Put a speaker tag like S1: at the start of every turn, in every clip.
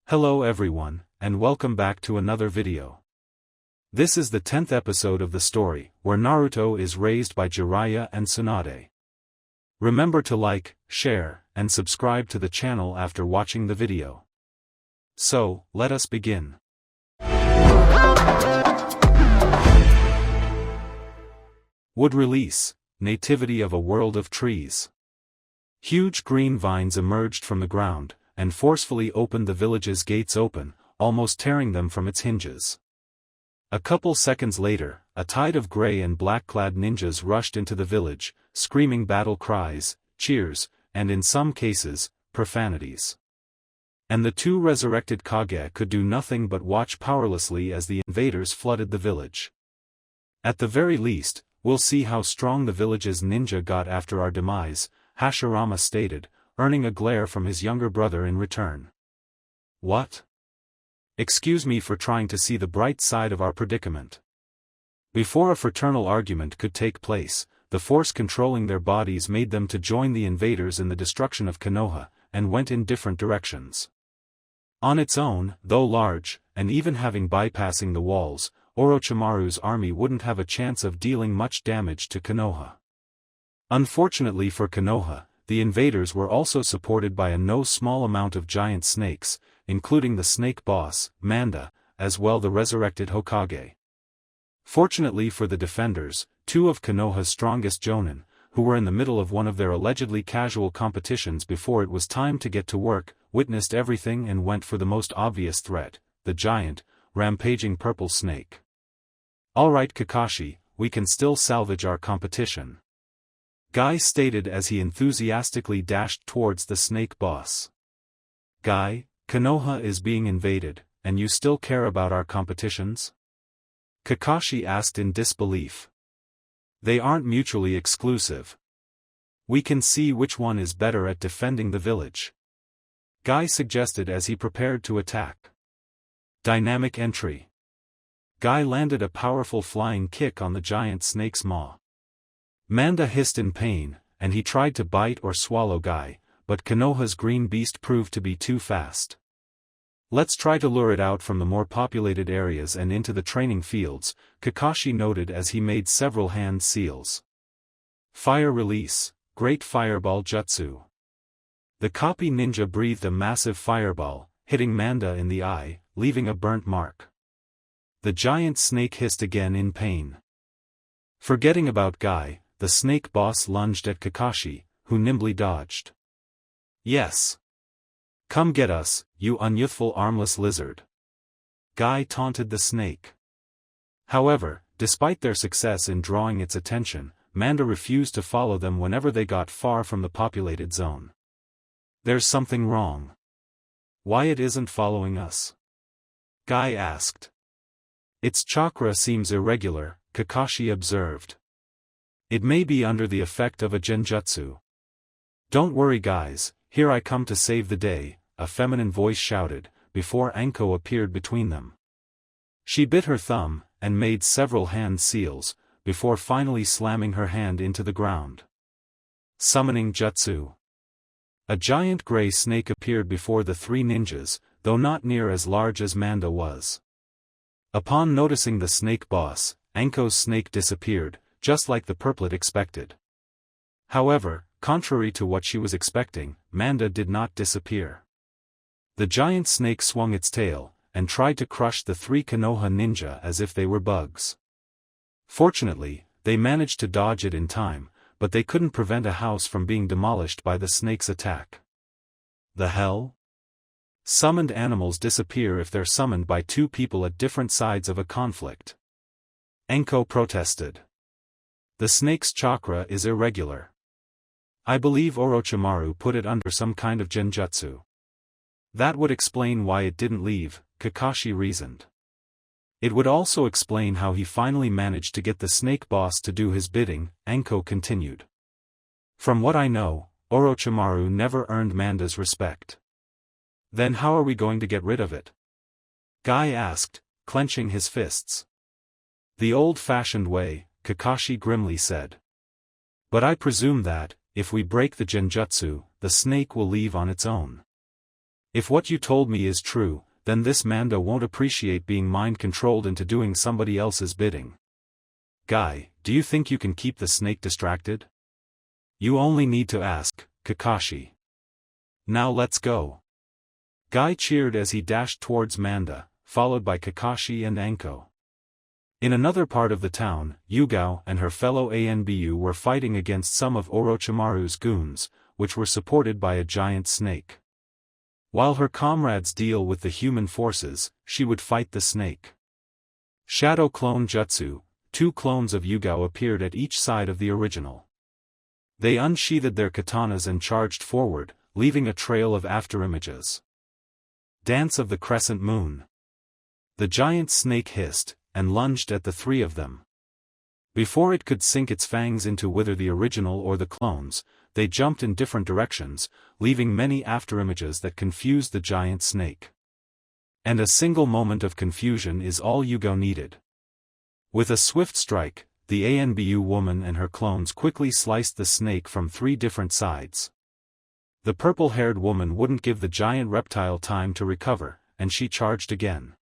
S1: Hello everyone, and welcome back to another video. This is the 10th episode of the story, where Naruto is raised by Jiraiya and Tsunade. Remember to like, share, and subscribe to the channel after watching the video. So, let us begin. Wood release, nativity of a world of trees. Huge green vines emerged from the ground, and forcefully opened the village's gates open, almost tearing them from its hinges. A couple seconds later, a tide of grey and black-clad ninjas rushed into the village, screaming battle cries, cheers, and in some cases, profanities. And the two resurrected Kage could do nothing but watch powerlessly as the invaders flooded the village. At the very least, we'll see how strong the village's ninja got after our demise, Hashirama stated, earning a glare from his younger brother in return. What? Excuse me for trying to see the bright side of our predicament. Before a fraternal argument could take place, the force controlling their bodies made them to join the invaders in the destruction of Konoha, and went in different directions. On its own, though large, and even having bypassing the walls, Orochimaru's army wouldn't have a chance of dealing much damage to Konoha. Unfortunately for Konoha, the invaders were also supported by a no small amount of giant snakes, including the snake boss, Manda, as well the resurrected Hokage. Fortunately for the defenders, two of Konoha's strongest jonin, who were in the middle of one of their allegedly casual competitions before it was time to get to work, witnessed everything and went for the most obvious threat, the giant, rampaging purple snake. Alright Kakashi, we can still salvage our competition, Guy stated as he enthusiastically dashed towards the snake boss. Guy, Konoha is being invaded, and you still care about our competitions? Kakashi asked in disbelief. They aren't mutually exclusive. We can see which one is better at defending the village, Guy suggested as he prepared to attack. Dynamic entry. Guy landed a powerful flying kick on the giant snake's maw. Manda hissed in pain, and he tried to bite or swallow Guy, but Konoha's green beast proved to be too fast. Let's try to lure it out from the more populated areas and into the training fields, Kakashi noted as he made several hand seals. Fire release, Great Fireball Jutsu. The copy ninja breathed a massive fireball, hitting Manda in the eye, leaving a burnt mark. The giant snake hissed again in pain. Forgetting about Guy, the snake boss lunged at Kakashi, who nimbly dodged. Yes. Come get us, you unyouthful armless lizard, Guy taunted the snake. However, despite their success in drawing its attention, Manda refused to follow them whenever they got far from the populated zone. There's something wrong. Why it isn't following us? Guy asked. Its chakra seems irregular, Kakashi observed. It may be under the effect of a genjutsu. Don't worry guys, here I come to save the day, a feminine voice shouted, before Anko appeared between them. She bit her thumb, and made several hand seals, before finally slamming her hand into the ground. Summoning jutsu. A giant gray snake appeared before the three ninjas, though not near as large as Manda was. Upon noticing the snake boss, Anko's snake disappeared, just like the purplet expected. However, contrary to what she was expecting, Manda did not disappear. The giant snake swung its tail, and tried to crush the three Konoha ninja as if they were bugs. Fortunately, they managed to dodge it in time, but they couldn't prevent a house from being demolished by the snake's attack. The hell? Summoned animals disappear if they're summoned by two people at different sides of a conflict, Anko protested. The snake's chakra is irregular. I believe Orochimaru put it under some kind of genjutsu. That would explain why it didn't leave, Kakashi reasoned. It would also explain how he finally managed to get the snake boss to do his bidding, Anko continued. From what I know, Orochimaru never earned Manda's respect. Then how are we going to get rid of it? Guy asked, clenching his fists. The old-fashioned way, Kakashi grimly said. But I presume that, if we break the genjutsu, the snake will leave on its own. If what you told me is true, then this Manda won't appreciate being mind-controlled into doing somebody else's bidding. Guy, do you think you can keep the snake distracted? You only need to ask, Kakashi. Now let's go. Guy cheered as he dashed towards Manda, followed by Kakashi and Anko. In another part of the town, Yugao and her fellow ANBU were fighting against some of Orochimaru's goons, which were supported by a giant snake. While her comrades deal with the human forces, she would fight the snake. Shadow Clone Jutsu, 2 clones of Yugao appeared at each side of the original. They unsheathed their katanas and charged forward, leaving a trail of afterimages. Dance of the Crescent Moon. The giant snake hissed, and lunged at the 3 of them. Before it could sink its fangs into whether the original or the clones, they jumped in different directions, leaving many afterimages that confused the giant snake. And a single moment of confusion is all Yugao needed. With a swift strike, the ANBU woman and her clones quickly sliced the snake from 3 different sides. The purple-haired woman wouldn't give the giant reptile time to recover, and she charged again.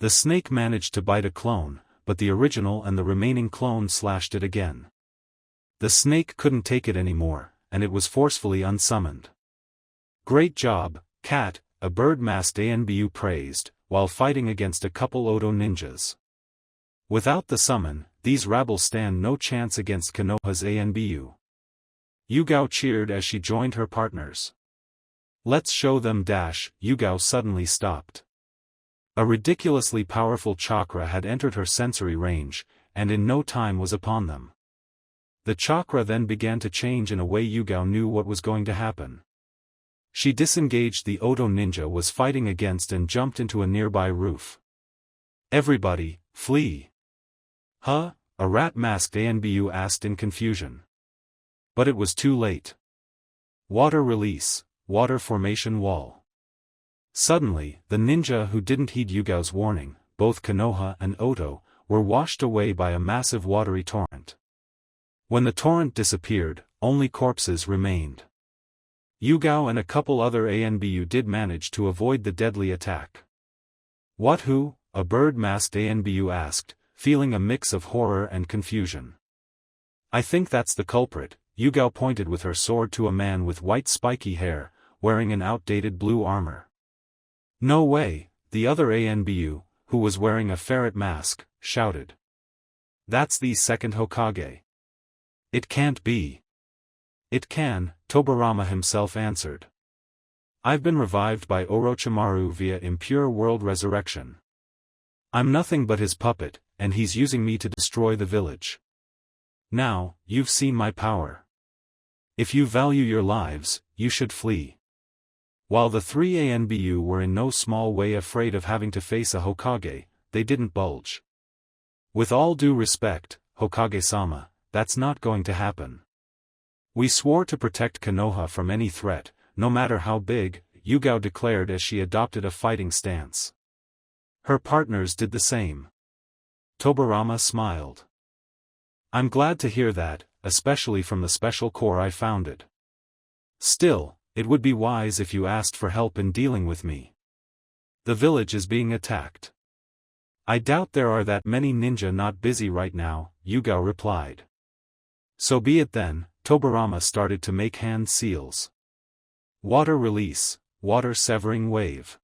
S1: The snake managed to bite a clone, but the original and the remaining clone slashed it again. The snake couldn't take it anymore, and it was forcefully unsummoned. Great job, Cat, a bird-masked ANBU praised, while fighting against a couple Odo ninjas. Without the summon, these rabble stand no chance against Konoha's ANBU. Yugao cheered as she joined her partners. Let's show them dash, Yugao suddenly stopped. A ridiculously powerful chakra had entered her sensory range, and in no time was upon them. The chakra then began to change in a way Yugao knew what was going to happen. She disengaged the Odo ninja was fighting against and jumped into a nearby roof. Everybody, flee! Huh? A rat-masked ANBU asked in confusion. But it was too late. Water release, water formation wall. Suddenly, the ninja who didn't heed Yugao's warning, both Konoha and Odo, were washed away by a massive watery torrent. When the torrent disappeared, only corpses remained. Yugao and a couple other ANBU did manage to avoid the deadly attack. What who? A bird-masked ANBU asked, feeling a mix of horror and confusion. I think that's the culprit, Yugao pointed with her sword to a man with white spiky hair, wearing an outdated blue armor. No way, the other ANBU, who was wearing a ferret mask, shouted. That's the Second Hokage. It can't be. It can, Tobirama himself answered. I've been revived by Orochimaru via impure world resurrection. I'm nothing but his puppet, and he's using me to destroy the village. Now, you've seen my power. If you value your lives, you should flee. While the 3 ANBU were in no small way afraid of having to face a Hokage, they didn't budge. With all due respect, Hokage-sama, that's not going to happen. We swore to protect Konoha from any threat, no matter how big, Yugao declared as she adopted a fighting stance. Her partners did the same. Tobirama smiled. I'm glad to hear that, especially from the special corps I founded. Still, it would be wise if you asked for help in dealing with me. The village is being attacked. I doubt there are that many ninja not busy right now, Yugao replied. So be it then, Tobirama started to make hand seals. Water release, water severing wave.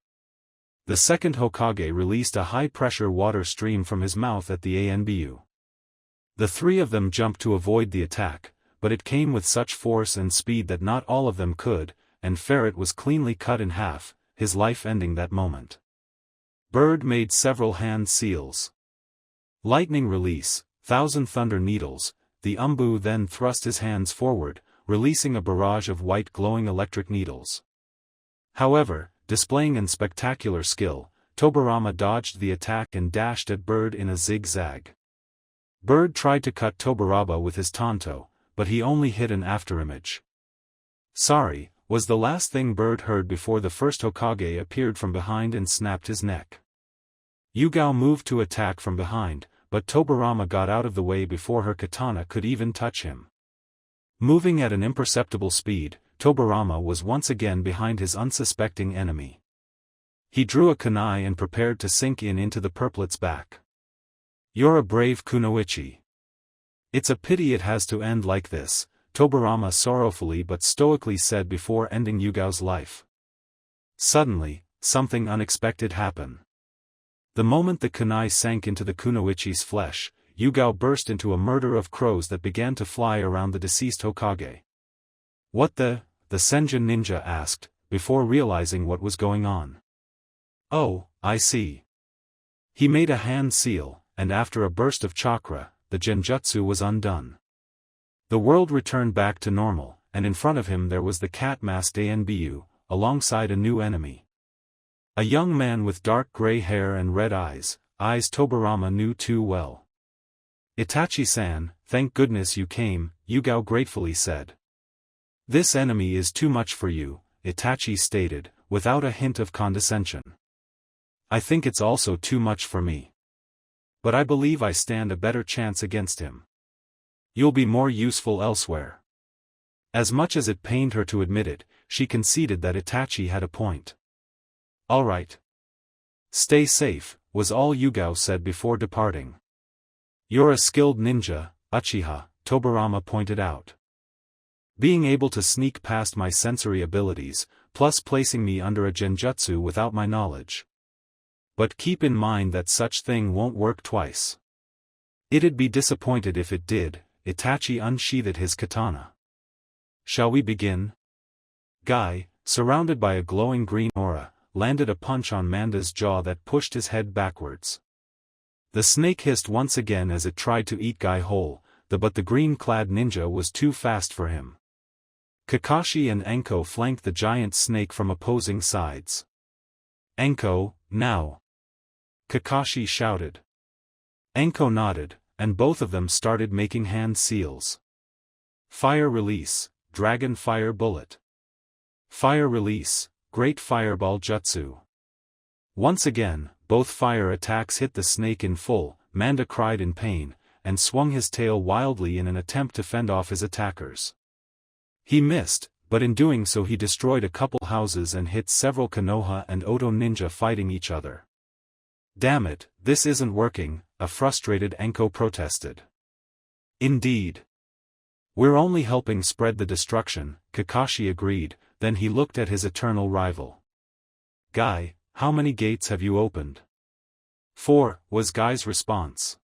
S1: The second Hokage released a high-pressure water stream from his mouth at the ANBU. The 3 of them jumped to avoid the attack, but it came with such force and speed that not all of them could, and Ferret was cleanly cut in half, his life ending that moment. Bird made several hand seals. Lightning release, Thousand Thunder Needles, the ANBU then thrust his hands forward, releasing a barrage of white glowing electric needles. However, displaying an spectacular skill, Tobirama dodged the attack and dashed at Bird in a zigzag. Bird tried to cut Tobirama with his tanto, but he only hit an afterimage. Sorry, was the last thing Bird heard before the first Hokage appeared from behind and snapped his neck. Yugao moved to attack from behind, but Tobirama got out of the way before her katana could even touch him. Moving at an imperceptible speed, Tobirama was once again behind his unsuspecting enemy. He drew a kunai and prepared to sink into the purplet's back. "You're a brave kunoichi. It's a pity it has to end like this," Tobirama sorrowfully but stoically said before ending Yugao's life. Suddenly, something unexpected happened. The moment the kunai sank into the kunoichi's flesh, Yugao burst into a murder of crows that began to fly around the deceased Hokage. "What the Senju ninja asked, before realizing what was going on. "Oh, I see." He made a hand seal, and after a burst of chakra, the genjutsu was undone. The world returned back to normal, and in front of him there was the cat-masked ANBU, alongside a new enemy. A young man with dark gray hair and red eyes Tobirama knew too well. "Itachi-san, thank goodness you came," Yugao gratefully said. "This enemy is too much for you," Itachi stated, without a hint of condescension. "I think it's also too much for me. But I believe I stand a better chance against him. You'll be more useful elsewhere." As much as it pained her to admit it, she conceded that Itachi had a point. "All right. Stay safe," was all Yugao said before departing. "You're a skilled ninja, Uchiha," Tobirama pointed out. "Being able to sneak past my sensory abilities, plus placing me under a genjutsu without my knowledge. But keep in mind that such thing won't work twice. It'd be disappointed if it did." Itachi unsheathed his katana. "Shall we begin?" Guy, surrounded by a glowing green aura, landed a punch on Manda's jaw that pushed his head backwards. The snake hissed once again as it tried to eat Guy whole, but the green-clad ninja was too fast for him. Kakashi and Enko flanked the giant snake from opposing sides. "Enko, now!" Kakashi shouted. Enko nodded, and both of them started making hand seals. Fire release, dragon fire bullet. Fire release, great fireball jutsu. Once again, both fire attacks hit the snake in full. Manda cried in pain, and swung his tail wildly in an attempt to fend off his attackers. He missed, but in doing so he destroyed a couple houses and hit several Konoha and Oto ninja fighting each other. "Damn it, this isn't working," a frustrated Enko protested. "Indeed. We're only helping spread the destruction," Kakashi agreed, then he looked at his eternal rival. "Guy, how many gates have you opened?" "4, was Guy's response.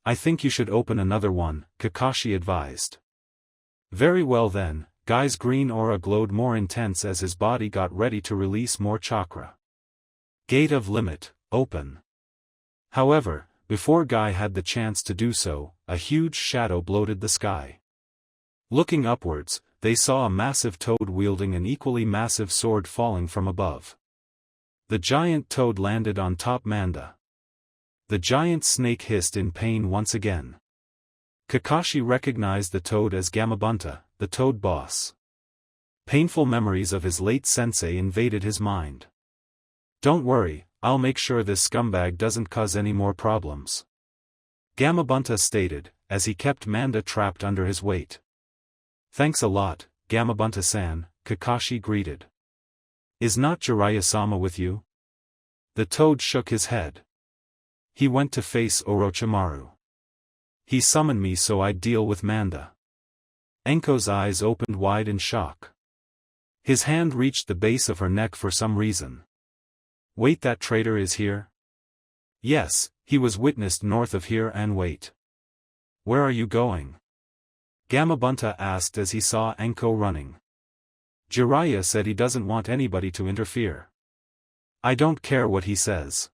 S1: "I think you should open another one," Kakashi advised. "Very well then." Guy's green aura glowed more intense as his body got ready to release more chakra. Gate of limit, open. However, before Guy had the chance to do so, a huge shadow bloated the sky. Looking upwards, they saw a massive toad wielding an equally massive sword falling from above. The giant toad landed on top Manda. The giant snake hissed in pain once again. Kakashi recognized the toad as Gamabunta, the toad boss. Painful memories of his late sensei invaded his mind. "Don't worry, I'll make sure this scumbag doesn't cause any more problems," Gamabunta stated, as he kept Manda trapped under his weight. "Thanks a lot, Gamabunta-san," Kakashi greeted. "Is not Jiraiya-sama with you?" The toad shook his head. "He went to face Orochimaru. He summoned me so I'd deal with Manda." Enko's eyes opened wide in shock. His hand reached the base of her neck for some reason. "Wait, that traitor is here?" "Yes, he was witnessed north of here and wait." "Where are you going?" Gamabunta asked as he saw Enko running. "Jiraiya said he doesn't want anybody to interfere." "I don't care what he says.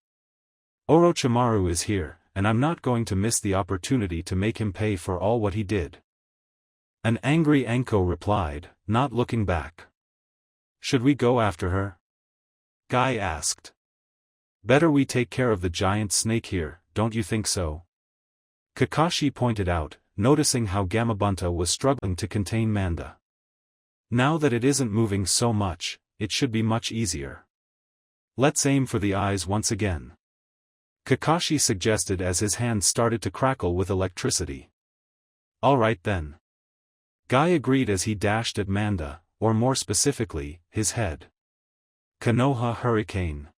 S1: Orochimaru is here, and I'm not going to miss the opportunity to make him pay for all what he did." An angry Enko replied, not looking back. "Should we go after her?" Guy asked. "Better we take care of the giant snake here, don't you think so?" Kakashi pointed out, noticing how Gamabunta was struggling to contain Manda. "Now that it isn't moving so much, it should be much easier. Let's aim for the eyes once again," Kakashi suggested as his hands started to crackle with electricity. "All right then." Guy agreed as he dashed at Manda, or more specifically, his head. Konoha Hurricane.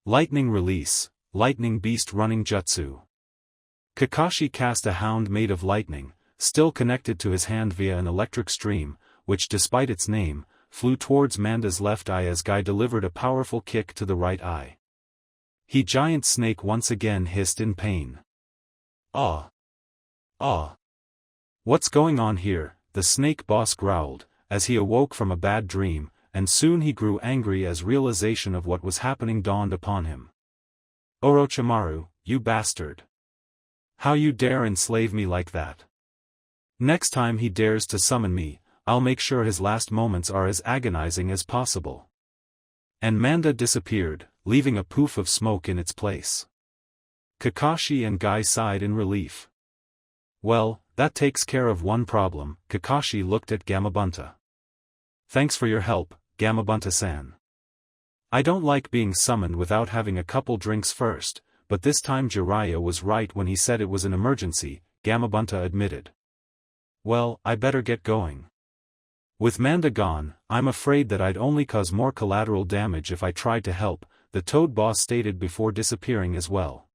S1: Lightning Release, Lightning Beast Running Jutsu. Kakashi cast a hound made of lightning, still connected to his hand via an electric stream, which despite its name, flew towards Manda's left eye as Guy delivered a powerful kick to the right eye. Giant Snake once again hissed in pain. Ah! Ah! What's going on here? The snake boss growled, as he awoke from a bad dream, and soon he grew angry as realization of what was happening dawned upon him. Orochimaru, you bastard! How you dare enslave me like that? Next time he dares to summon me, I'll make sure his last moments are as agonizing as possible. And Manda disappeared, leaving a poof of smoke in its place. Kakashi and Guy sighed in relief. Well, that takes care of one problem. Kakashi looked at Gamabunta. Thanks for your help, Gamabunta-san. I don't like being summoned without having a couple drinks first, but this time Jiraiya was right when he said it was an emergency, Gamabunta admitted. Well, I better get going. With Manda gone, I'm afraid that I'd only cause more collateral damage if I tried to help, the Toad Boss stated before disappearing as well.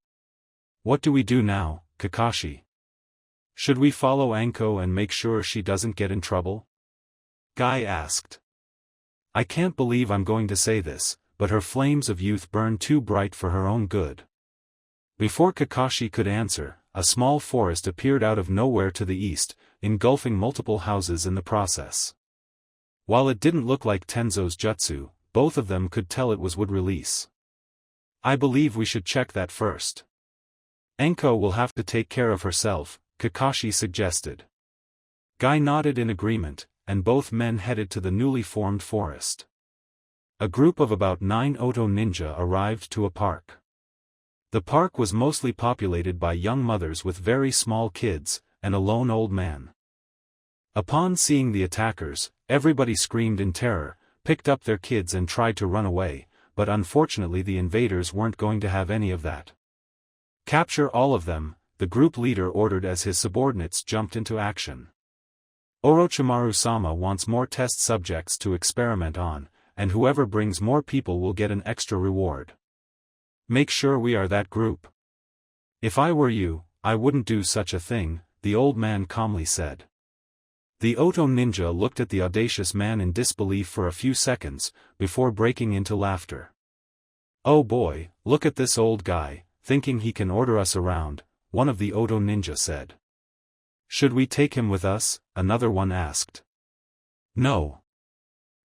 S1: What do we do now, Kakashi? Should we follow Anko and make sure she doesn't get in trouble? Guy asked. I can't believe I'm going to say this, but her flames of youth burn too bright for her own good. Before Kakashi could answer, a small forest appeared out of nowhere to the east, engulfing multiple houses in the process. While it didn't look like Tenzo's jutsu, both of them could tell it was wood release. I believe we should check that first. Anko will have to take care of herself, Kakashi suggested. Guy nodded in agreement, and both men headed to the newly formed forest. A group of about 9 Oto ninja arrived to a park. The park was mostly populated by young mothers with very small kids, and a lone old man. Upon seeing the attackers, everybody screamed in terror, picked up their kids and tried to run away, but unfortunately the invaders weren't going to have any of that. Capture all of them, the group leader ordered as his subordinates jumped into action. Orochimaru-sama wants more test subjects to experiment on, and whoever brings more people will get an extra reward. Make sure we are that group. If I were you, I wouldn't do such a thing, the old man calmly said. The Oto ninja looked at the audacious man in disbelief for a few seconds, before breaking into laughter. Oh boy, look at this old guy, thinking he can order us around, one of the Oto ninja said. Should we take him with us? Another one asked. No.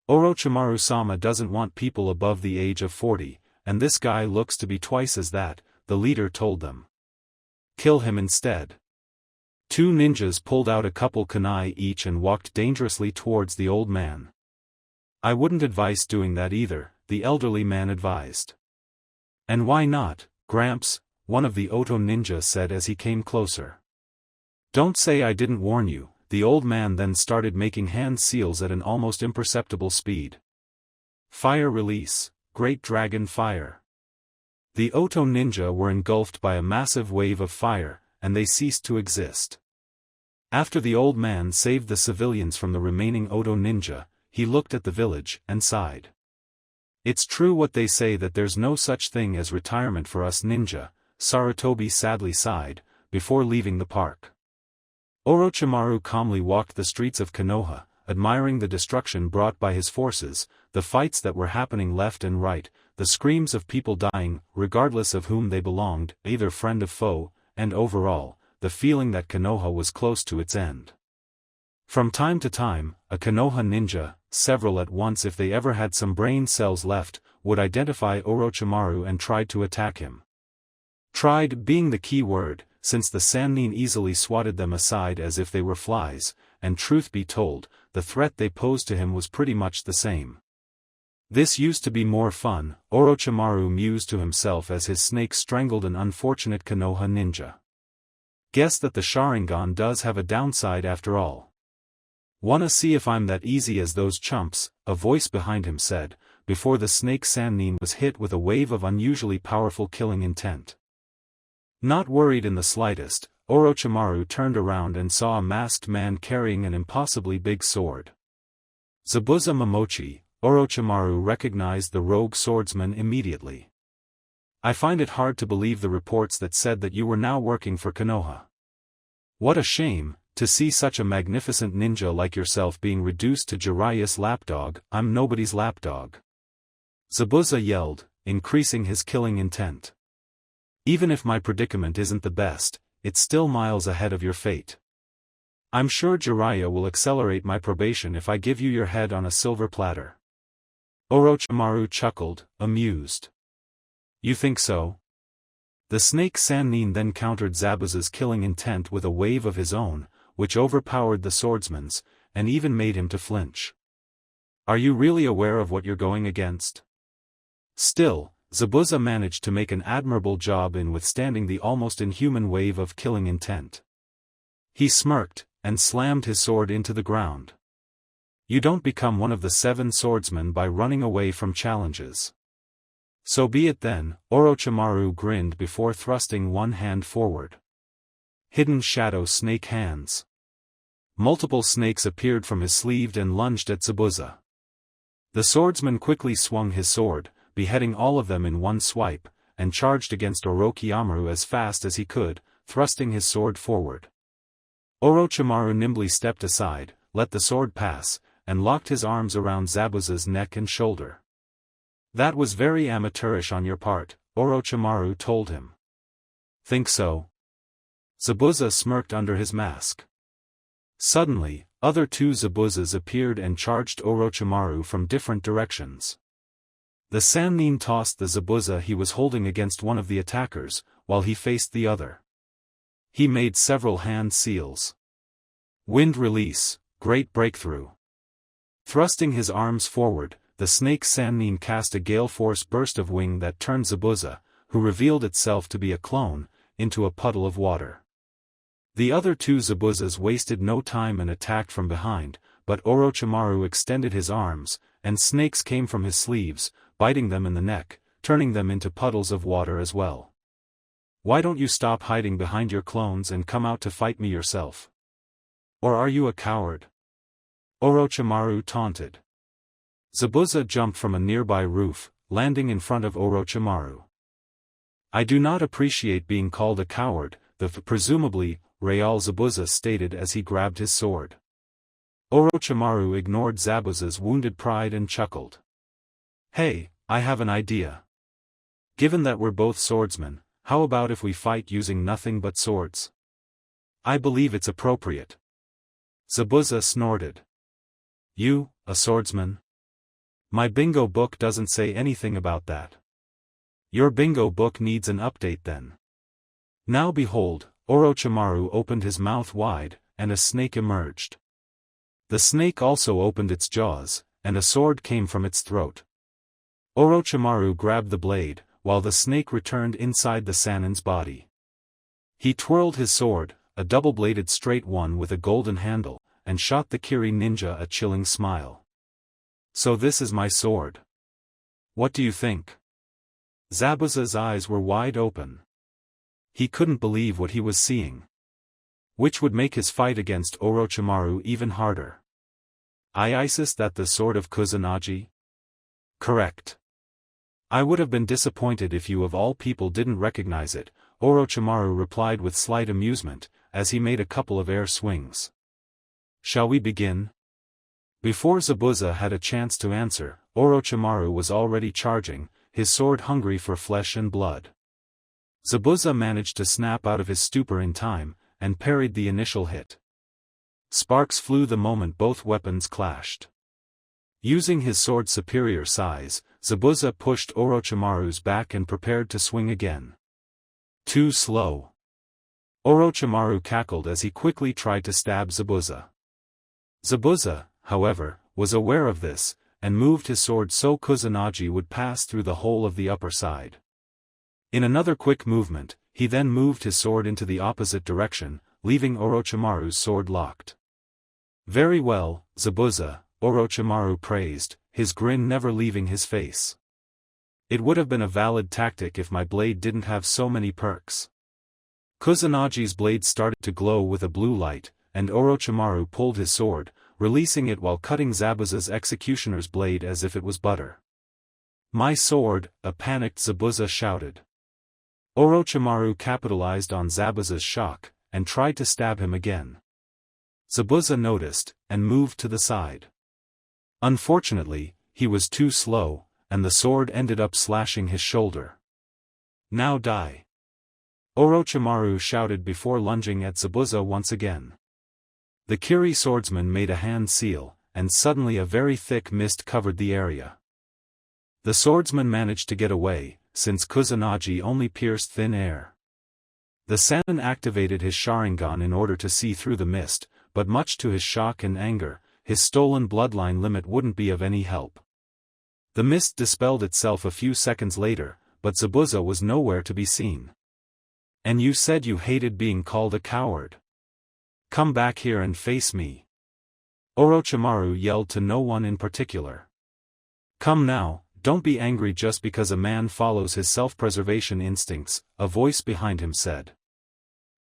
S1: Orochimaru-sama doesn't want people above the age of 40, and this guy looks to be twice as that, the leader told them. Kill him instead. 2 ninjas pulled out a couple kunai each and walked dangerously towards the old man. I wouldn't advise doing that either, the elderly man advised. And why not, Gramps? One of the Oto ninja said as he came closer. Don't say I didn't warn you, the old man then started making hand seals at an almost imperceptible speed. Fire release, Great Dragon Fire. The Oto ninja were engulfed by a massive wave of fire, and they ceased to exist. After the old man saved the civilians from the remaining Oto ninja, he looked at the village and sighed. It's true what they say that there's no such thing as retirement for us ninja, Sarutobi sadly sighed, before leaving the park. Orochimaru calmly walked the streets of Konoha, admiring the destruction brought by his forces, the fights that were happening left and right, the screams of people dying, regardless of whom they belonged, either friend or foe, and overall, the feeling that Konoha was close to its end. From time to time, a Konoha ninja, several at once if they ever had some brain cells left, would identify Orochimaru and tried to attack him. Tried being the key word, since the Sannin easily swatted them aside as if they were flies, and truth be told, the threat they posed to him was pretty much the same. This used to be more fun, Orochimaru mused to himself as his snake strangled an unfortunate Konoha ninja. Guess that the Sharingan does have a downside after all. Wanna see if I'm that easy as those chumps, a voice behind him said, before the snake Sannin was hit with a wave of unusually powerful killing intent. Not worried in the slightest, Orochimaru turned around and saw a masked man carrying an impossibly big sword. Zabuza Momochi, Orochimaru recognized the rogue swordsman immediately. I find it hard to believe the reports that said that you were now working for Konoha. What a shame, to see such a magnificent ninja like yourself being reduced to Jiraiya's lapdog. I'm nobody's lapdog. Zabuza yelled, increasing his killing intent. Even if my predicament isn't the best, it's still miles ahead of your fate. I'm sure Jiraiya will accelerate my probation if I give you your head on a silver platter. Orochimaru chuckled, amused. You think so? The snake Sannin then countered Zabuza's killing intent with a wave of his own, which overpowered the swordsman's, and even made him to flinch. Are you really aware of what you're going against? Still, Zabuza managed to make an admirable job in withstanding the almost inhuman wave of killing intent. He smirked, and slammed his sword into the ground. You don't become one of the 7 swordsmen by running away from challenges. So be it then, Orochimaru grinned before thrusting one hand forward. Hidden shadow snake hands. Multiple snakes appeared from his sleeve and lunged at Zabuza. The swordsman quickly swung his sword, beheading all of them in one swipe, and charged against Orochimaru as fast as he could, thrusting his sword forward. Orochimaru nimbly stepped aside, let the sword pass, and locked his arms around Zabuza's neck and shoulder. That was very amateurish on your part, Orochimaru told him. Think so? Zabuza smirked under his mask. Suddenly, other 2 Zabuzas appeared and charged Orochimaru from different directions. The Sannin tossed the Zabuza he was holding against one of the attackers, while he faced the other. He made several hand seals. Wind release, great breakthrough. Thrusting his arms forward, the snake Sannin cast a gale-force burst of wing that turned Zabuza, who revealed itself to be a clone, into a puddle of water. The other 2 Zabuzas wasted no time and attacked from behind, but Orochimaru extended his arms, and snakes came from his sleeves, biting them in the neck, turning them into puddles of water as well. Why don't you stop hiding behind your clones and come out to fight me yourself? Or are you a coward? Orochimaru taunted. Zabuza jumped from a nearby roof, landing in front of Orochimaru. I do not appreciate being called a coward, presumably, Real Zabuza stated as he grabbed his sword. Orochimaru ignored Zabuza's wounded pride and chuckled. Hey, I have an idea. Given that we're both swordsmen, how about if we fight using nothing but swords? I believe it's appropriate. Zabuza snorted. You, a swordsman? My bingo book doesn't say anything about that. Your bingo book needs an update then. Now behold, Orochimaru opened his mouth wide, and a snake emerged. The snake also opened its jaws, and a sword came from its throat. Orochimaru grabbed the blade, while the snake returned inside the Sannin's body. He twirled his sword, a double-bladed straight one with a golden handle, and shot the Kiri ninja a chilling smile. So this is my sword. What do you think? Zabuza's eyes were wide open. He couldn't believe what he was seeing. Which would make his fight against Orochimaru even harder. Is that the sword of Kusanagi? Correct. I would have been disappointed if you of all people didn't recognize it, Orochimaru replied with slight amusement, as he made a couple of air swings. Shall we begin? Before Zabuza had a chance to answer, Orochimaru was already charging, his sword hungry for flesh and blood. Zabuza managed to snap out of his stupor in time, and parried the initial hit. Sparks flew the moment both weapons clashed. Using his sword's superior size, Zabuza pushed Orochimaru's back and prepared to swing again. Too slow. Orochimaru cackled as he quickly tried to stab Zabuza. Zabuza, however, was aware of this, and moved his sword so Kusanagi would pass through the hole of the upper side. In another quick movement, he then moved his sword into the opposite direction, leaving Orochimaru's sword locked. Very well, Zabuza, Orochimaru praised, his grin never leaving his face. It would have been a valid tactic if my blade didn't have so many perks. Kusanagi's blade started to glow with a blue light, and Orochimaru pulled his sword, releasing it while cutting Zabuza's executioner's blade as if it was butter. "My sword!" a panicked Zabuza shouted. Orochimaru capitalized on Zabuza's shock, and tried to stab him again. Zabuza noticed, and moved to the side. Unfortunately, he was too slow, and the sword ended up slashing his shoulder. "Now die!" Orochimaru shouted before lunging at Zabuza once again. The Kiri swordsman made a hand seal, and suddenly a very thick mist covered the area. The swordsman managed to get away, since Kusanagi only pierced thin air. The Sannin activated his Sharingan in order to see through the mist, but much to his shock and anger, his stolen bloodline limit wouldn't be of any help. The mist dispelled itself a few seconds later, but Zabuza was nowhere to be seen. "And you said you hated being called a coward. Come back here and face me." Orochimaru yelled to no one in particular. "Come now, don't be angry just because a man follows his self-preservation instincts," a voice behind him said.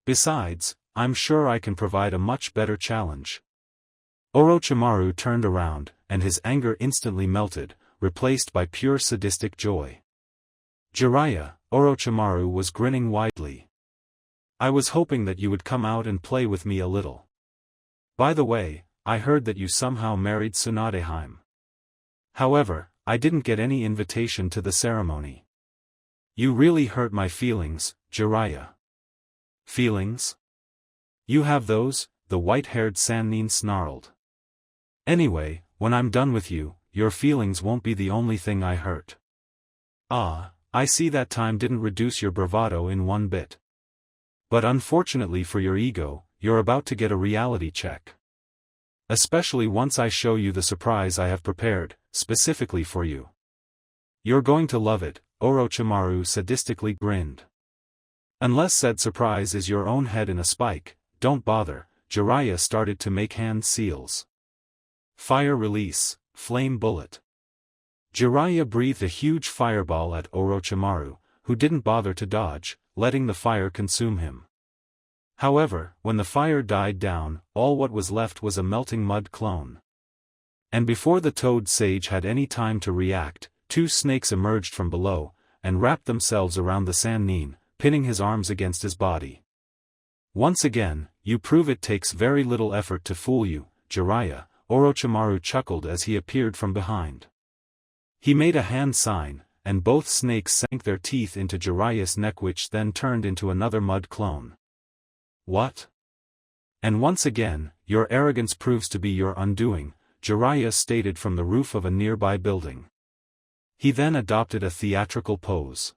S1: "Besides, I'm sure I can provide a much better challenge." Orochimaru turned around, and his anger instantly melted, replaced by pure sadistic joy. "Jiraiya," Orochimaru was grinning widely. "I was hoping that you would come out and play with me a little. By the way, I heard that you somehow married Tsunade. However, I didn't get any invitation to the ceremony. You really hurt my feelings, Jiraiya." "Feelings? You have those?" the white-haired Sannin snarled. "Anyway, when I'm done with you, your feelings won't be the only thing I hurt." "Ah, I see that time didn't reduce your bravado in one bit. But unfortunately for your ego, you're about to get a reality check. Especially once I show you the surprise I have prepared, specifically for you. You're going to love it," Orochimaru sadistically grinned. "Unless said surprise is your own head in a spike, don't bother." Jiraiya started to make hand seals. Fire release, flame bullet. Jiraiya breathed a huge fireball at Orochimaru, who didn't bother to dodge, letting the fire consume him. However, when the fire died down, all what was left was a melting mud clone. And before the Toad Sage had any time to react, two snakes emerged from below, and wrapped themselves around the Sannin, pinning his arms against his body. "Once again, you prove it takes very little effort to fool you, Jiraiya," Orochimaru chuckled as he appeared from behind. He made a hand sign, and both snakes sank their teeth into Jiraiya's neck, which then turned into another mud clone. "What? And once again, your arrogance proves to be your undoing," Jiraiya stated from the roof of a nearby building. He then adopted a theatrical pose.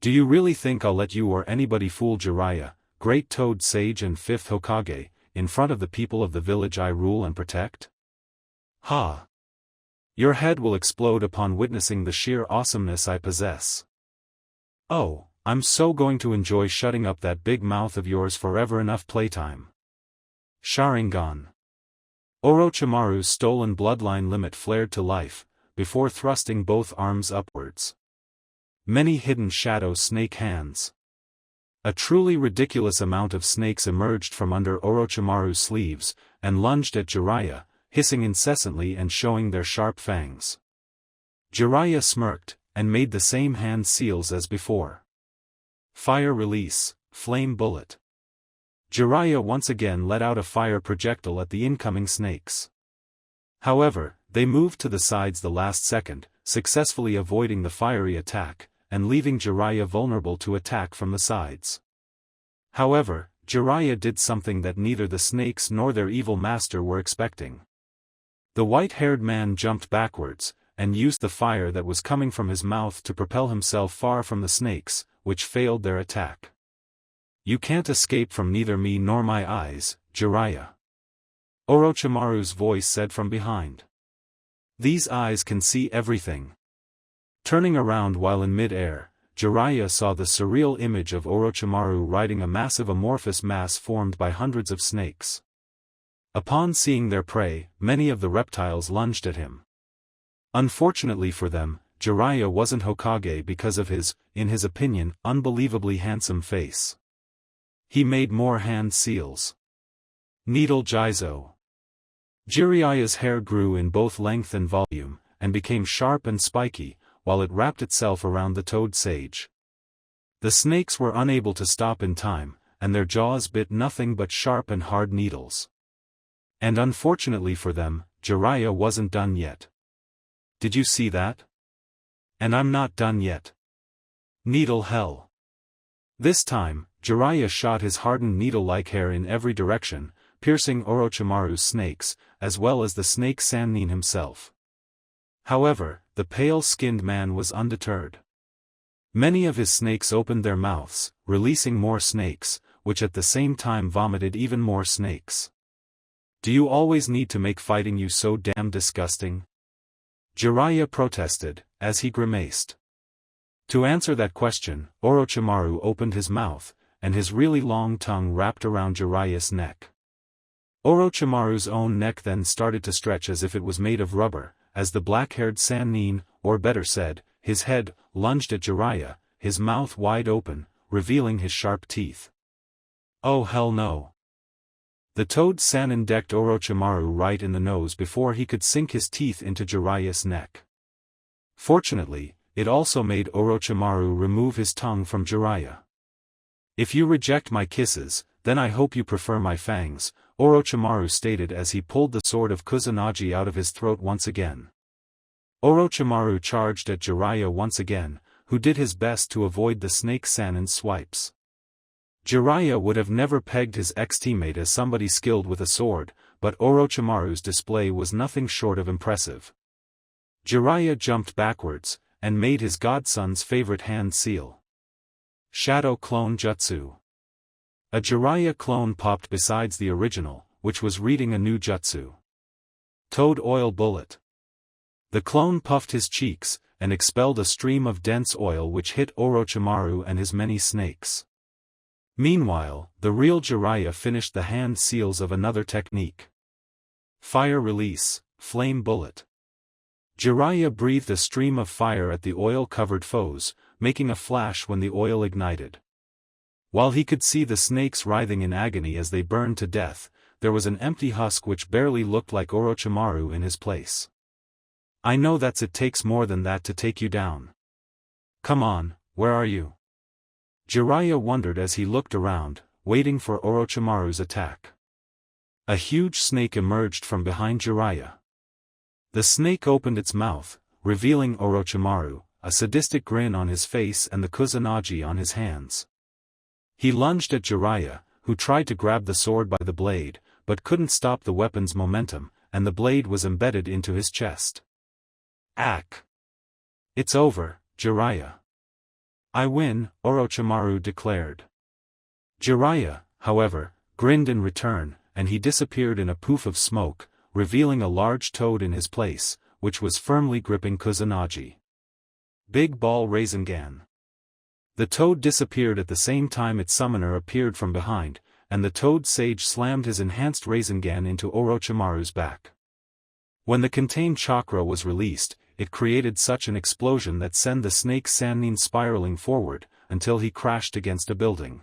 S1: "Do you really think I'll let you or anybody fool Jiraiya, Great Toad Sage and Fifth Hokage, in front of the people of the village I rule and protect? Ha! Your head will explode upon witnessing the sheer awesomeness I possess. Oh, I'm so going to enjoy shutting up that big mouth of yours forever. Enough playtime." Sharingan. Orochimaru's stolen bloodline limit flared to life, before thrusting both arms upwards. Many hidden shadow snake hands. A truly ridiculous amount of snakes emerged from under Orochimaru's sleeves, and lunged at Jiraiya, hissing incessantly and showing their sharp fangs. Jiraiya smirked, and made the same hand seals as before. Fire release, flame bullet. Jiraiya once again let out a fire projectile at the incoming snakes. However, they moved to the sides the last second, successfully avoiding the fiery attack, and leaving Jiraiya vulnerable to attack from the sides. However, Jiraiya did something that neither the snakes nor their evil master were expecting. The white-haired man jumped backwards, and used the fire that was coming from his mouth to propel himself far from the snakes, which failed their attack. "You can't escape from neither me nor my eyes, Jiraiya," Orochimaru's voice said from behind. "These eyes can see everything." Turning around while in mid-air, Jiraiya saw the surreal image of Orochimaru riding a massive amorphous mass formed by hundreds of snakes. Upon seeing their prey, many of the reptiles lunged at him. Unfortunately for them, Jiraiya wasn't Hokage because of his, in his opinion, unbelievably handsome face. He made more hand seals. Needle Jizo. Jiraya's hair grew in both length and volume, and became sharp and spiky, while it wrapped itself around the toad sage. The snakes were unable to stop in time, and their jaws bit nothing but sharp and hard needles. And unfortunately for them, Jiraiya wasn't done yet. Did you see that? And I'm not done yet. Needle hell. This time, Jiraiya shot his hardened needle-like hair in every direction, piercing Orochimaru's snakes, as well as the snake Sannin himself. However, the pale-skinned man was undeterred. Many of his snakes opened their mouths, releasing more snakes, which at the same time vomited even more snakes. Do you always need to make fighting you so damn disgusting? Jiraiya protested, as he grimaced. To answer that question, Orochimaru opened his mouth, and his really long tongue wrapped around Jiraiya's neck. Orochimaru's own neck then started to stretch as if it was made of rubber, as the black-haired Sannin, or better said, his head, lunged at Jiraiya, his mouth wide open, revealing his sharp teeth. Oh hell no. The toad Sannin decked Orochimaru right in the nose before he could sink his teeth into Jiraiya's neck. Fortunately, it also made Orochimaru remove his tongue from Jiraiya. If you reject my kisses, then I hope you prefer my fangs, Orochimaru stated as he pulled the sword of Kusanagi out of his throat once again. Orochimaru charged at Jiraiya once again, who did his best to avoid the snake Sannin's swipes. Jiraiya would have never pegged his ex-teammate as somebody skilled with a sword, but Orochimaru's display was nothing short of impressive. Jiraiya jumped backwards, and made his godson's favorite hand seal. Shadow Clone Jutsu. A Jiraiya clone popped besides the original, which was reading a new jutsu. Toad Oil Bullet. The clone puffed his cheeks, and expelled a stream of dense oil which hit Orochimaru and his many snakes. Meanwhile, the real Jiraiya finished the hand seals of another technique. Fire Release, Flame Bullet. Jiraiya breathed a stream of fire at the oil-covered foes, making a flash when the oil ignited. While he could see the snakes writhing in agony as they burned to death, there was an empty husk which barely looked like Orochimaru in his place. I know it takes more than that to take you down. Come on, where are you? Jiraiya wondered as he looked around, waiting for Orochimaru's attack. A huge snake emerged from behind Jiraiya. The snake opened its mouth, revealing Orochimaru, a sadistic grin on his face and the Kusanagi on his hands. He lunged at Jiraiya, who tried to grab the sword by the blade, but couldn't stop the weapon's momentum, and the blade was embedded into his chest. Ack! It's over, Jiraiya. I win, Orochimaru declared. Jiraiya, however, grinned in return, and he disappeared in a poof of smoke, revealing a large toad in his place, which was firmly gripping Kusanagi. Big Ball Rasengan. The toad disappeared at the same time its summoner appeared from behind, and the toad sage slammed his enhanced Rasengan into Orochimaru's back. When the contained chakra was released, it created such an explosion that sent the snake Sannin spiraling forward, until he crashed against a building.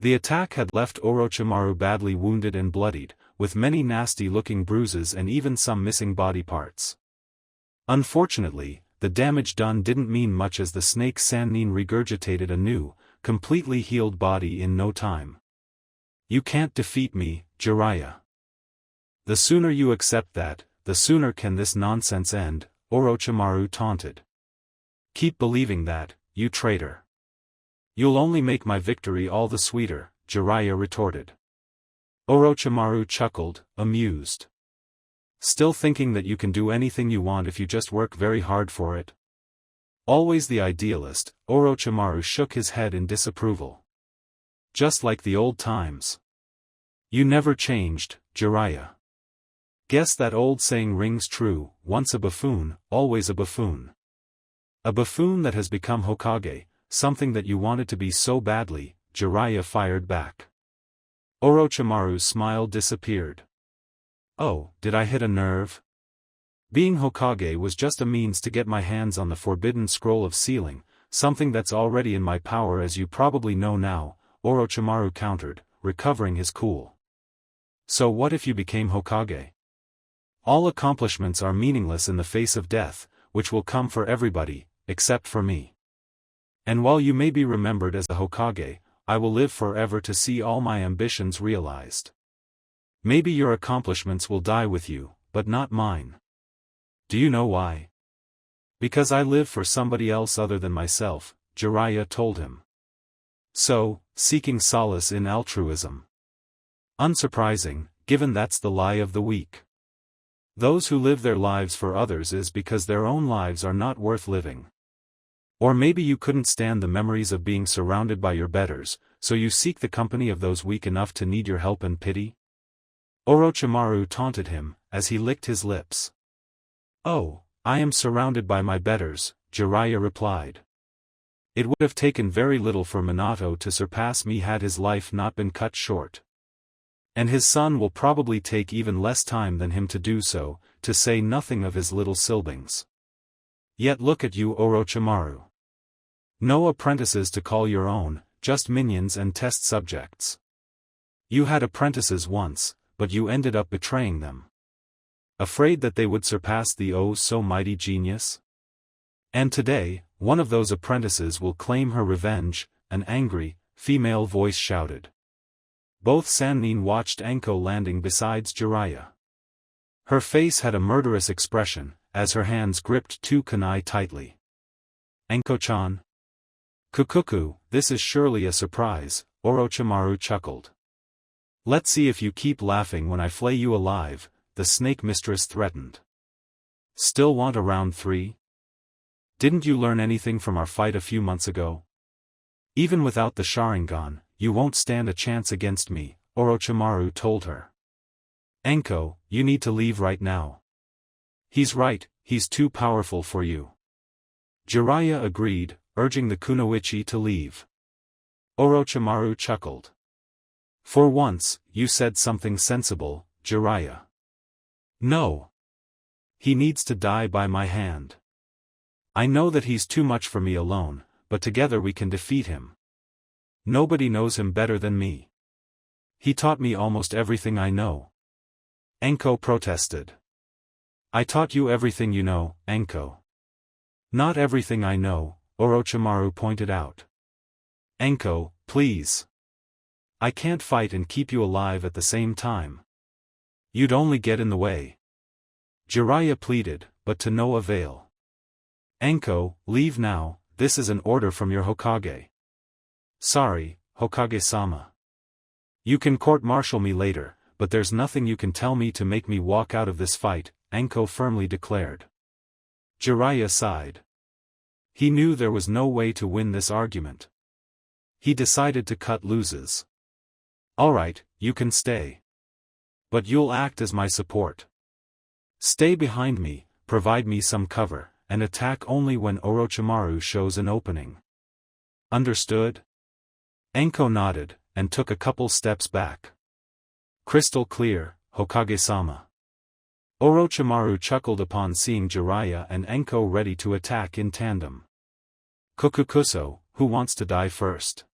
S1: The attack had left Orochimaru badly wounded and bloodied, with many nasty-looking bruises and even some missing body parts. Unfortunately, the damage done didn't mean much as the snake Sannin regurgitated a new, completely healed body in no time. You can't defeat me, Jiraiya. The sooner you accept that, the sooner can this nonsense end, Orochimaru taunted. Keep believing that, you traitor. You'll only make my victory all the sweeter, Jiraiya retorted. Orochimaru chuckled, amused. Still thinking that you can do anything you want if you just work very hard for it? Always the idealist, Orochimaru shook his head in disapproval. Just like the old times. You never changed, Jiraiya. Guess that old saying rings true, once a buffoon, always a buffoon. A buffoon that has become Hokage, something that you wanted to be so badly, Jiraiya fired back. Orochimaru's smile disappeared. Oh, did I hit a nerve? Being Hokage was just a means to get my hands on the forbidden scroll of sealing, something that's already in my power as you probably know now, Orochimaru countered, recovering his cool. So what if you became Hokage? All accomplishments are meaningless in the face of death, which will come for everybody, except for me. And while you may be remembered as a Hokage, I will live forever to see all my ambitions realized. Maybe your accomplishments will die with you, but not mine. Do you know why? Because I live for somebody else other than myself, Jiraiya told him. So, seeking solace in altruism. Unsurprising, given that's the lie of the week. Those who live their lives for others is because their own lives are not worth living. Or maybe you couldn't stand the memories of being surrounded by your betters, so you seek the company of those weak enough to need your help and pity? Orochimaru taunted him, as he licked his lips. Oh, I am surrounded by my betters, Jiraiya replied. It would have taken very little for Minato to surpass me had his life not been cut short. And his son will probably take even less time than him to do so, to say nothing of his little siblings. Yet look at you, Orochimaru. No apprentices to call your own, just minions and test subjects. You had apprentices once, but you ended up betraying them. Afraid that they would surpass the oh-so-mighty genius? And today, one of those apprentices will claim her revenge, an angry, female voice shouted. Both Sannin watched Anko landing beside Jiraiya. Her face had a murderous expression, as her hands gripped two kunai tightly. Anko-chan? Kukuku, this is surely a surprise, Orochimaru chuckled. Let's see if you keep laughing when I flay you alive, the snake mistress threatened. Still want a round 3? Didn't you learn anything from our fight a few months ago? Even without the Sharingan, you won't stand a chance against me, Orochimaru told her. Anko, you need to leave right now. He's right, he's too powerful for you. Jiraiya agreed, urging the kunoichi to leave. Orochimaru chuckled. For once, you said something sensible, Jiraiya. No. He needs to die by my hand. I know that he's too much for me alone, but together we can defeat him. Nobody knows him better than me. He taught me almost everything I know. Anko protested. I taught you everything you know, Anko. Not everything I know, Orochimaru pointed out. Anko, please. I can't fight and keep you alive at the same time. You'd only get in the way. Jiraiya pleaded, but to no avail. Anko, leave now, this is an order from your Hokage. Sorry, Hokage-sama. You can court-martial me later, but there's nothing you can tell me to make me walk out of this fight, Anko firmly declared. Jiraiya sighed. He knew there was no way to win this argument. He decided to cut losses. Alright, you can stay. But you'll act as my support. Stay behind me, provide me some cover, and attack only when Orochimaru shows an opening. Understood? Anko nodded, and took a couple steps back. Crystal clear, Hokage-sama. Orochimaru chuckled upon seeing Jiraiya and Anko ready to attack in tandem. Kokukuso, who wants to die first?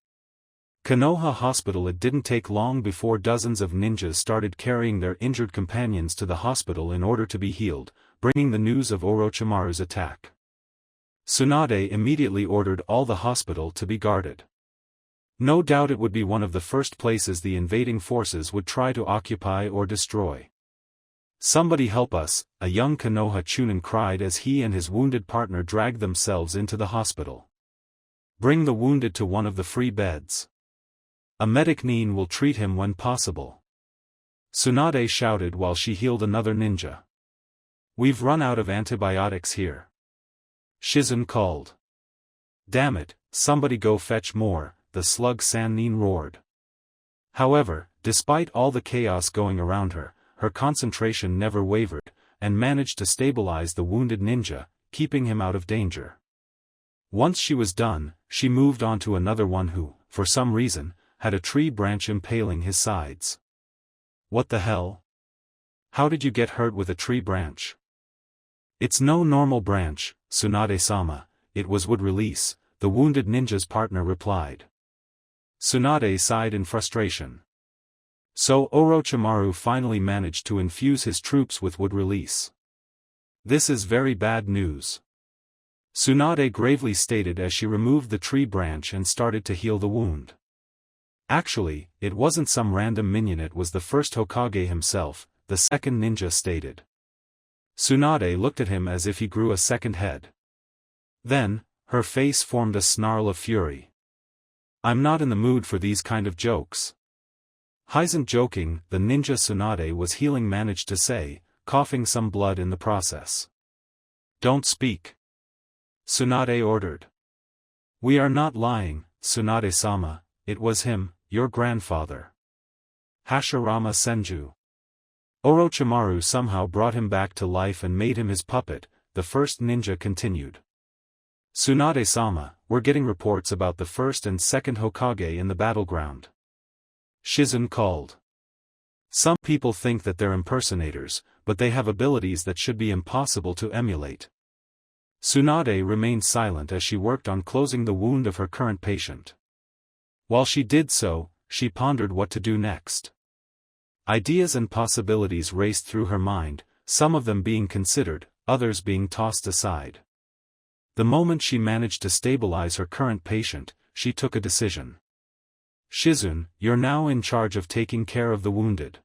S1: Konoha Hospital. It didn't take long before dozens of ninjas started carrying their injured companions to the hospital in order to be healed, bringing the news of Orochimaru's attack. Tsunade immediately ordered all the hospital to be guarded. No doubt it would be one of the first places the invading forces would try to occupy or destroy. Somebody help us, a young Konoha Chunin cried as he and his wounded partner dragged themselves into the hospital. Bring the wounded to one of the free beds. A medic nin will treat him when possible. Tsunade shouted while she healed another ninja. We've run out of antibiotics here. Shizun called. Damn it, somebody go fetch more, the slug Sannin roared. However, despite all the chaos going around her, her concentration never wavered, and managed to stabilize the wounded ninja, keeping him out of danger. Once she was done, she moved on to another one who, for some reason, had a tree branch impaling his sides. What the hell? How did you get hurt with a tree branch? It's no normal branch, Tsunade-sama, it was wood release, the wounded ninja's partner replied. Tsunade sighed in frustration. So Orochimaru finally managed to infuse his troops with wood release. This is very bad news, Tsunade gravely stated as she removed the tree branch and started to heal the wound. Actually, it wasn't some random minion, it was the first Hokage himself, the second ninja stated. Tsunade looked at him as if he grew a second head. Then, her face formed a snarl of fury. I'm not in the mood for these kind of jokes. Hisn't joking, the ninja Tsunade was healing managed to say, coughing some blood in the process. Don't speak, Tsunade ordered. We are not lying, Tsunade-sama, it was him, your grandfather. Hashirama Senju. Orochimaru somehow brought him back to life and made him his puppet, the first ninja continued. Tsunade-sama, we're getting reports about the first and second Hokage in the battleground. Shizun called. Some people think that they're impersonators, but they have abilities that should be impossible to emulate. Tsunade remained silent as she worked on closing the wound of her current patient. While she did so, she pondered what to do next. Ideas and possibilities raced through her mind, some of them being considered, others being tossed aside. The moment she managed to stabilize her current patient, she took a decision. Shizun, you're now in charge of taking care of the wounded.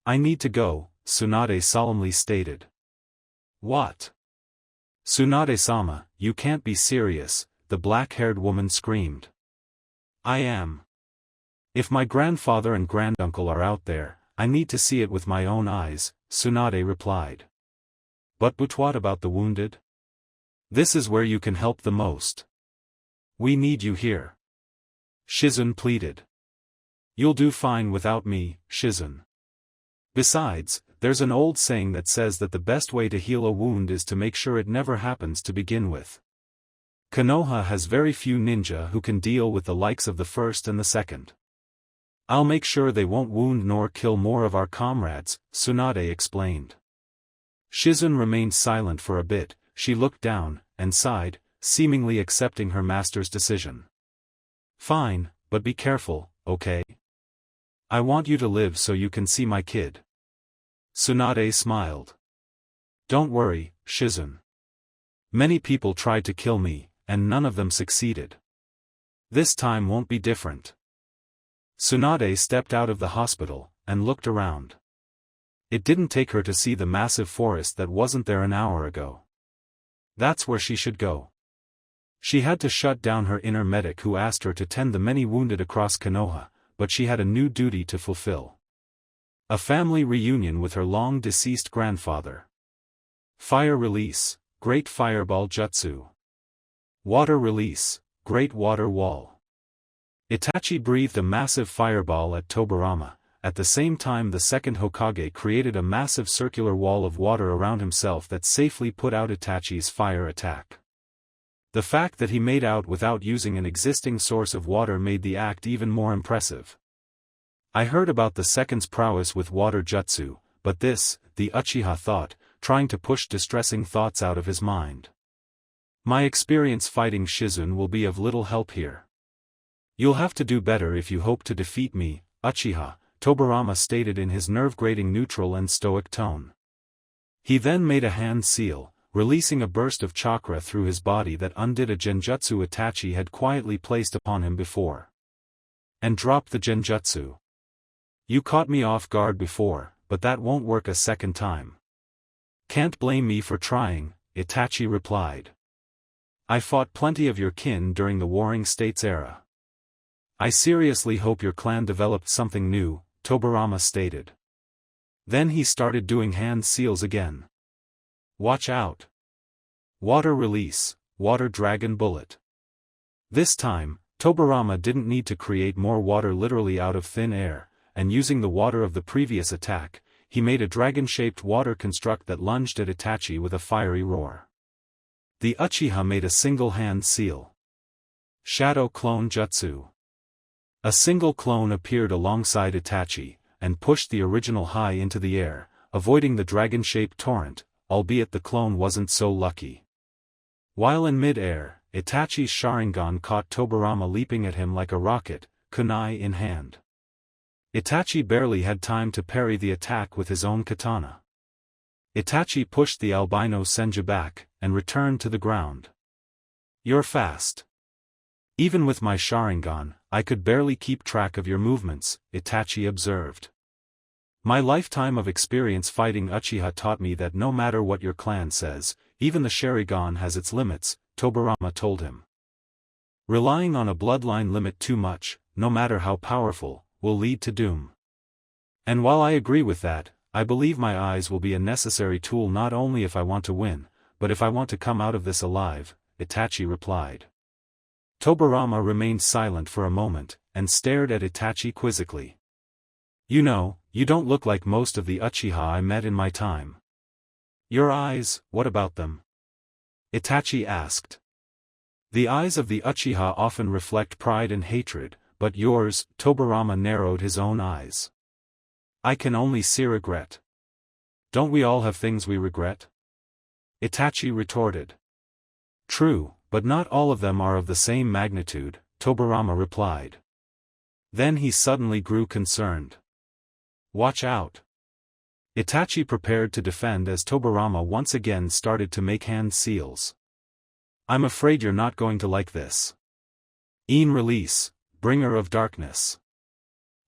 S1: I need to go, Tsunade solemnly stated. What? Tsunade-sama, you can't be serious, the black-haired woman screamed. I am. If my grandfather and granduncle are out there, I need to see it with my own eyes, Tsunade replied. But what about the wounded? This is where you can help the most. We need you here. Shizun pleaded. You'll do fine without me, Shizun. Besides, there's an old saying that says that the best way to heal a wound is to make sure it never happens to begin with. Konoha has very few ninja who can deal with the likes of the first and the second. I'll make sure they won't wound nor kill more of our comrades, Tsunade explained. Shizun remained silent for a bit, she looked down, and sighed, seemingly accepting her master's decision. Fine, but be careful, okay? I want you to live so you can see my kid. Tsunade smiled. Don't worry, Shizun. Many people tried to kill me, and none of them succeeded. This time won't be different. Tsunade stepped out of the hospital, and looked around. It didn't take her to see the massive forest that wasn't there an hour ago. That's where she should go. She had to shut down her inner medic who asked her to tend the many wounded across Konoha, but she had a new duty to fulfill. A family reunion with her long-deceased grandfather. Fire release, Great Fireball Jutsu. Water release, Great Water Wall. Itachi breathed a massive fireball at Tobirama. At the same time the second Hokage created a massive circular wall of water around himself that safely put out Itachi's fire attack. The fact that he made out without using an existing source of water made the act even more impressive. I heard about the second's prowess with water jutsu, but this, the Uchiha thought, trying to push distressing thoughts out of his mind. My experience fighting Shizun will be of little help here. You'll have to do better if you hope to defeat me, Uchiha, Tobirama stated in his nerve-grating neutral and stoic tone. He then made a hand seal, releasing a burst of chakra through his body that undid a genjutsu Itachi had quietly placed upon him before. And dropped the genjutsu. You caught me off guard before, but that won't work a second time. Can't blame me for trying, Itachi replied. I fought plenty of your kin during the Warring States era. I seriously hope your clan developed something new, Tobirama stated. Then he started doing hand seals again. Watch out. Water release, Water Dragon Bullet. This time, Tobirama didn't need to create more water literally out of thin air, and using the water of the previous attack, he made a dragon-shaped water construct that lunged at Itachi with a fiery roar. The Uchiha made a single hand seal. Shadow Clone Jutsu. A single clone appeared alongside Itachi, and pushed the original high into the air, avoiding the dragon-shaped torrent, albeit the clone wasn't so lucky. While in mid-air, Itachi's Sharingan caught Tobirama leaping at him like a rocket, kunai in hand. Itachi barely had time to parry the attack with his own katana. Itachi pushed the albino Senju back, and returned to the ground. "You're fast. Even with my Sharingan, I could barely keep track of your movements," Itachi observed. "My lifetime of experience fighting Uchiha taught me that no matter what your clan says, even the Sharingan has its limits," Tobirama told him. "Relying on a bloodline limit too much, no matter how powerful, will lead to doom. And while I agree with that, I believe my eyes will be a necessary tool not only if I want to win, but if I want to come out of this alive," Itachi replied. Tobirama remained silent for a moment, and stared at Itachi quizzically. "You know, you don't look like most of the Uchiha I met in my time." "Your eyes, what about them?" Itachi asked. "The eyes of the Uchiha often reflect pride and hatred, but yours," Tobirama narrowed his own eyes. "I can only see regret." "Don't we all have things we regret?" Itachi retorted. "True, but not all of them are of the same magnitude," Tobirama replied. Then he suddenly grew concerned. "Watch out." Itachi prepared to defend as Tobirama once again started to make hand seals. "I'm afraid you're not going to like this. Een release, bringer of darkness."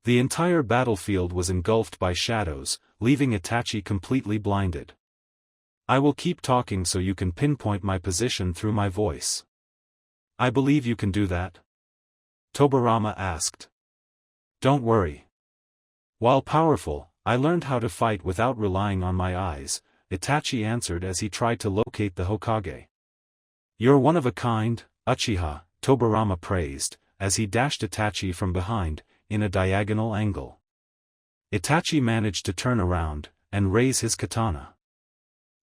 S1: The entire battlefield was engulfed by shadows, leaving Itachi completely blinded. "I will keep talking so you can pinpoint my position through my voice." "I believe you can do that?" Tobirama asked. "Don't worry. While powerful, I learned how to fight without relying on my eyes," Itachi answered as he tried to locate the Hokage. "You're one of a kind, Uchiha," Tobirama praised, as he dashed Itachi from behind, in a diagonal angle. Itachi managed to turn around, and raise his katana.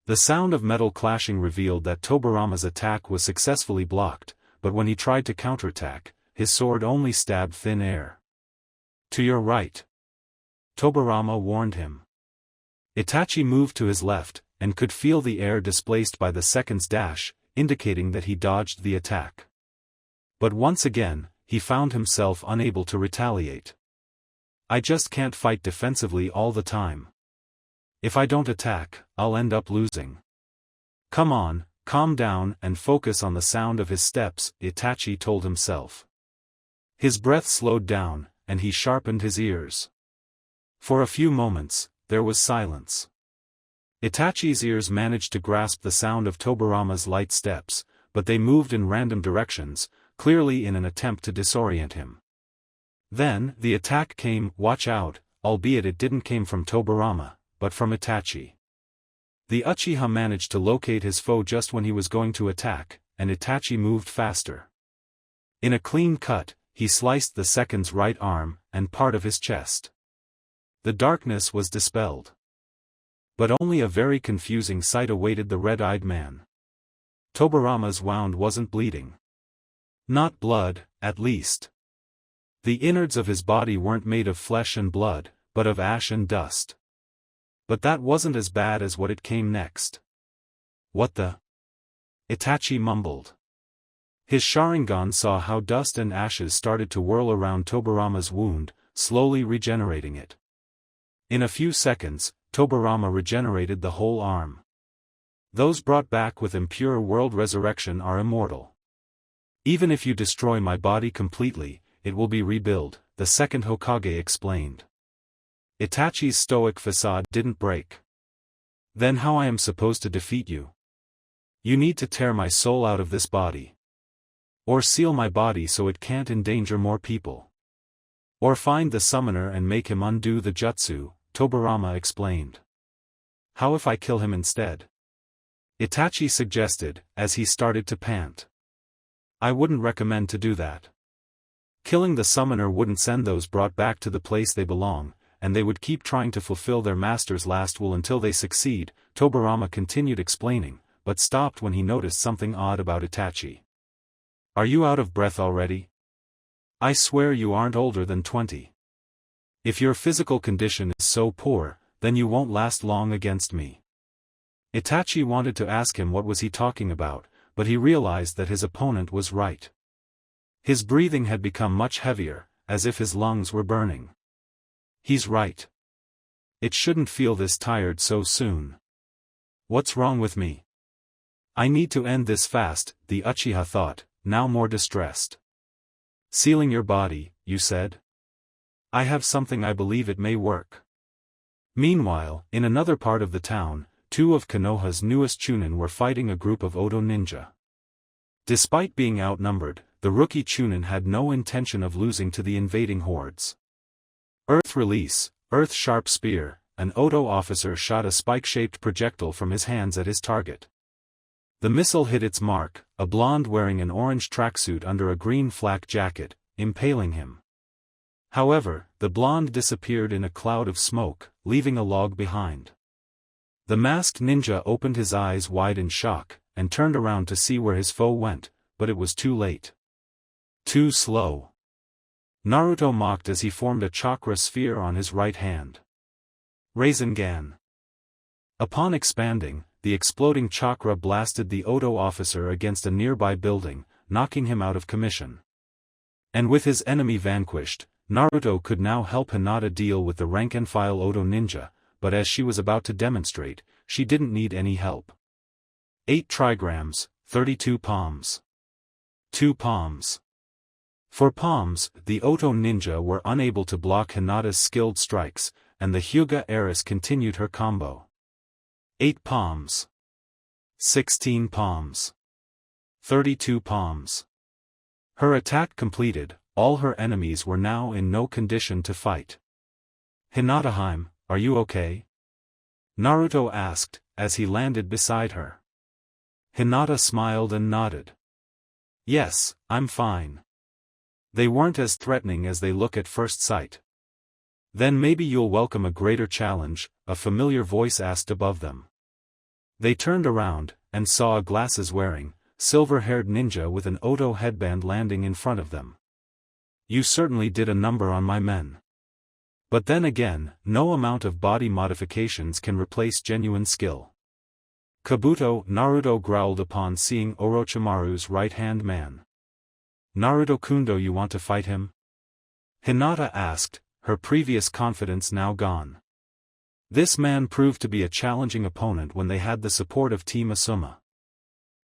S1: The sound of metal clashing revealed that Tobirama's attack was successfully blocked, but when he tried to counterattack, his sword only stabbed thin air. "To your right," Tobirama warned him. Itachi moved to his left, and could feel the air displaced by the second's dash, indicating that he dodged the attack. But once again, he found himself unable to retaliate. "I just can't fight defensively all the time. If I don't attack, I'll end up losing." "Come on, calm down and focus on the sound of his steps," Itachi told himself. His breath slowed down, and he sharpened his ears. For a few moments, there was silence. Itachi's ears managed to grasp the sound of Tobirama's light steps, but they moved in random directions, clearly in an attempt to disorient him. Then, the attack came, "Watch out," albeit it didn't come from Tobirama, but from Itachi. The Uchiha managed to locate his foe just when he was going to attack, and Itachi moved faster. In a clean cut, he sliced the second's right arm, and part of his chest. The darkness was dispelled. But only a very confusing sight awaited the red-eyed man. Tobirama's wound wasn't bleeding. Not blood, at least. The innards of his body weren't made of flesh and blood, but of ash and dust. But that wasn't as bad as what it came next. "What the?" Itachi mumbled. His Sharingan saw how dust and ashes started to whirl around Tobirama's wound, slowly regenerating it. In a few seconds, Tobirama regenerated the whole arm. Those brought back with impure world resurrection are immortal. "Even if you destroy my body completely, it will be rebuilt," the second Hokage explained. Itachi's stoic facade didn't break. "Then how I am supposed to defeat you? You need to tear my soul out of this body. Or seal my body so it can't endanger more people. Or find the summoner and make him undo the jutsu," Tobirama explained. "How if I kill him instead?" Itachi suggested, as he started to pant. "I wouldn't recommend to do that. Killing the summoner wouldn't send those brought back to the place they belong, and they would keep trying to fulfill their master's last will until they succeed," Tobirama continued explaining, but stopped when he noticed something odd about Itachi. "Are you out of breath already? I swear you aren't older than 20. If your physical condition is so poor, then you won't last long against me." Itachi wanted to ask him what was he talking about, but he realized that his opponent was right. His breathing had become much heavier, as if his lungs were burning. He's right. It shouldn't feel this tired so soon. What's wrong with me? I need to end this fast, the Uchiha thought, now more distressed. Sealing your body, you said? I have something I believe it may work. Meanwhile, in another part of the town, two of Konoha's newest Chunin were fighting a group of Oto ninja. Despite being outnumbered, the rookie Chunin had no intention of losing to the invading hordes. Earth Release, Earth Sharp Spear, an Oto officer shot a spike-shaped projectile from his hands at his target. The missile hit its mark, a blonde wearing an orange tracksuit under a green flak jacket, impaling him. However, the blonde disappeared in a cloud of smoke, leaving a log behind. The masked ninja opened his eyes wide in shock, and turned around to see where his foe went, but it was too late. Too slow. Naruto mocked as he formed a chakra sphere on his right hand. Rasengan. Upon expanding, the exploding chakra blasted the Oto officer against a nearby building, knocking him out of commission. And with his enemy vanquished, Naruto could now help Hinata deal with the rank-and-file Oto ninja, but as she was about to demonstrate, she didn't need any help. 8 trigrams, 32 palms. 2 palms. For palms, the Oto ninja were unable to block Hinata's skilled strikes, and the Hyuga heiress continued her combo. 8 palms. 16 palms. 32 palms. Her attack completed, all her enemies were now in no condition to fight. Hinata-heim, are you okay? Naruto asked, as he landed beside her. Hinata smiled and nodded. Yes, I'm fine. They weren't as threatening as they look at first sight. Then maybe you'll welcome a greater challenge, a familiar voice asked above them. They turned around, and saw a glasses-wearing, silver-haired ninja with an Oto headband landing in front of them. You certainly did a number on my men. But then again, no amount of body modifications can replace genuine skill. Kabuto, Naruto growled upon seeing Orochimaru's right-hand man. Naruto-kundo, you want to fight him? Hinata asked, her previous confidence now gone. This man proved to be a challenging opponent when they had the support of Team Asuma.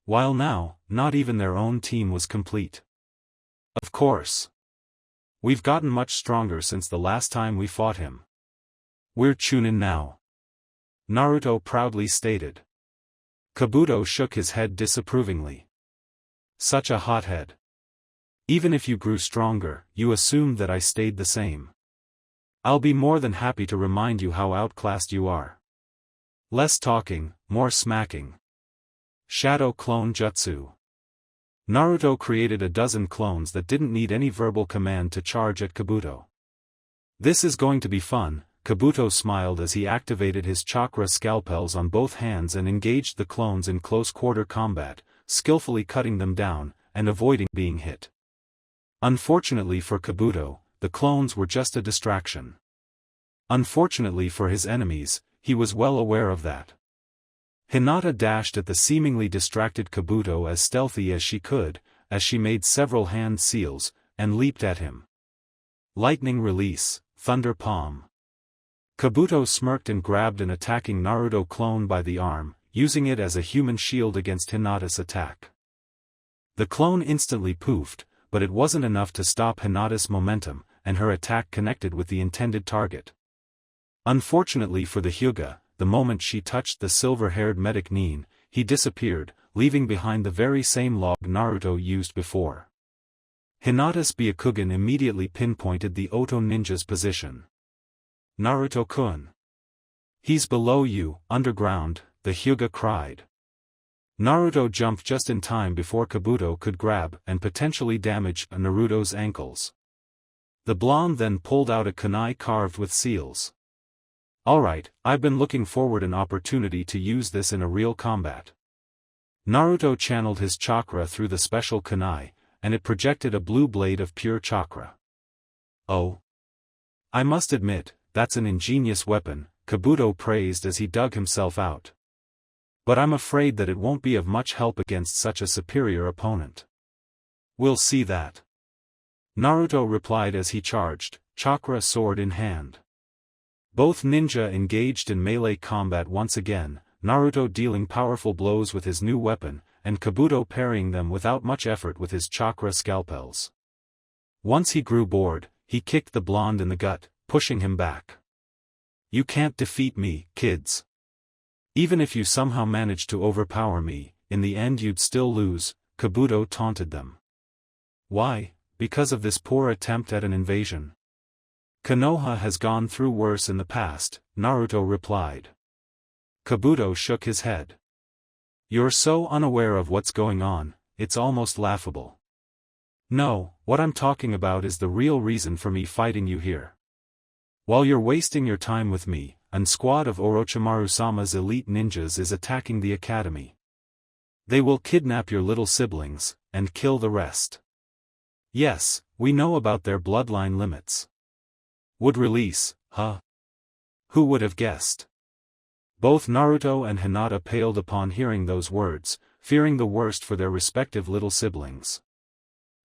S1: While now, not even their own team was complete. Of course. We've gotten much stronger since the last time we fought him. We're Chunin now. Naruto proudly stated. Kabuto shook his head disapprovingly. Such a hothead. Even if you grew stronger, you assumed that I stayed the same. I'll be more than happy to remind you how outclassed you are. Less talking, more smacking. Shadow Clone Jutsu. Naruto created a dozen clones that didn't need any verbal command to charge at Kabuto. This is going to be fun, Kabuto smiled as he activated his chakra scalpels on both hands and engaged the clones in close-quarter combat, skillfully cutting them down, and avoiding being hit. Unfortunately for Kabuto, the clones were just a distraction. Unfortunately for his enemies, he was well aware of that. Hinata dashed at the seemingly distracted Kabuto as stealthy as she could, as she made several hand seals, and leaped at him. Lightning Release, Thunder Palm. Kabuto smirked and grabbed an attacking Naruto clone by the arm, using it as a human shield against Hinata's attack. The clone instantly poofed, but it wasn't enough to stop Hinata's momentum, and her attack connected with the intended target. Unfortunately for the Hyuga, the moment she touched the silver-haired medic Nin, he disappeared, leaving behind the very same log Naruto used before. Hinata's Byakugan immediately pinpointed the Oto ninja's position. Naruto-kun. He's below you, underground, the Hyuga cried. Naruto jumped just in time before Kabuto could grab and potentially damage Naruto's ankles. The blonde then pulled out a kunai carved with seals. Alright, I've been looking forward an opportunity to use this in a real combat. Naruto channeled his chakra through the special kunai, and it projected a blue blade of pure chakra. Oh. I must admit, that's an ingenious weapon, Kabuto praised as he dug himself out. But I'm afraid that it won't be of much help against such a superior opponent. We'll see that. Naruto replied as he charged, chakra sword in hand. Both ninja engaged in melee combat once again, Naruto dealing powerful blows with his new weapon, and Kabuto parrying them without much effort with his chakra scalpels. Once he grew bored, he kicked the blonde in the gut, pushing him back. "You can't defeat me, kids. Even if you somehow managed to overpower me, in the end you'd still lose," Kabuto taunted them. "Why? Because of this poor attempt at an invasion? Konoha has gone through worse in the past," Naruto replied. Kabuto shook his head. "You're so unaware of what's going on, it's almost laughable. No, what I'm talking about is the real reason for me fighting you here. While you're wasting your time with me, a squad of Orochimaru-sama's elite ninjas is attacking the academy. They will kidnap your little siblings, and kill the rest. Yes, we know about their bloodline limits. Would release, huh? Who would have guessed?" Both Naruto and Hinata paled upon hearing those words, fearing the worst for their respective little siblings.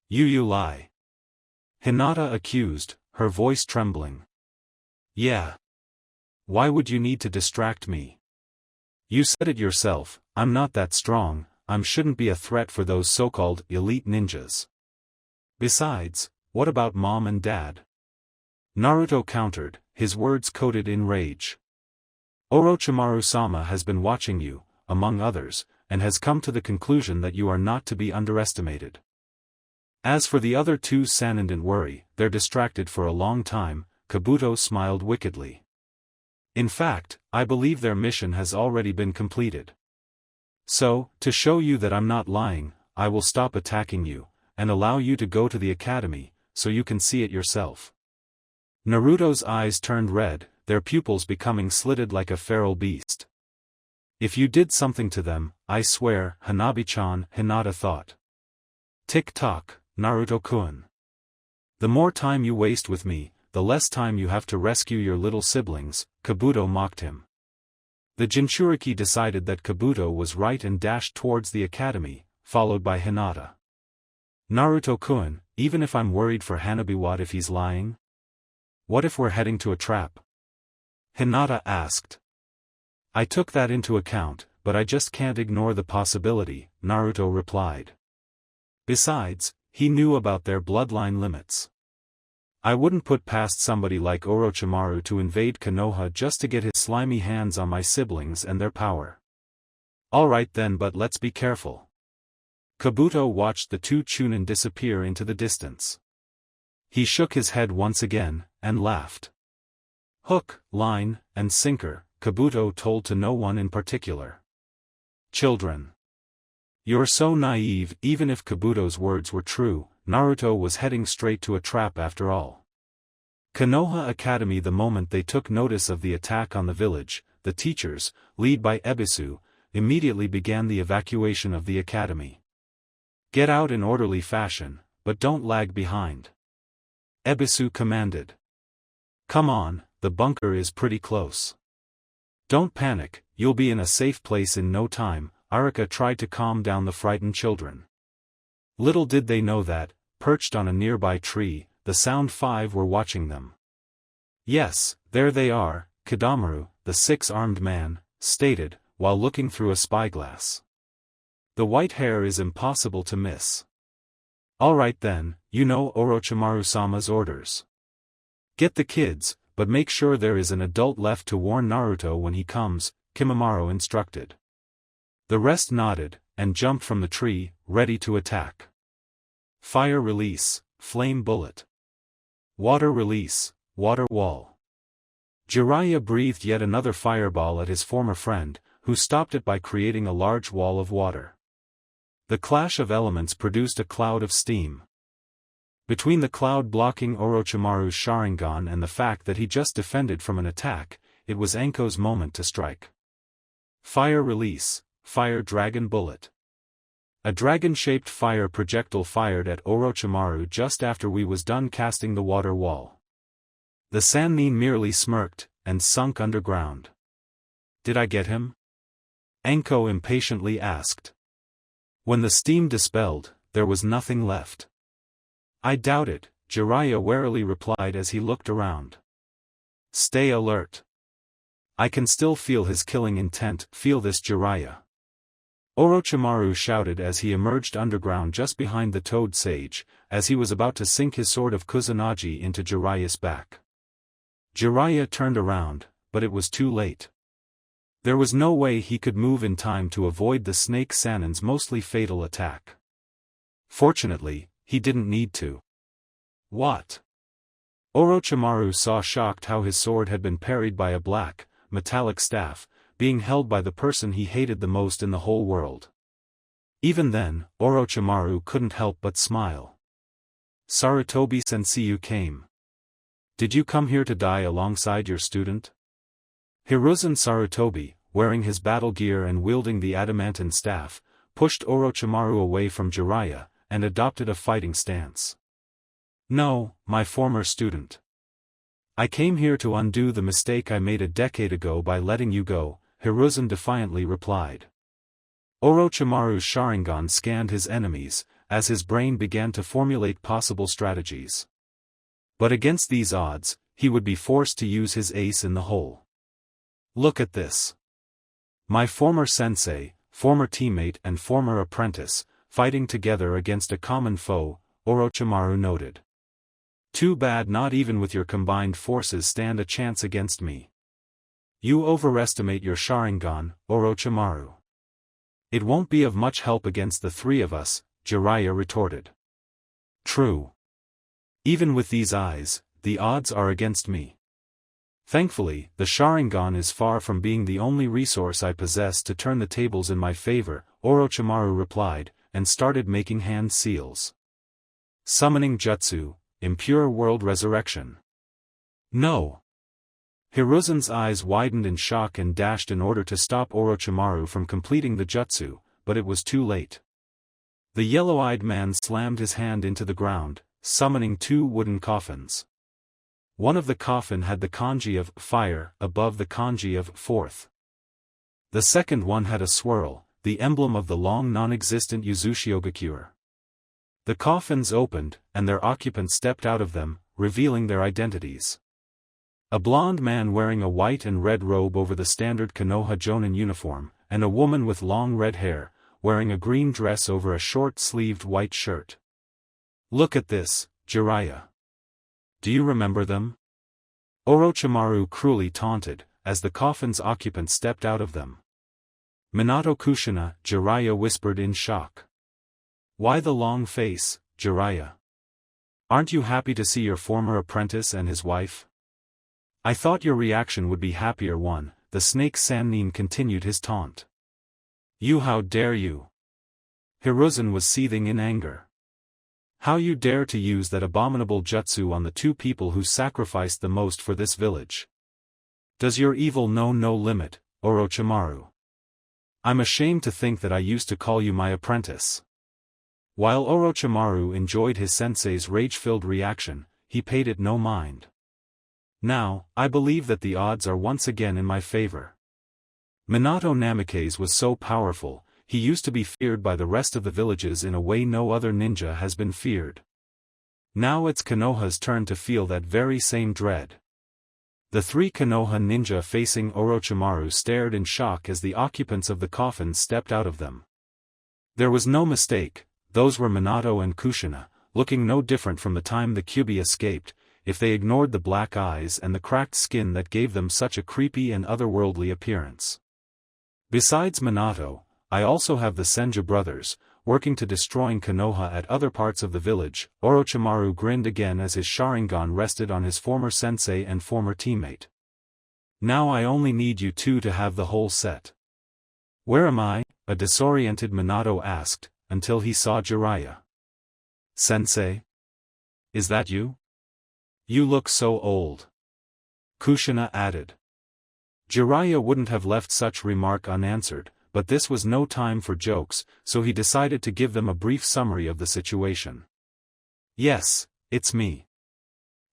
S1: You lie," Hinata accused, her voice trembling. "Yeah. Why would you need to distract me? You said it yourself, I'm not that strong, I shouldn't be a threat for those so-called elite ninjas. Besides, what about mom and dad?" Naruto countered, his words coated in rage. "Orochimaru-sama has been watching you, among others, and has come to the conclusion that you are not to be underestimated. As for the other two Sannin, don't worry, they're distracted for a long time," Kabuto smiled wickedly. "In fact, I believe their mission has already been completed. So, to show you that I'm not lying, I will stop attacking you, and allow you to go to the academy, so you can see it yourself." Naruto's eyes turned red, their pupils becoming slitted like a feral beast. "If you did something to them, I swear, Hanabi-chan," Hinata thought. "Tick-tock, Naruto-kun. The more time you waste with me, the less time you have to rescue your little siblings," Kabuto mocked him. The Jinchuriki decided that Kabuto was right and dashed towards the academy, followed by Hinata. "Naruto-kun, even if I'm worried for Hanabi, what if he's lying? What if we're heading to a trap?" Hinata asked. "I took that into account, but I just can't ignore the possibility," Naruto replied. "Besides, he knew about their bloodline limits. I wouldn't put past somebody like Orochimaru to invade Konoha just to get his slimy hands on my siblings and their power. Alright then, but let's be careful." Kabuto watched the two Chunin disappear into the distance. He shook his head once again, and laughed. "Hook, line, and sinker," Kabuto told to no one in particular. "Children. You're so naive." Even if Kabuto's words were true, Naruto was heading straight to a trap after all. Konoha Academy. The moment they took notice of the attack on the village, the teachers, led by Ebisu, immediately began the evacuation of the academy. "Get out in orderly fashion, but don't lag behind," Ebisu commanded. "Come on, the bunker is pretty close. Don't panic, you'll be in a safe place in no time," Arika tried to calm down the frightened children. Little did they know that, perched on a nearby tree, the Sound Five were watching them. "Yes, there they are," Kidamaru, the six-armed man, stated, while looking through a spyglass. "The white hair is impossible to miss. Alright then, you know Orochimaru-sama's orders. Get the kids, but make sure there is an adult left to warn Naruto when he comes," Kimimaro instructed. The rest nodded, and jumped from the tree, ready to attack. Fire release, flame bullet. Water release, water wall. Jiraiya breathed yet another fireball at his former friend, who stopped it by creating a large wall of water. The clash of elements produced a cloud of steam. Between the cloud blocking Orochimaru's Sharingan and the fact that he just defended from an attack, it was Anko's moment to strike. Fire release, fire dragon bullet. A dragon-shaped fire projectile fired at Orochimaru just after we was done casting the water wall. The Sannin merely smirked, and sunk underground. "Did I get him?" Anko impatiently asked. When the steam dispelled, there was nothing left. "I doubt it," Jiraiya warily replied as he looked around. Stay alert. I can still feel his killing intent, feel this Jiraiya. Orochimaru shouted as he emerged underground just behind the Toad Sage, as he was about to sink his sword of Kusanagi into Jiraiya's back. Jiraiya turned around, but it was too late. There was no way he could move in time to avoid the Snake Sannin's mostly fatal attack. Fortunately, he didn't need to. What? Orochimaru saw shocked how his sword had been parried by a black, metallic staff, being held by the person he hated the most in the whole world. Even then, Orochimaru couldn't help but smile. Sarutobi Sensei came. Did you come here to die alongside your student? Hiruzen Sarutobi, wearing his battle gear and wielding the adamantine staff, pushed Orochimaru away from Jiraiya, and adopted a fighting stance. No, my former student. I came here to undo the mistake I made a decade ago by letting you go, Hiruzen defiantly replied. Orochimaru's Sharingan scanned his enemies, as his brain began to formulate possible strategies. But against these odds, he would be forced to use his ace in the hole. Look at this. My former sensei, former teammate and former apprentice, fighting together against a common foe, Orochimaru noted. Too bad not even with your combined forces stand a chance against me. You overestimate your Sharingan, Orochimaru. It won't be of much help against the three of us, Jiraiya retorted. True. Even with these eyes, the odds are against me. Thankfully, the Sharingan is far from being the only resource I possess to turn the tables in my favor, Orochimaru replied, and started making hand seals. Summoning Jutsu, Impure World Resurrection. No. Hiruzen's eyes widened in shock and dashed in order to stop Orochimaru from completing the jutsu, but it was too late. The yellow-eyed man slammed his hand into the ground, summoning two wooden coffins. One of the coffin had the kanji of fire above the kanji of fourth. The second one had a swirl, the emblem of the long non-existent Uzushigokure. The coffins opened, and their occupants stepped out of them, revealing their identities. A blond man wearing a white and red robe over the standard Konoha Jonin uniform, and a woman with long red hair, wearing a green dress over a short-sleeved white shirt. Look at this, Jiraiya. Do you remember them? Orochimaru cruelly taunted, as the coffin's occupants stepped out of them. Minato Kushina, Jiraiya whispered in shock. Why the long face, Jiraiya? Aren't you happy to see your former apprentice and his wife? I thought your reaction would be happier one, the Snake Sannin continued his taunt. You, how dare you? Hiruzen was seething in anger. How you dare to use that abominable jutsu on the two people who sacrificed the most for this village? Does your evil know no limit, Orochimaru? I'm ashamed to think that I used to call you my apprentice. While Orochimaru enjoyed his sensei's rage-filled reaction, he paid it no mind. Now, I believe that the odds are once again in my favor. Minato Namikaze was so powerful, he used to be feared by the rest of the villages in a way no other ninja has been feared. Now it's Konoha's turn to feel that very same dread. The three Konoha ninja facing Orochimaru stared in shock as the occupants of the coffins stepped out of them. There was no mistake, those were Minato and Kushina, looking no different from the time the Kyuubi escaped, if they ignored the black eyes and the cracked skin that gave them such a creepy and otherworldly appearance. Besides Minato, I also have the Senju brothers, working to destroying Konoha at other parts of the village. Orochimaru grinned again as his Sharingan rested on his former sensei and former teammate. Now I only need you two to have the whole set. Where am I? A disoriented Minato asked, until he saw Jiraiya. Sensei? Is that you? You look so old. Kushina added. Jiraiya wouldn't have left such remark unanswered, but this was no time for jokes, so he decided to give them a brief summary of the situation. Yes, it's me.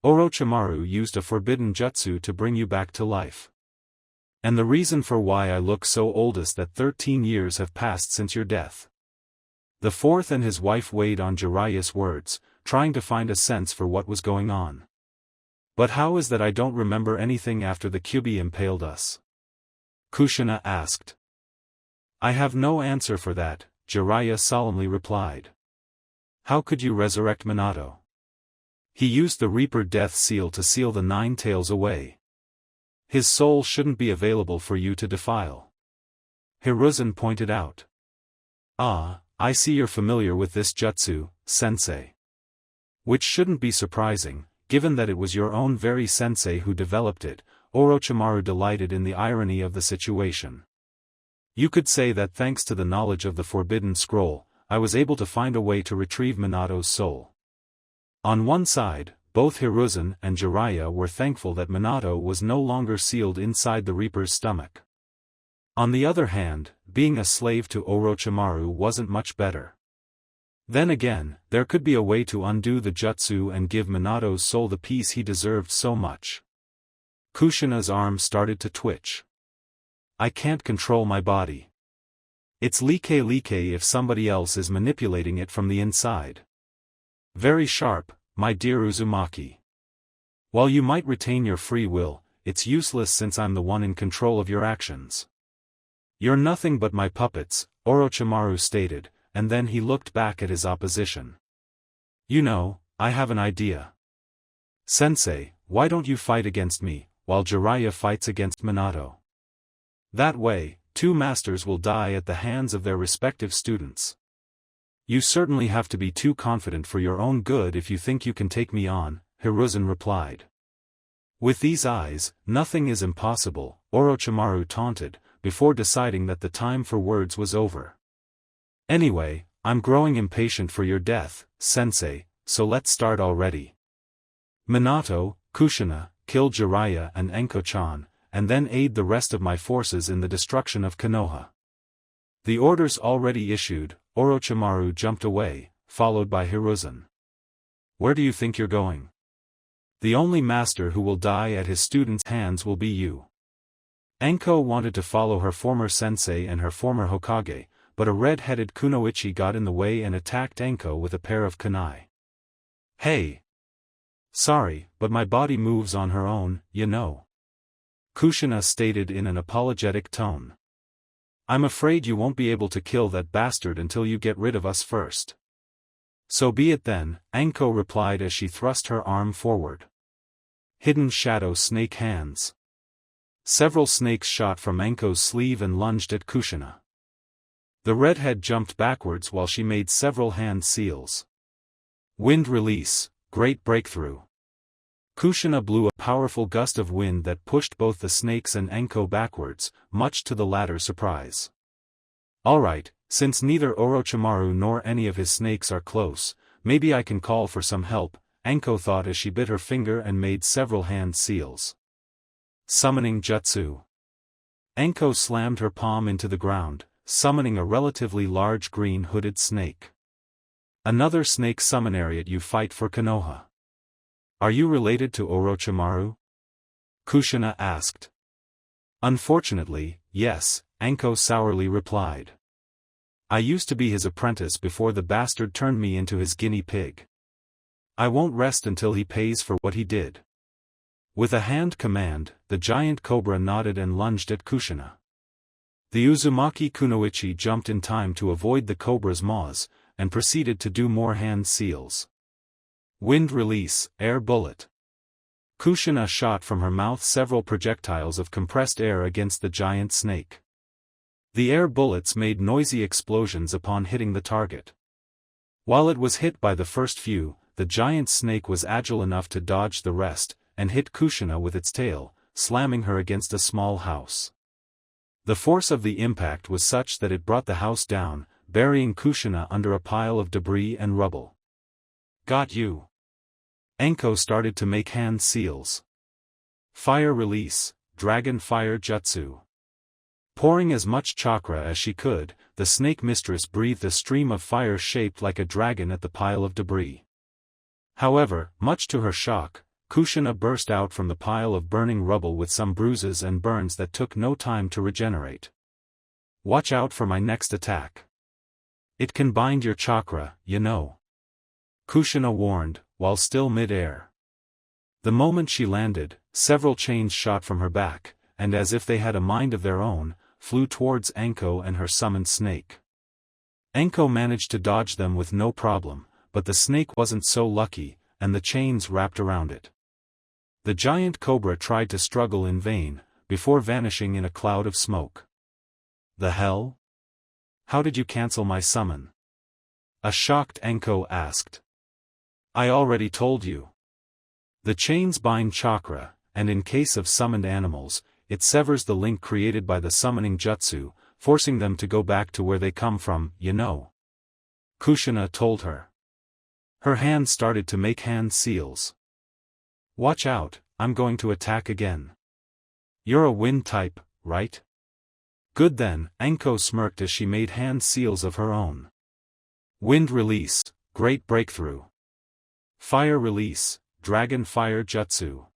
S1: Orochimaru used a forbidden jutsu to bring you back to life. And the reason for why I look so old is that 13 years have passed since your death. The fourth and his wife weighed on Jiraiya's words, trying to find a sense for what was going on. But how is that I don't remember anything after the Kyuubi impaled us? Kushina asked. I have no answer for that, Jiraiya solemnly replied. How could you resurrect Minato? He used the Reaper Death Seal to seal the Nine Tails away. His soul shouldn't be available for you to defile. Hiruzen pointed out. Ah, I see you're familiar with this jutsu, sensei. Which shouldn't be surprising, given that it was your own very sensei who developed it. Orochimaru delighted in the irony of the situation. You could say that thanks to the knowledge of the Forbidden Scroll, I was able to find a way to retrieve Minato's soul. On one side, both Hiruzen and Jiraiya were thankful that Minato was no longer sealed inside the Reaper's stomach. On the other hand, being a slave to Orochimaru wasn't much better. Then again, there could be a way to undo the jutsu and give Minato's soul the peace he deserved so much. Kushina's arm started to twitch. I can't control my body. It's like if somebody else is manipulating it from the inside. Very sharp, my dear Uzumaki. While you might retain your free will, it's useless since I'm the one in control of your actions. You're nothing but my puppets, Orochimaru stated, and then he looked back at his opposition. You know, I have an idea. Sensei, why don't you fight against me, while Jiraiya fights against Minato? That way, two masters will die at the hands of their respective students. You certainly have to be too confident for your own good if you think you can take me on, Hiruzen replied. With these eyes, nothing is impossible, Orochimaru taunted, before deciding that the time for words was over. Anyway, I'm growing impatient for your death, sensei, so let's start already. Minato, Kushina, kill Jiraiya and Enko-chan, and then aid the rest of my forces in the destruction of Konoha. The orders already issued, Orochimaru jumped away, followed by Hiruzen. Where do you think you're going? The only master who will die at his students' hands will be you. Enko wanted to follow her former sensei and her former Hokage, but a red-headed kunoichi got in the way and attacked Enko with a pair of kunai. Hey! Sorry, but my body moves on her own, you know. Kushina stated in an apologetic tone. I'm afraid you won't be able to kill that bastard until you get rid of us first. So be it then, Enko replied as she thrust her arm forward. Hidden shadow snake hands. Several snakes shot from Enko's sleeve and lunged at Kushina. The redhead jumped backwards while she made several hand seals. Wind release, great breakthrough. Kushina blew a powerful gust of wind that pushed both the snakes and Enko backwards, much to the latter's surprise. Alright, since neither Orochimaru nor any of his snakes are close, maybe I can call for some help, Enko thought as she bit her finger and made several hand seals. Summoning jutsu. Enko slammed her palm into the ground, summoning a relatively large green hooded snake. Another snake summonariat you fight for Konoha. Are you related to Orochimaru? Kushina asked. Unfortunately, yes, Enko sourly replied. I used to be his apprentice before the bastard turned me into his guinea pig. I won't rest until he pays for what he did. With a hand command, the giant cobra nodded and lunged at Kushina. The Uzumaki kunoichi jumped in time to avoid the cobra's maws, and proceeded to do more hand seals. Wind release, air bullet. Kushina shot from her mouth several projectiles of compressed air against the giant snake. The air bullets made noisy explosions upon hitting the target. While it was hit by the first few, the giant snake was agile enough to dodge the rest, and hit Kushina with its tail, slamming her against a small house. The force of the impact was such that it brought the house down, burying Kushina under a pile of debris and rubble. Got you. Enko started to make hand seals. Fire release, dragon fire jutsu. Pouring as much chakra as she could, the snake mistress breathed a stream of fire shaped like a dragon at the pile of debris. However, much to her shock, Kushina burst out from the pile of burning rubble with some bruises and burns that took no time to regenerate. Watch out for my next attack. It can bind your chakra, you know. Kushina warned, while still mid-air. The moment she landed, several chains shot from her back, and as if they had a mind of their own, flew towards Anko and her summoned snake. Anko managed to dodge them with no problem, but the snake wasn't so lucky, and the chains wrapped around it. The giant cobra tried to struggle in vain, before vanishing in a cloud of smoke. The hell? How did you cancel my summon? A shocked Anko asked. I already told you. The chains bind chakra, and in case of summoned animals, it severs the link created by the summoning jutsu, forcing them to go back to where they come from, you know. Kushina told her. Her hand started to make hand seals. Watch out, I'm going to attack again. You're a wind type, right? Good then, Anko smirked as she made hand seals of her own. Wind release, great breakthrough. Fire release, dragon fire jutsu.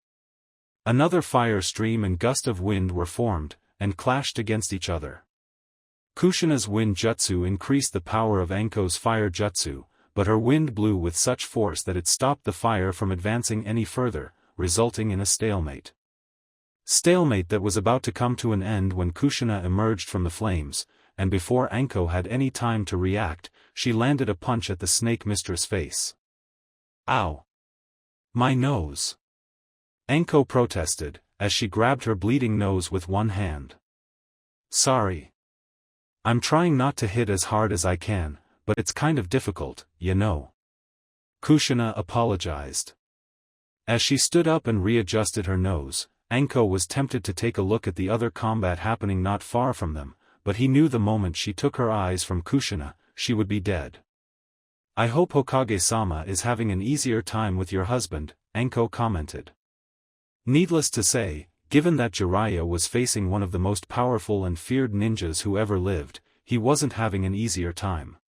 S1: Another fire stream and gust of wind were formed, and clashed against each other. Kushina's wind jutsu increased the power of Anko's fire jutsu, but her wind blew with such force that it stopped the fire from advancing any further, resulting in a stalemate. Stalemate that was about to come to an end when Kushina emerged from the flames, and before Anko had any time to react, she landed a punch at the snake mistress' face. Ow! My nose! Anko protested, as she grabbed her bleeding nose with one hand. Sorry. I'm trying not to hit as hard as I can, but it's kind of difficult, you know. Kushina apologized. As she stood up and readjusted her nose, Anko was tempted to take a look at the other combat happening not far from them, but he knew the moment she took her eyes from Kushina, she would be dead. I hope Hokage-sama is having an easier time with your husband, Anko commented. Needless to say, given that Jiraiya was facing one of the most powerful and feared ninjas who ever lived, he wasn't having an easier time.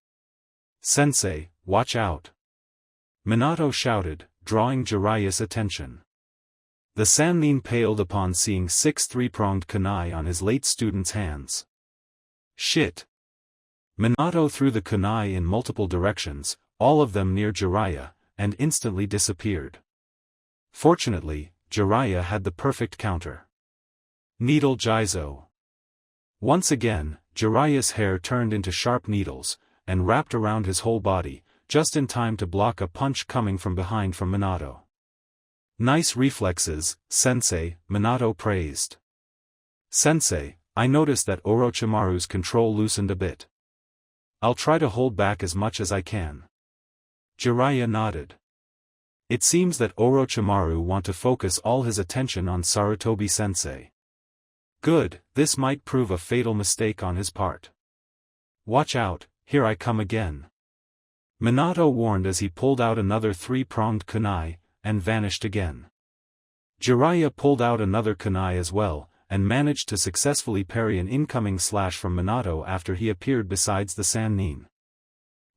S1: Sensei, watch out! Minato shouted, drawing Jiraiya's attention. The Sannin paled upon seeing 6 three-pronged kunai on his late student's hands. Shit! Minato threw the kunai in multiple directions, all of them near Jiraiya, and instantly disappeared. Fortunately, Jiraiya had the perfect counter. Needle Jizo. Once again, Jiraiya's hair turned into sharp needles, and wrapped around his whole body, just in time to block a punch coming from behind from Minato. Nice reflexes, Sensei, Minato praised. Sensei, I noticed that Orochimaru's control loosened a bit. I'll try to hold back as much as I can. Jiraiya nodded. It seems that Orochimaru want to focus all his attention on Sarutobi sensei. Good, this might prove a fatal mistake on his part. Watch out, here I come again. Minato warned as he pulled out another three-pronged kunai, and vanished again. Jiraiya pulled out another kunai as well, and managed to successfully parry an incoming slash from Minato after he appeared besides the Sannin.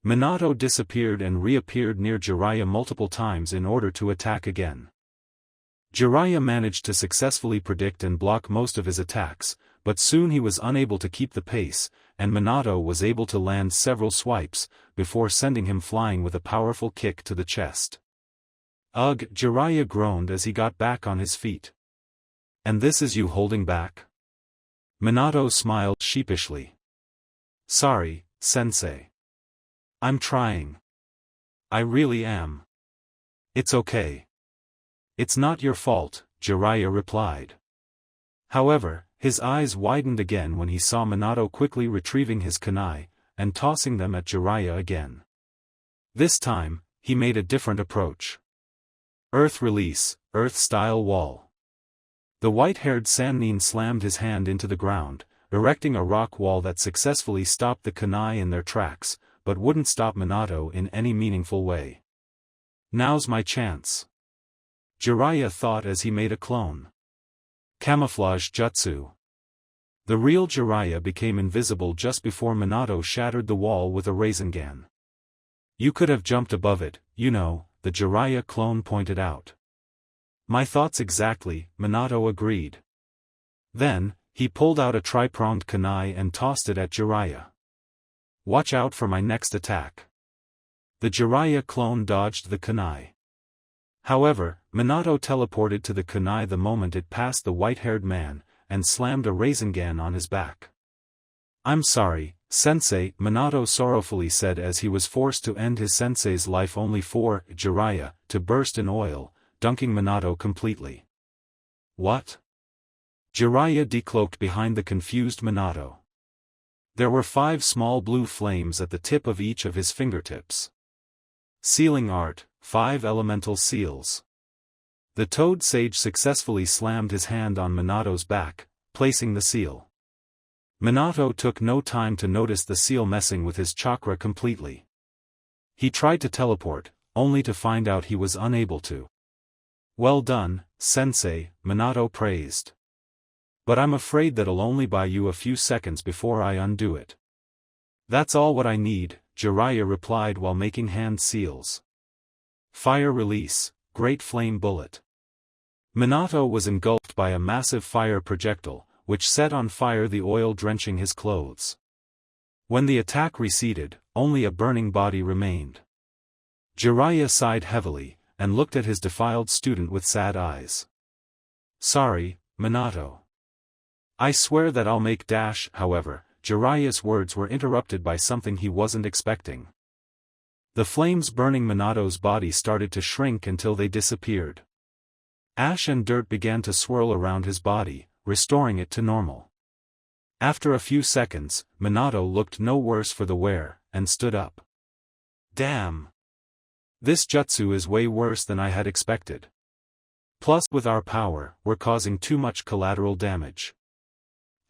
S1: Minato disappeared and reappeared near Jiraiya multiple times in order to attack again. Jiraiya managed to successfully predict and block most of his attacks, but soon he was unable to keep the pace, and Minato was able to land several swipes, before sending him flying with a powerful kick to the chest. Ugh! Jiraiya groaned as he got back on his feet. And this is you holding back? Minato smiled sheepishly. Sorry, sensei. I'm trying. I really am. It's okay. It's not your fault, Jiraiya replied. However, his eyes widened again when he saw Minato quickly retrieving his kunai, and tossing them at Jiraiya again. This time, he made a different approach. Earth release, earth-style wall. The white-haired Sannin slammed his hand into the ground, erecting a rock wall that successfully stopped the kunai in their tracks, but wouldn't stop Minato in any meaningful way. Now's my chance. Jiraiya thought as he made a clone. Camouflage jutsu. The real Jiraiya became invisible just before Minato shattered the wall with a Rasengan. You could have jumped above it, you know, the Jiraiya clone pointed out. My thoughts exactly, Minato agreed. Then, he pulled out a tri-pronged kunai and tossed it at Jiraiya. Watch out for my next attack. The Jiraiya clone dodged the kunai. However, Minato teleported to the kunai the moment it passed the white-haired man, and slammed a Rasengan on his back. "I'm sorry, sensei," Minato sorrowfully said as he was forced to end his sensei's life only for Jiraiya to burst in oil, dunking Minato completely. "What?" Jiraiya decloaked behind the confused Minato. There were 5 small blue flames at the tip of each of his fingertips. Sealing art, 5 elemental seals. The Toad Sage successfully slammed his hand on Minato's back, placing the seal. Minato took no time to notice the seal messing with his chakra completely. He tried to teleport, only to find out he was unable to. "Well done, sensei," Minato praised. "But I'm afraid that'll only buy you a few seconds before I undo it." "That's all what I need," Jiraiya replied while making hand seals. Fire release, Great Flame Bullet. Minato was engulfed by a massive fire projectile, which set on fire the oil drenching his clothes. When the attack receded, only a burning body remained. Jiraiya sighed heavily, and looked at his defiled student with sad eyes. "Sorry, Minato. I swear that I'll make dash." However, Jiraiya's words were interrupted by something he wasn't expecting. The flames burning Minato's body started to shrink until they disappeared. Ash and dirt began to swirl around his body, restoring it to normal. After a few seconds, Minato looked no worse for the wear, and stood up. "Damn! This jutsu is way worse than I had expected. Plus, with our power, we're causing too much collateral damage.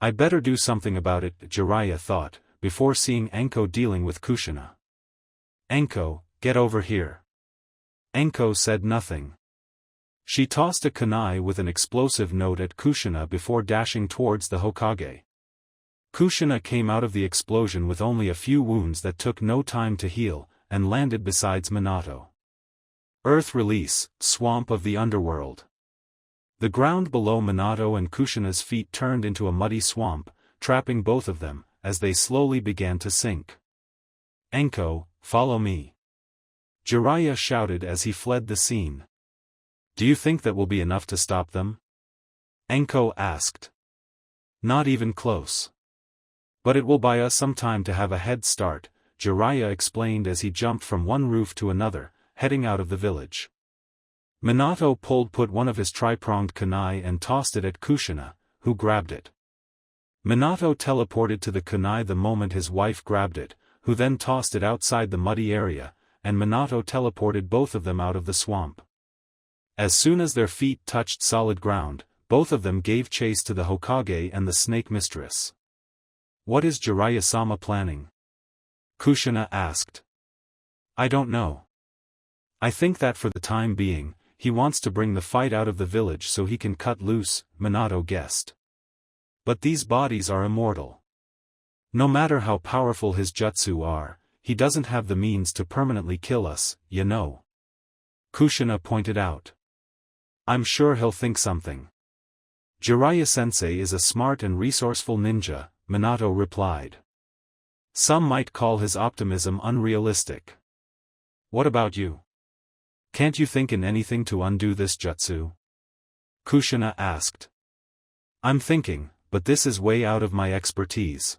S1: I better do something about it," Jiraiya thought, before seeing Anko dealing with Kushina. "Anko, get over here." Anko said nothing. She tossed a kunai with an explosive note at Kushina before dashing towards the Hokage. Kushina came out of the explosion with only a few wounds that took no time to heal, and landed beside Minato. Earth release, Swamp of the Underworld. The ground below Minato and Kushina's feet turned into a muddy swamp, trapping both of them, as they slowly began to sink. "Anko, follow me," Jiraiya shouted as he fled the scene. "Do you think that will be enough to stop them?" Anko asked. "Not even close. But it will buy us some time to have a head start," Jiraiya explained as he jumped from one roof to another, heading out of the village. Minato put one of his tri-pronged kunai and tossed it at Kushina, who grabbed it. Minato teleported to the kunai the moment his wife grabbed it, who then tossed it outside the muddy area, and Minato teleported both of them out of the swamp. As soon as their feet touched solid ground, both of them gave chase to the Hokage and the Snake Mistress. "What is Jiraiya-sama planning?" Kushina asked. "I don't know. I think that for the time being, he wants to bring the fight out of the village so he can cut loose," Minato guessed. "But these bodies are immortal. No matter how powerful his jutsu are, he doesn't have the means to permanently kill us, you know," Kushina pointed out. "I'm sure he'll think something." "Jiraiya-sensei is a smart and resourceful ninja," Minato replied. "Some might call his optimism unrealistic. What about you? Can't you think in anything to undo this jutsu?" Kushina asked. "I'm thinking, but this is way out of my expertise.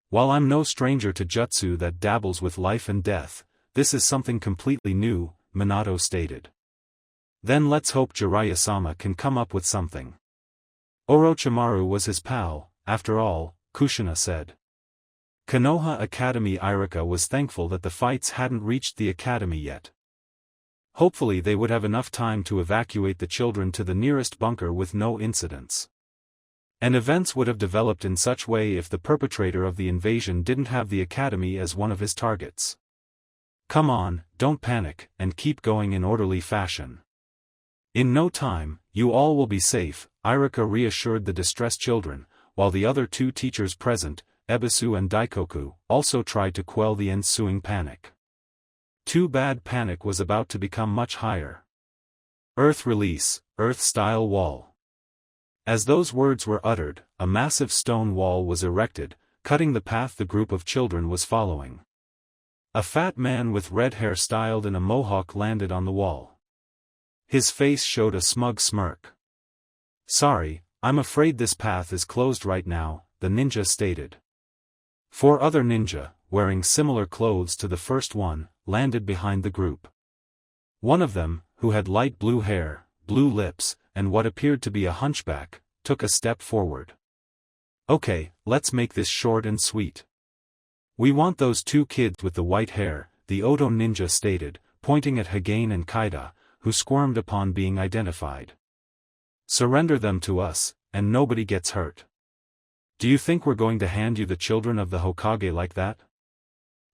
S1: While I'm no stranger to jutsu that dabbles with life and death, this is something completely new," Minato stated. "Then let's hope Jiraiya-sama can come up with something. Orochimaru was his pal, after all," Kushina said. Konoha Academy Irika was thankful that the fights hadn't reached the academy yet. Hopefully they would have enough time to evacuate the children to the nearest bunker with no incidents. And events would have developed in such way if the perpetrator of the invasion didn't have the academy as one of his targets. "Come on, don't panic, and keep going in orderly fashion. In no time, you all will be safe," Irika reassured the distressed children, while the other 2 teachers present, Ebisu and Daikoku, also tried to quell the ensuing panic. Too bad panic was about to become much higher. Earth release, Earth-style wall. As those words were uttered, a massive stone wall was erected, cutting the path the group of children was following. A fat man with red hair styled in a mohawk landed on the wall. His face showed a smug smirk. "Sorry, I'm afraid this path is closed right now," the ninja stated. 4 other ninja, wearing similar clothes to the first one, landed behind the group. One of them, who had light blue hair, blue lips, and what appeared to be a hunchback, took a step forward. "Okay, let's make this short and sweet. We want those 2 kids with the white hair," the Oto ninja stated, pointing at Hagane and Kaida, who squirmed upon being identified. "Surrender them to us, and nobody gets hurt. Do you think we're going to hand you the children of the Hokage like that?"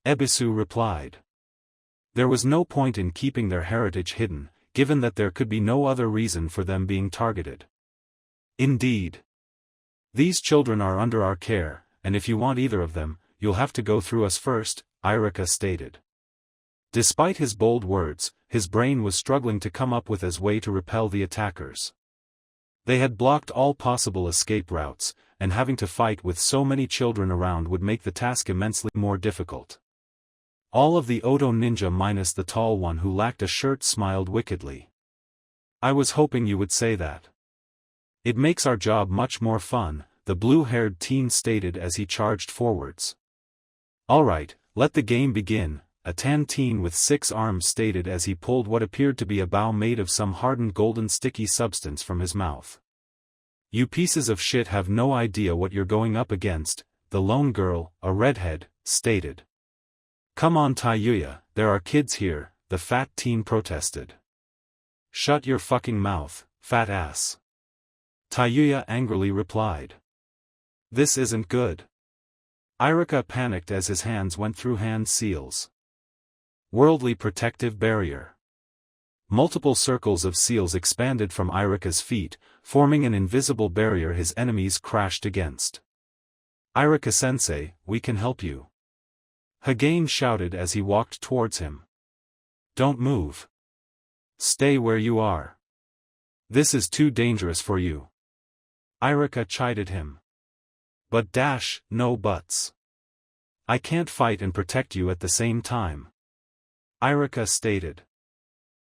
S1: Ebisu replied. There was no point in keeping their heritage hidden, given that there could be no other reason for them being targeted. "Indeed. These children are under our care, and if you want either of them, you'll have to go through us first," Irika stated. Despite his bold words, his brain was struggling to come up with a way to repel the attackers. They had blocked all possible escape routes, and having to fight with so many children around would make the task immensely more difficult. All of the Oto ninja minus the tall one who lacked a shirt smiled wickedly. "I was hoping you would say that. It makes our job much more fun," the blue-haired teen stated as he charged forwards. "Alright, let the game begin," a tan teen with 6 arms stated as he pulled what appeared to be a bow made of some hardened golden sticky substance from his mouth. "You pieces of shit have no idea what you're going up against," the lone girl, a redhead, stated. "Come on Taiyuya, there are kids here," the fat teen protested. "Shut your fucking mouth, fat ass," Taiyuya angrily replied. "This isn't good." Irika panicked as his hands went through hand seals. Worldly protective barrier. Multiple circles of seals expanded from Irika's feet, forming an invisible barrier his enemies crashed against. "Irika-sensei, we can help you," Hagane shouted as he walked towards him. "Don't move. Stay where you are. This is too dangerous for you," Irika chided him. "But no buts. I can't fight and protect you at the same time," Irika stated.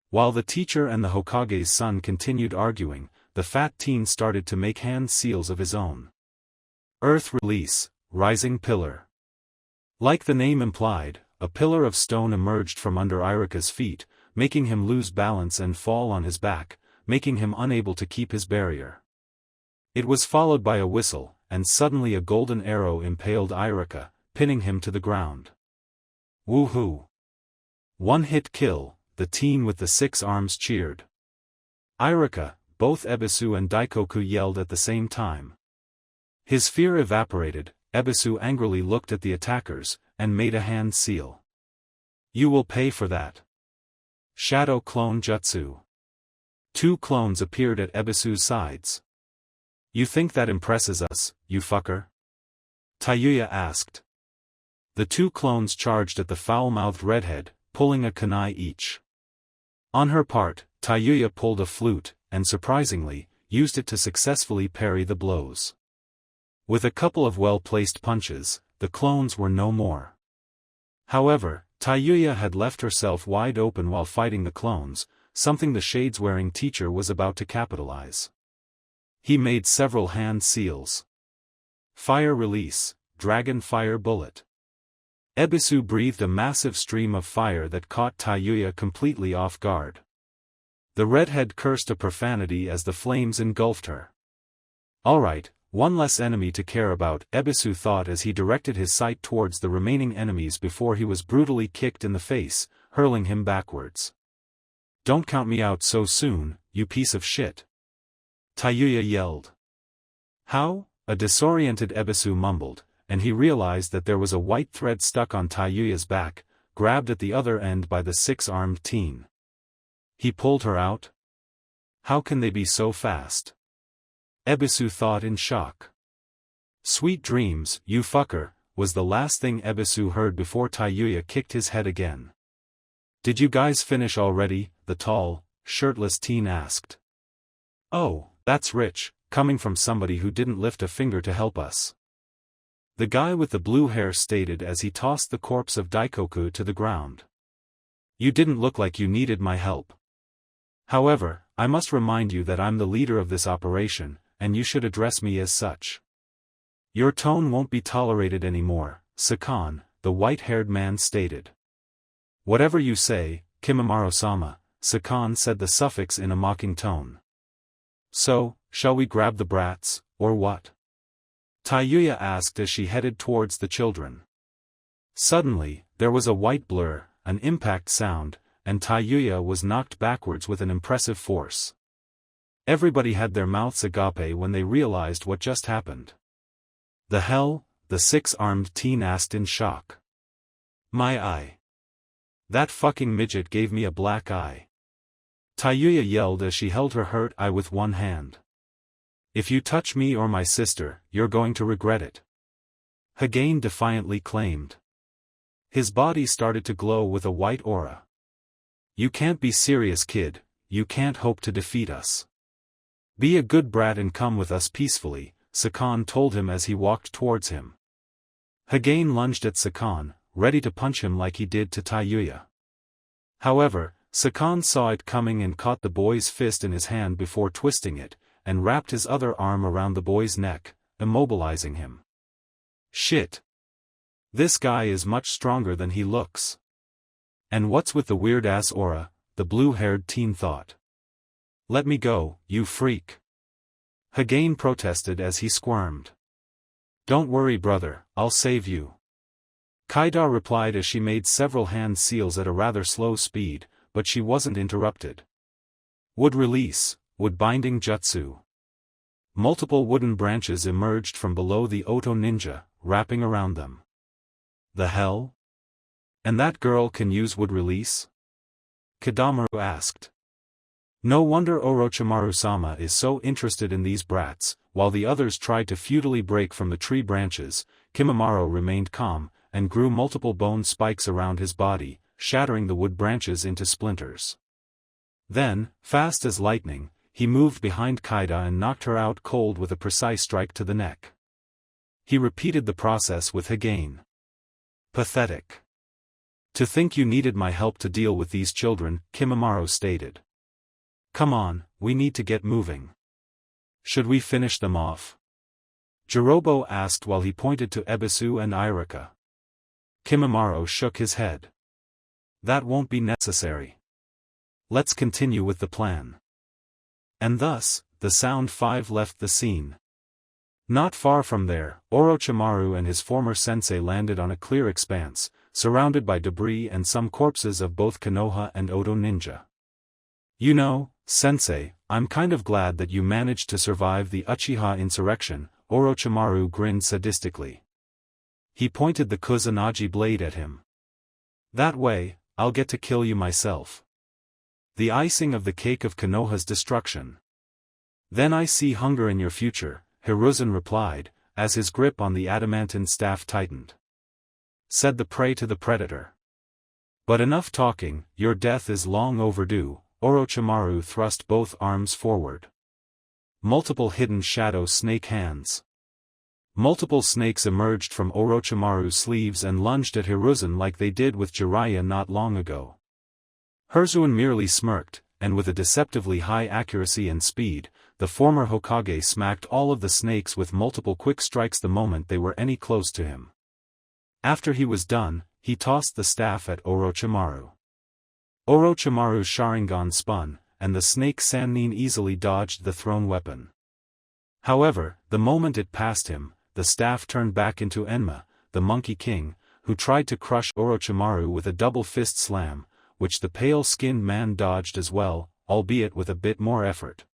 S1: While the teacher and the Hokage's son continued arguing, the fat teen started to make hand seals of his own. Earth release, rising pillar. Like the name implied, a pillar of stone emerged from under Irika's feet, making him lose balance and fall on his back, making him unable to keep his barrier. It was followed by a whistle, and suddenly a golden arrow impaled Irika, pinning him to the ground. "Woohoo! One-hit kill," the teen with the 6 arms cheered. Irika, both Ebisu and Daikoku yelled at the same time. His fear evaporated. Ebisu angrily looked at the attackers, and made a hand seal. "You will pay for that." Shadow Clone Jutsu. 2 clones appeared at Ebisu's sides. "You think that impresses us, you fucker?" Taiyuya asked. The 2 clones charged at the foul-mouthed redhead, pulling a kunai each. On her part, Taiyuya pulled a flute, and surprisingly, used it to successfully parry the blows. With a couple of well-placed punches, the clones were no more. However, Taiyuya had left herself wide open while fighting the clones, something the shades-wearing teacher was about to capitalize. He made several hand seals. Fire release, dragon fire bullet. Ebisu breathed a massive stream of fire that caught Taiyuya completely off guard. The redhead cursed a profanity as the flames engulfed her. "Alright, one less enemy to care about," Ebisu thought as he directed his sight towards the remaining enemies before he was brutally kicked in the face, hurling him backwards. "Don't count me out so soon, you piece of shit," Taiyuya yelled. "How?" a disoriented Ebisu mumbled, and he realized that there was a white thread stuck on Taiyuya's back, grabbed at the other end by the 6-armed teen. He pulled her out? How can they be so fast? Ebisu thought in shock. "Sweet dreams, you fucker," was the last thing Ebisu heard before Taiyuya kicked his head again. "Did you guys finish already?" the tall, shirtless teen asked. "Oh, that's rich, coming from somebody who didn't lift a finger to help us," the guy with the blue hair stated as he tossed the corpse of Daikoku to the ground. "You didn't look like you needed my help." However, I must remind you that I'm the leader of this operation, and you should address me as such. Your tone won't be tolerated anymore, Sakan, the white-haired man stated. Whatever you say, Kimimaro-sama, Sakan said the suffix in a mocking tone. So, shall we grab the brats, or what? Taiyuya asked as she headed towards the children. Suddenly, there was a white blur, an impact sound, and Taiyuya was knocked backwards with an impressive force. Everybody had their mouths agape when they realized what just happened. The hell? The six-armed teen asked in shock. My eye. That fucking midget gave me a black eye. Taiyuya yelled as she held her hurt eye with one hand. If you touch me or my sister, you're going to regret it. Hagane defiantly claimed. His body started to glow with a white aura. You can't be serious, kid, you can't hope to defeat us. Be a good brat and come with us peacefully, Sakan told him as he walked towards him. Hagane lunged at Sakan, ready to punch him like he did to Taiyuya. However, Sakan saw it coming and caught the boy's fist in his hand before twisting it, and wrapped his other arm around the boy's neck, immobilizing him. Shit. This guy is much stronger than he looks. And what's with the weird-ass aura, the blue-haired teen thought. Let me go, you freak. Hagane protested as he squirmed. Don't worry, brother, I'll save you. Kaida replied as she made several hand seals at a rather slow speed, but she wasn't interrupted. Wood release, wood binding jutsu. Multiple wooden branches emerged from below the Oto ninja, wrapping around them. The hell? And that girl can use wood release? Kidamaru asked. No wonder Orochimaru-sama is so interested in these brats. While the others tried to futilely break from the tree branches, Kimimaro remained calm, and grew multiple bone spikes around his body, shattering the wood branches into splinters. Then, fast as lightning, he moved behind Kaida and knocked her out cold with a precise strike to the neck. He repeated the process with Hagane. Pathetic. To think you needed my help to deal with these children, Kimimaro stated. Come on, we need to get moving. Should we finish them off? Jirobo asked while he pointed to Ebisu and Irika. Kimimaro shook his head. That won't be necessary. Let's continue with the plan. And thus, the Sound Five left the scene. Not far from there, Orochimaru and his former sensei landed on a clear expanse, surrounded by debris and some corpses of both Konoha and Oto ninja. You know, sensei, I'm kind of glad that you managed to survive the Uchiha insurrection, Orochimaru grinned sadistically. He pointed the Kusanagi blade at him. That way, I'll get to kill you myself. The icing of the cake of Konoha's destruction. Then I see hunger in your future, Hiruzen replied, as his grip on the adamantine staff tightened. Said the prey to the predator. But enough talking, your death is long overdue. Orochimaru thrust both arms forward. Multiple hidden shadow snake hands. Multiple snakes emerged from Orochimaru's sleeves and lunged at Hiruzen like they did with Jiraiya not long ago. Hiruzen merely smirked, and with a deceptively high accuracy and speed, the former Hokage smacked all of the snakes with multiple quick strikes the moment they were any close to him. After he was done, he tossed the staff at Orochimaru. Orochimaru's Sharingan spun, and the snake Sannin easily dodged the thrown weapon. However, the moment it passed him, the staff turned back into Enma, the Monkey King, who tried to crush Orochimaru with a double fist slam, which the pale-skinned man dodged as well, albeit with a bit more effort.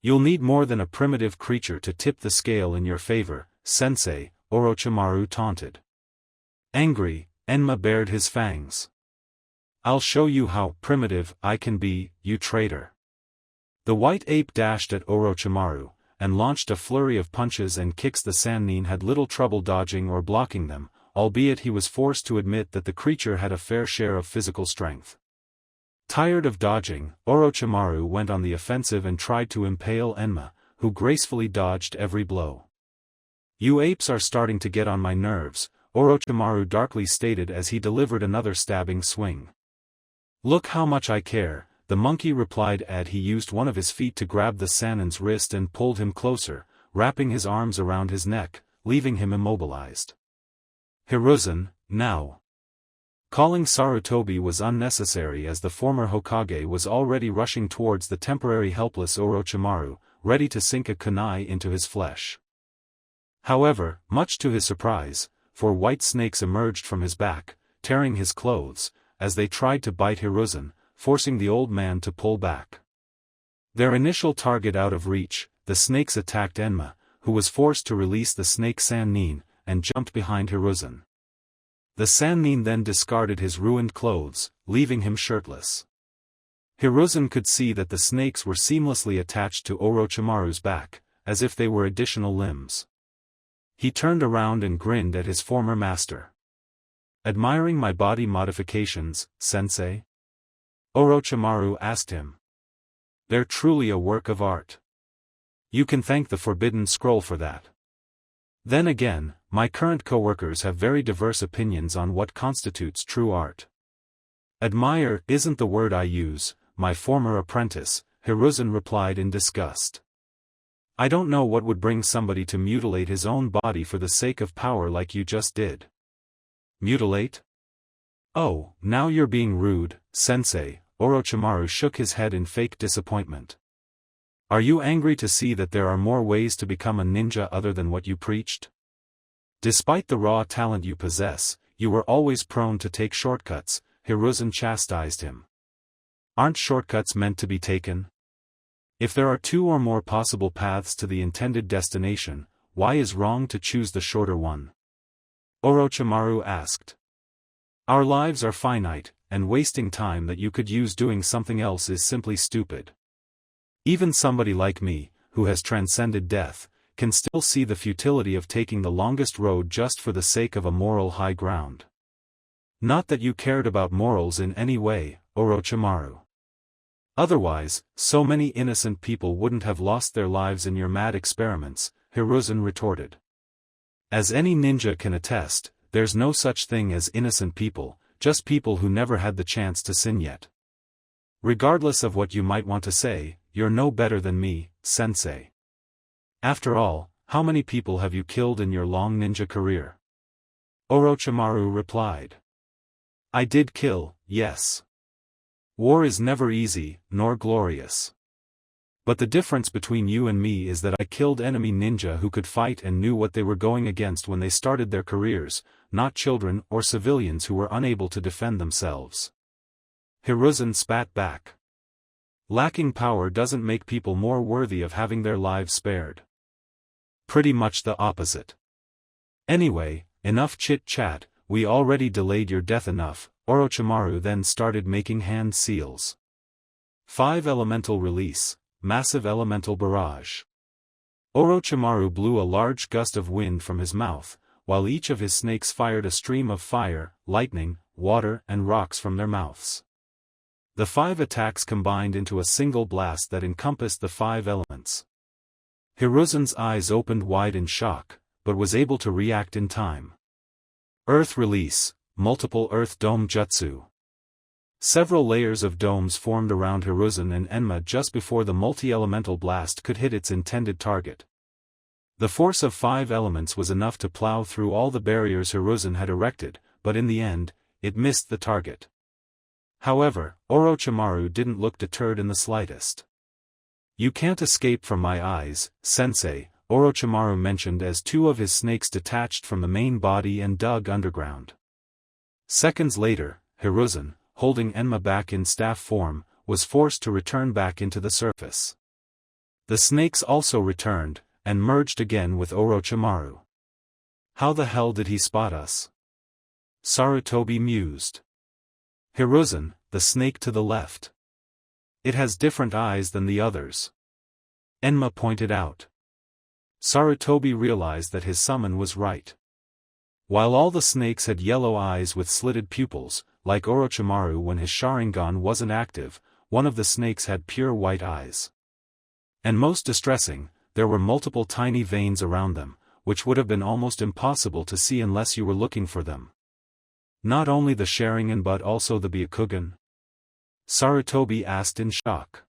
S1: You'll need more than a primitive creature to tip the scale in your favor, sensei, Orochimaru taunted. Angry, Enma bared his fangs. I'll show you how primitive I can be, you traitor. The white ape dashed at Orochimaru, and launched a flurry of punches and kicks. The Sannin had little trouble dodging or blocking them, albeit he was forced to admit that the creature had a fair share of physical strength. Tired of dodging, Orochimaru went on the offensive and tried to impale Enma, who gracefully dodged every blow. You apes are starting to get on my nerves, Orochimaru darkly stated as he delivered another stabbing swing. Look how much I care, the monkey replied as he used one of his feet to grab the Sannin's wrist and pulled him closer, wrapping his arms around his neck, leaving him immobilized. Hiruzen, now. Calling Sarutobi was unnecessary as the former Hokage was already rushing towards the temporary helpless Orochimaru, ready to sink a kunai into his flesh. However, much to his surprise, 4 white snakes emerged from his back, tearing his clothes, as they tried to bite Hiruzen, forcing the old man to pull back. Their initial target out of reach, the snakes attacked Enma, who was forced to release the snake Sannin, and jumped behind Hiruzen. The Sannin then discarded his ruined clothes, leaving him shirtless. Hiruzen could see that the snakes were seamlessly attached to Orochimaru's back, as if they were additional limbs. He turned around and grinned at his former master. "Admiring my body modifications, sensei?" Orochimaru asked him. "They're truly a work of art. You can thank the Forbidden Scroll for that. Then again, my current co-workers have very diverse opinions on what constitutes true art." "Admire isn't the word I use, my former apprentice," Hiruzen replied in disgust. "I don't know what would bring somebody to mutilate his own body for the sake of power like you just did." "Mutilate? Oh, now you're being rude, sensei." Orochimaru shook his head in fake disappointment. "Are you angry to see that there are more ways to become a ninja other than what you preached? Despite the raw talent you possess, you were always prone to take shortcuts," Hiruzen chastised him. "Aren't shortcuts meant to be taken? If there are 2 or more possible paths to the intended destination, why is wrong to choose the shorter one?" Orochimaru asked. "Our lives are finite, and wasting time that you could use doing something else is simply stupid. Even somebody like me, who has transcended death, can still see the futility of taking the longest road just for the sake of a moral high ground. Not that you cared about morals in any way, Orochimaru. Otherwise, so many innocent people wouldn't have lost their lives in your mad experiments," Hiruzen retorted. "As any ninja can attest, there's no such thing as innocent people, just people who never had the chance to sin yet. Regardless of what you might want to say, you're no better than me, sensei. After all, how many people have you killed in your long ninja career?" Orochimaru replied. "I did kill, yes. War is never easy, nor glorious. But the difference between you and me is that I killed enemy ninja who could fight and knew what they were going against when they started their careers, not children or civilians who were unable to defend themselves." Hiruzen spat back. "Lacking power doesn't make people more worthy of having their lives spared. Pretty much the opposite. Anyway, enough chit-chat, we already delayed your death enough." Orochimaru then started making hand seals. 5 Elemental Release, Massive Elemental Barrage. Orochimaru blew a large gust of wind from his mouth, while each of his snakes fired a stream of fire, lightning, water and rocks from their mouths. The 5 attacks combined into a single blast that encompassed the 5 elements. Hiruzen's eyes opened wide in shock, but was able to react in time. Earth Release, Multiple Earth Dome Jutsu. Several layers of domes formed around Hiruzen and Enma just before the multi-elemental blast could hit its intended target. The force of 5 elements was enough to plow through all the barriers Hiruzen had erected, but in the end, it missed the target. However, Orochimaru didn't look deterred in the slightest. "You can't escape from my eyes, sensei," Orochimaru mentioned as 2 of his snakes detached from the main body and dug underground. Seconds later, Hiruzen, holding Enma back in staff form, was forced to return back into the surface. The snakes also returned, and merged again with Orochimaru. "How the hell did he spot us?" Sarutobi mused. "Hiruzen, the snake to the left. It has different eyes than the others," Enma pointed out. Sarutobi realized that his summon was right. While all the snakes had yellow eyes with slitted pupils, like Orochimaru when his Sharingan wasn't active, one of the snakes had pure white eyes. And most distressing, there were multiple tiny veins around them, which would have been almost impossible to see unless you were looking for them. Not only the Sharingan but also the Byakugan. Sarutobi asked in shock.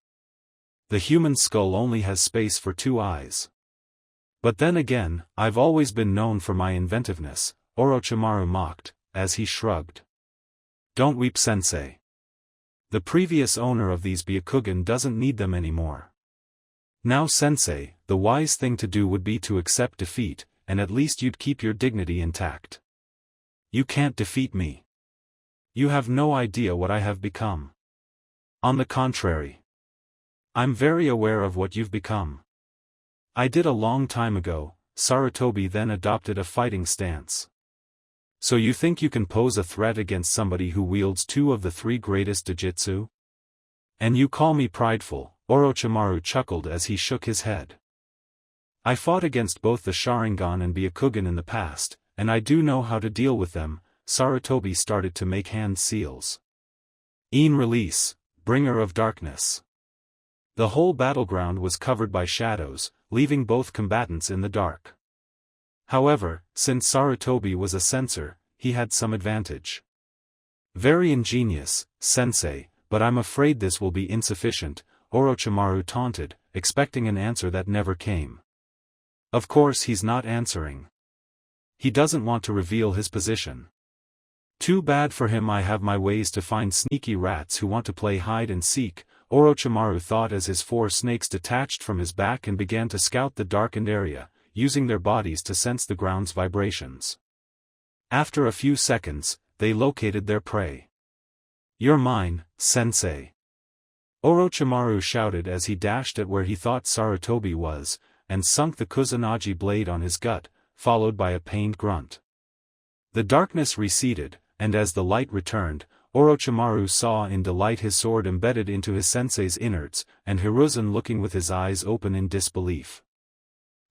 S1: The human skull only has space for 2 eyes. But then again, I've always been known for my inventiveness, Orochimaru mocked, as he shrugged. Don't weep, sensei. The previous owner of these Byakugan doesn't need them anymore. Now sensei, the wise thing to do would be to accept defeat, and at least you'd keep your dignity intact. You can't defeat me. You have no idea what I have become. On the contrary. I'm very aware of what you've become. I did a long time ago. Sarutobi then adopted a fighting stance. So you think you can pose a threat against somebody who wields 2 of the 3 greatest Jujutsu? And you call me prideful, Orochimaru chuckled as he shook his head. I fought against both the Sharingan and Byakugan in the past, and I do know how to deal with them. Sarutobi started to make hand seals. In release, bringer of darkness. The whole battleground was covered by shadows, leaving both combatants in the dark. However, since Sarutobi was a censor, he had some advantage. Very ingenious, sensei, but I'm afraid this will be insufficient, Orochimaru taunted, expecting an answer that never came. Of course he's not answering. He doesn't want to reveal his position. Too bad for him. I have my ways to find sneaky rats who want to play hide and seek, Orochimaru thought as his 4 snakes detached from his back and began to scout the darkened area, using their bodies to sense the ground's vibrations. After a few seconds, they located their prey. You're mine, sensei. Orochimaru shouted as he dashed at where he thought Sarutobi was, and sunk the Kusanagi blade on his gut, followed by a pained grunt. The darkness receded, and as the light returned, Orochimaru saw in delight his sword embedded into his sensei's innards, and Hiruzen looking with his eyes open in disbelief.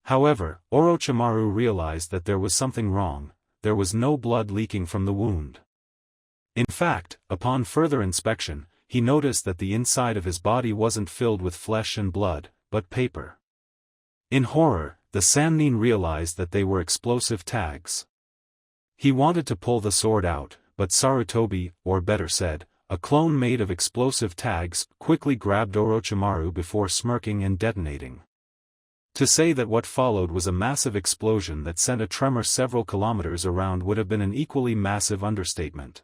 S1: However, Orochimaru realized that there was something wrong. There was no blood leaking from the wound. In fact, upon further inspection, he noticed that the inside of his body wasn't filled with flesh and blood, but paper. In horror, the Sannin realized that they were explosive tags. He wanted to pull the sword out, but Sarutobi, or better said, a clone made of explosive tags, quickly grabbed Orochimaru before smirking and detonating. To say that what followed was a massive explosion that sent a tremor several kilometers around would have been an equally massive understatement.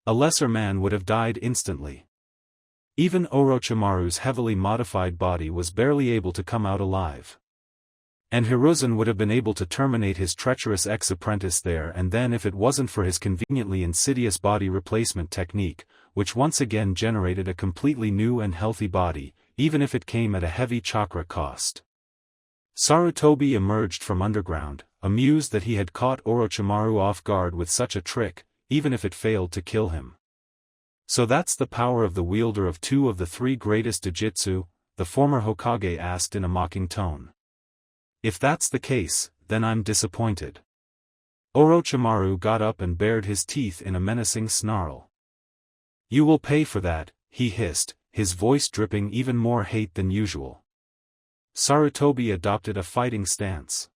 S1: A lesser man would have died instantly. Even Orochimaru's heavily modified body was barely able to come out alive. And Hiruzen would have been able to terminate his treacherous ex-apprentice there and then if it wasn't for his conveniently insidious body replacement technique, which once again generated a completely new and healthy body, even if it came at a heavy chakra cost. Sarutobi emerged from underground, amused that he had caught Orochimaru off guard with such a trick, even if it failed to kill him. So that's the power of the wielder of 2 of the 3 greatest Jujutsu, the former Hokage asked in a mocking tone. If that's the case, then I'm disappointed. Orochimaru got up and bared his teeth in a menacing snarl. You will pay for that, he hissed, his voice dripping even more hate than usual. Sarutobi adopted a fighting stance.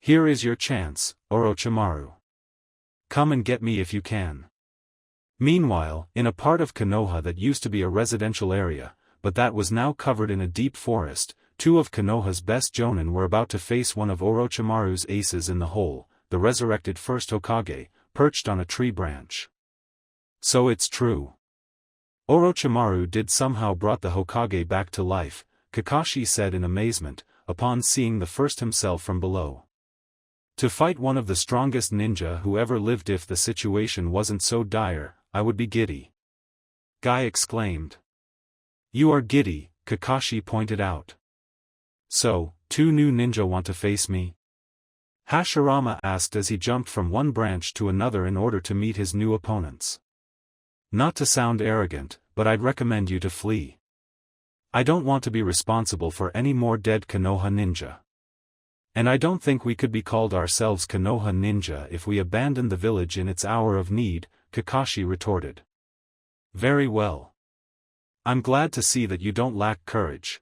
S1: Here is your chance, Orochimaru. Come and get me if you can. Meanwhile, in a part of Konoha that used to be a residential area, but that was now covered in a deep forest, 2 of Konoha's best jonin were about to face one of Orochimaru's aces in the hole, the resurrected first Hokage, perched on a tree branch. So it's true. Orochimaru did somehow brought the Hokage back to life, Kakashi said in amazement, upon seeing the first himself from below. To fight one of the strongest ninja who ever lived. If the situation wasn't so dire, I would be giddy. Guy exclaimed. You are giddy, Kakashi pointed out. So, 2 new ninja want to face me? Hashirama asked as he jumped from one branch to another in order to meet his new opponents. Not to sound arrogant, but I'd recommend you to flee. I don't want to be responsible for any more dead Konoha ninja. And I don't think we could be called ourselves Konoha ninja if we abandoned the village in its hour of need, Kakashi retorted. Very well. I'm glad to see that you don't lack courage.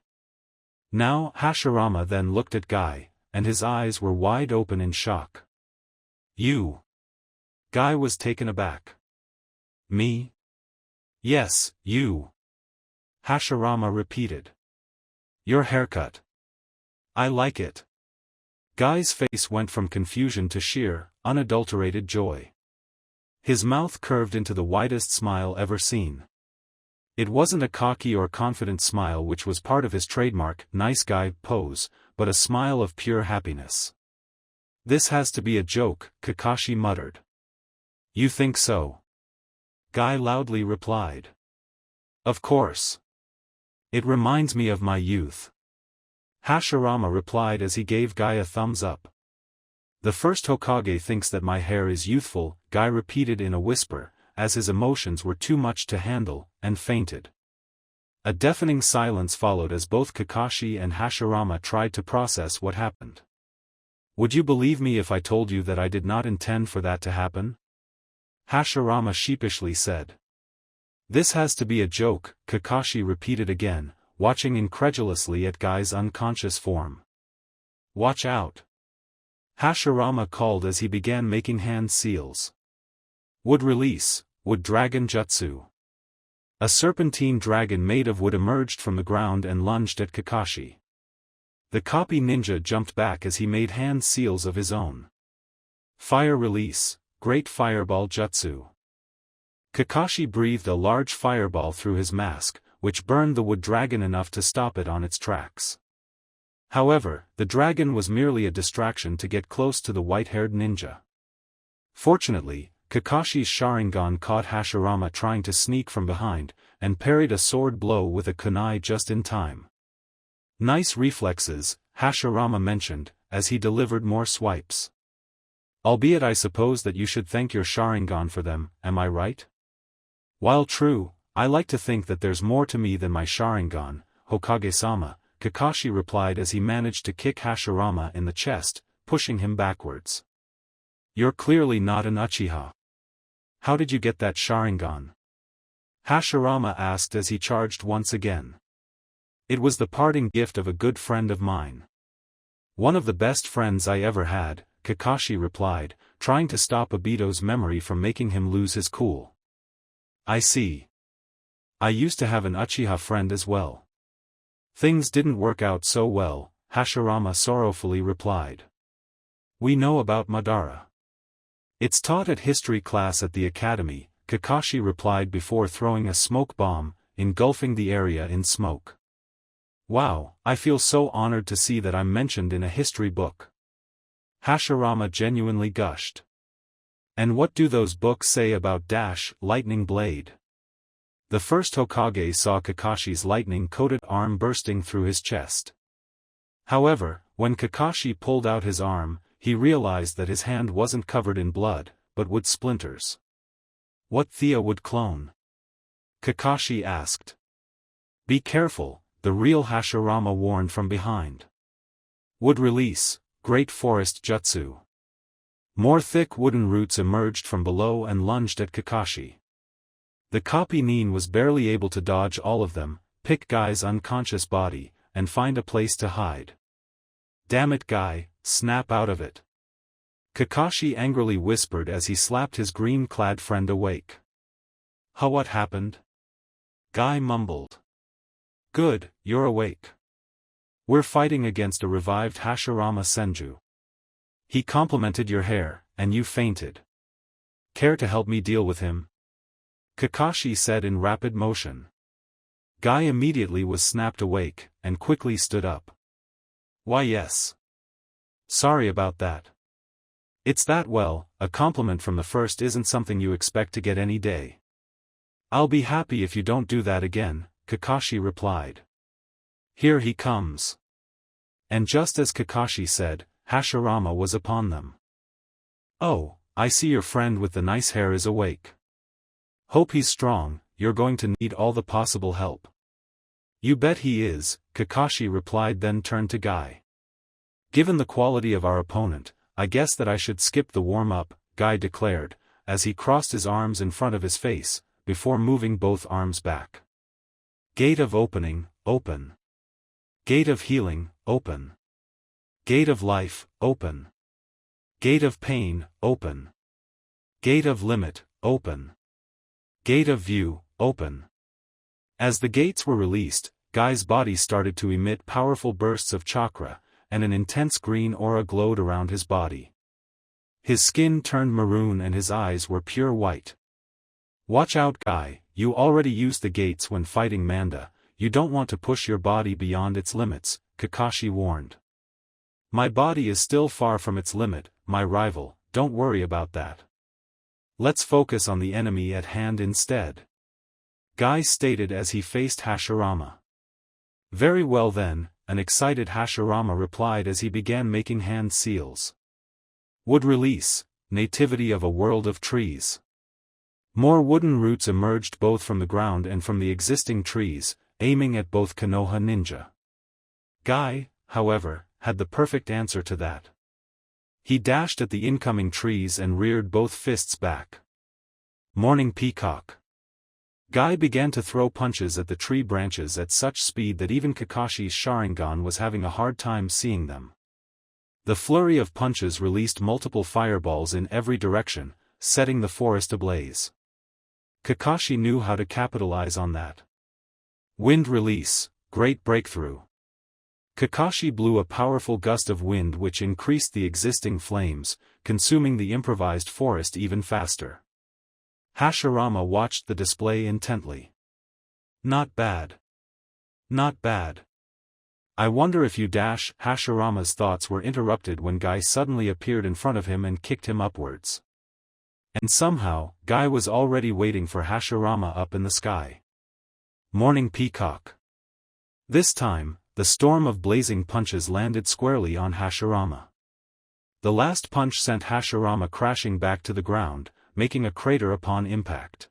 S1: Now, Hashirama then looked at Guy, and his eyes were wide open in shock. You. Guy was taken aback. Me? Yes, you. Hashirama repeated. Your haircut. I like it. Guy's face went from confusion to sheer, unadulterated joy. His mouth curved into the widest smile ever seen. It wasn't a cocky or confident smile which was part of his trademark, nice guy, pose, but a smile of pure happiness. This has to be a joke, Kakashi muttered. You think so? Guy loudly replied. Of course. It reminds me of my youth. Hashirama replied as he gave Guy a thumbs up. The first Hokage thinks that my hair is youthful, Guy repeated in a whisper, as his emotions were too much to handle, and fainted. A deafening silence followed as both Kakashi and Hashirama tried to process what happened. Would you believe me if I told you that I did not intend for that to happen? Hashirama sheepishly said. This has to be a joke, Kakashi repeated again, watching incredulously at Guy's unconscious form. Watch out! Hashirama called as he began making hand seals. Wood release, wood dragon jutsu. A serpentine dragon made of wood emerged from the ground and lunged at Kakashi. The copy ninja jumped back as he made hand seals of his own. Fire release, great fireball jutsu. Kakashi breathed a large fireball through his mask, which burned the wood dragon enough to stop it on its tracks. However, the dragon was merely a distraction to get close to the white-haired ninja. Fortunately, Kakashi's Sharingan caught Hashirama trying to sneak from behind, and parried a sword blow with a kunai just in time. Nice reflexes, Hashirama mentioned, as he delivered more swipes. Albeit I suppose that you should thank your Sharingan for them, am I right? While true, I like to think that there's more to me than my Sharingan, Hokage-sama, Kakashi replied as he managed to kick Hashirama in the chest, pushing him backwards. You're clearly not an Uchiha. How did you get that Sharingan? Hashirama asked as he charged once again. It was the parting gift of a good friend of mine. One of the best friends I ever had, Kakashi replied, trying to stop Obito's memory from making him lose his cool. I see. I used to have an Uchiha friend as well. Things didn't work out so well, Hashirama sorrowfully replied. We know about Madara. It's taught at history class at the academy, Kakashi replied before throwing a smoke bomb, engulfing the area in smoke. Wow, I feel so honored to see that I'm mentioned in a history book. Hashirama genuinely gushed. And what do those books say about Lightning Blade? The first Hokage saw Kakashi's lightning-coated arm bursting through his chest. However, when Kakashi pulled out his arm, he realized that his hand wasn't covered in blood, but wood splinters. What Thea would clone? Kakashi asked. Be careful, the real Hashirama warned from behind. Wood release, great forest jutsu. More thick wooden roots emerged from below and lunged at Kakashi. The copy Nin was barely able to dodge all of them, pick Guy's unconscious body, and find a place to hide. Damn it Guy, snap out of it. Kakashi angrily whispered as he slapped his green-clad friend awake. Huh, what happened? Guy mumbled. Good, you're awake. We're fighting against a revived Hashirama Senju. He complimented your hair, and you fainted. Care to help me deal with him? Kakashi said in rapid motion. Guy immediately was snapped awake, and quickly stood up. Why yes. Sorry about that. It's that well, a compliment from the first isn't something you expect to get any day. I'll be happy if you don't do that again, Kakashi replied. Here he comes. And just as Kakashi said, Hashirama was upon them. Oh, I see your friend with the nice hair is awake. Hope he's strong, you're going to need all the possible help. You bet he is, Kakashi replied, then turned to Guy. Given the quality of our opponent, I guess that I should skip the warm-up, Guy declared, as he crossed his arms in front of his face, before moving both arms back. Gate of opening, open. Gate of healing, open. Gate of life, open. Gate of pain, open. Gate of limit, open. Gate of view, open. As the gates were released, Guy's body started to emit powerful bursts of chakra, and an intense green aura glowed around his body. His skin turned maroon and his eyes were pure white. Watch out, Guy, you already used the gates when fighting Manda, you don't want to push your body beyond its limits, Kakashi warned. My body is still far from its limit, my rival, don't worry about that. Let's focus on the enemy at hand instead. Guy stated as he faced Hashirama. Very well then, an excited Hashirama replied as he began making hand seals. Wood release, nativity of a world of trees. More wooden roots emerged both from the ground and from the existing trees, aiming at both Konoha ninja. Guy, however, had the perfect answer to that. He dashed at the incoming trees and reared both fists back. Morning Peacock. Guy began to throw punches at the tree branches at such speed that even Kakashi's Sharingan was having a hard time seeing them. The flurry of punches released multiple fireballs in every direction, setting the forest ablaze. Kakashi knew how to capitalize on that. Wind release, great breakthrough. Kakashi blew a powerful gust of wind which increased the existing flames, consuming the improvised forest even faster. Hashirama watched the display intently. Not bad. Not bad. I wonder if you dash. Hashirama's thoughts were interrupted when Guy suddenly appeared in front of him and kicked him upwards. And somehow, Guy was already waiting for Hashirama up in the sky. Morning Peacock. This time, the storm of blazing punches landed squarely on Hashirama. The last punch sent Hashirama crashing back to the ground, making a crater upon impact.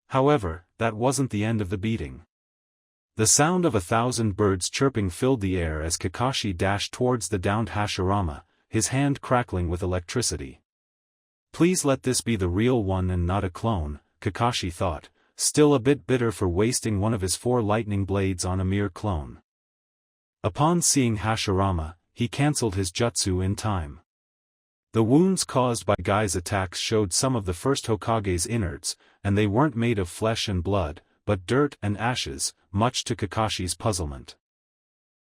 S1: However, that wasn't the end of the beating. The sound of 1,000 birds chirping filled the air as Kakashi dashed towards the downed Hashirama, his hand crackling with electricity. Please let this be the real one and not a clone, Kakashi thought, still a bit bitter for wasting one of his 4 lightning blades on a mere clone. Upon seeing Hashirama, he cancelled his jutsu in time. The wounds caused by Guy's attacks showed some of the first Hokage's innards, and they weren't made of flesh and blood, but dirt and ashes, much to Kakashi's puzzlement.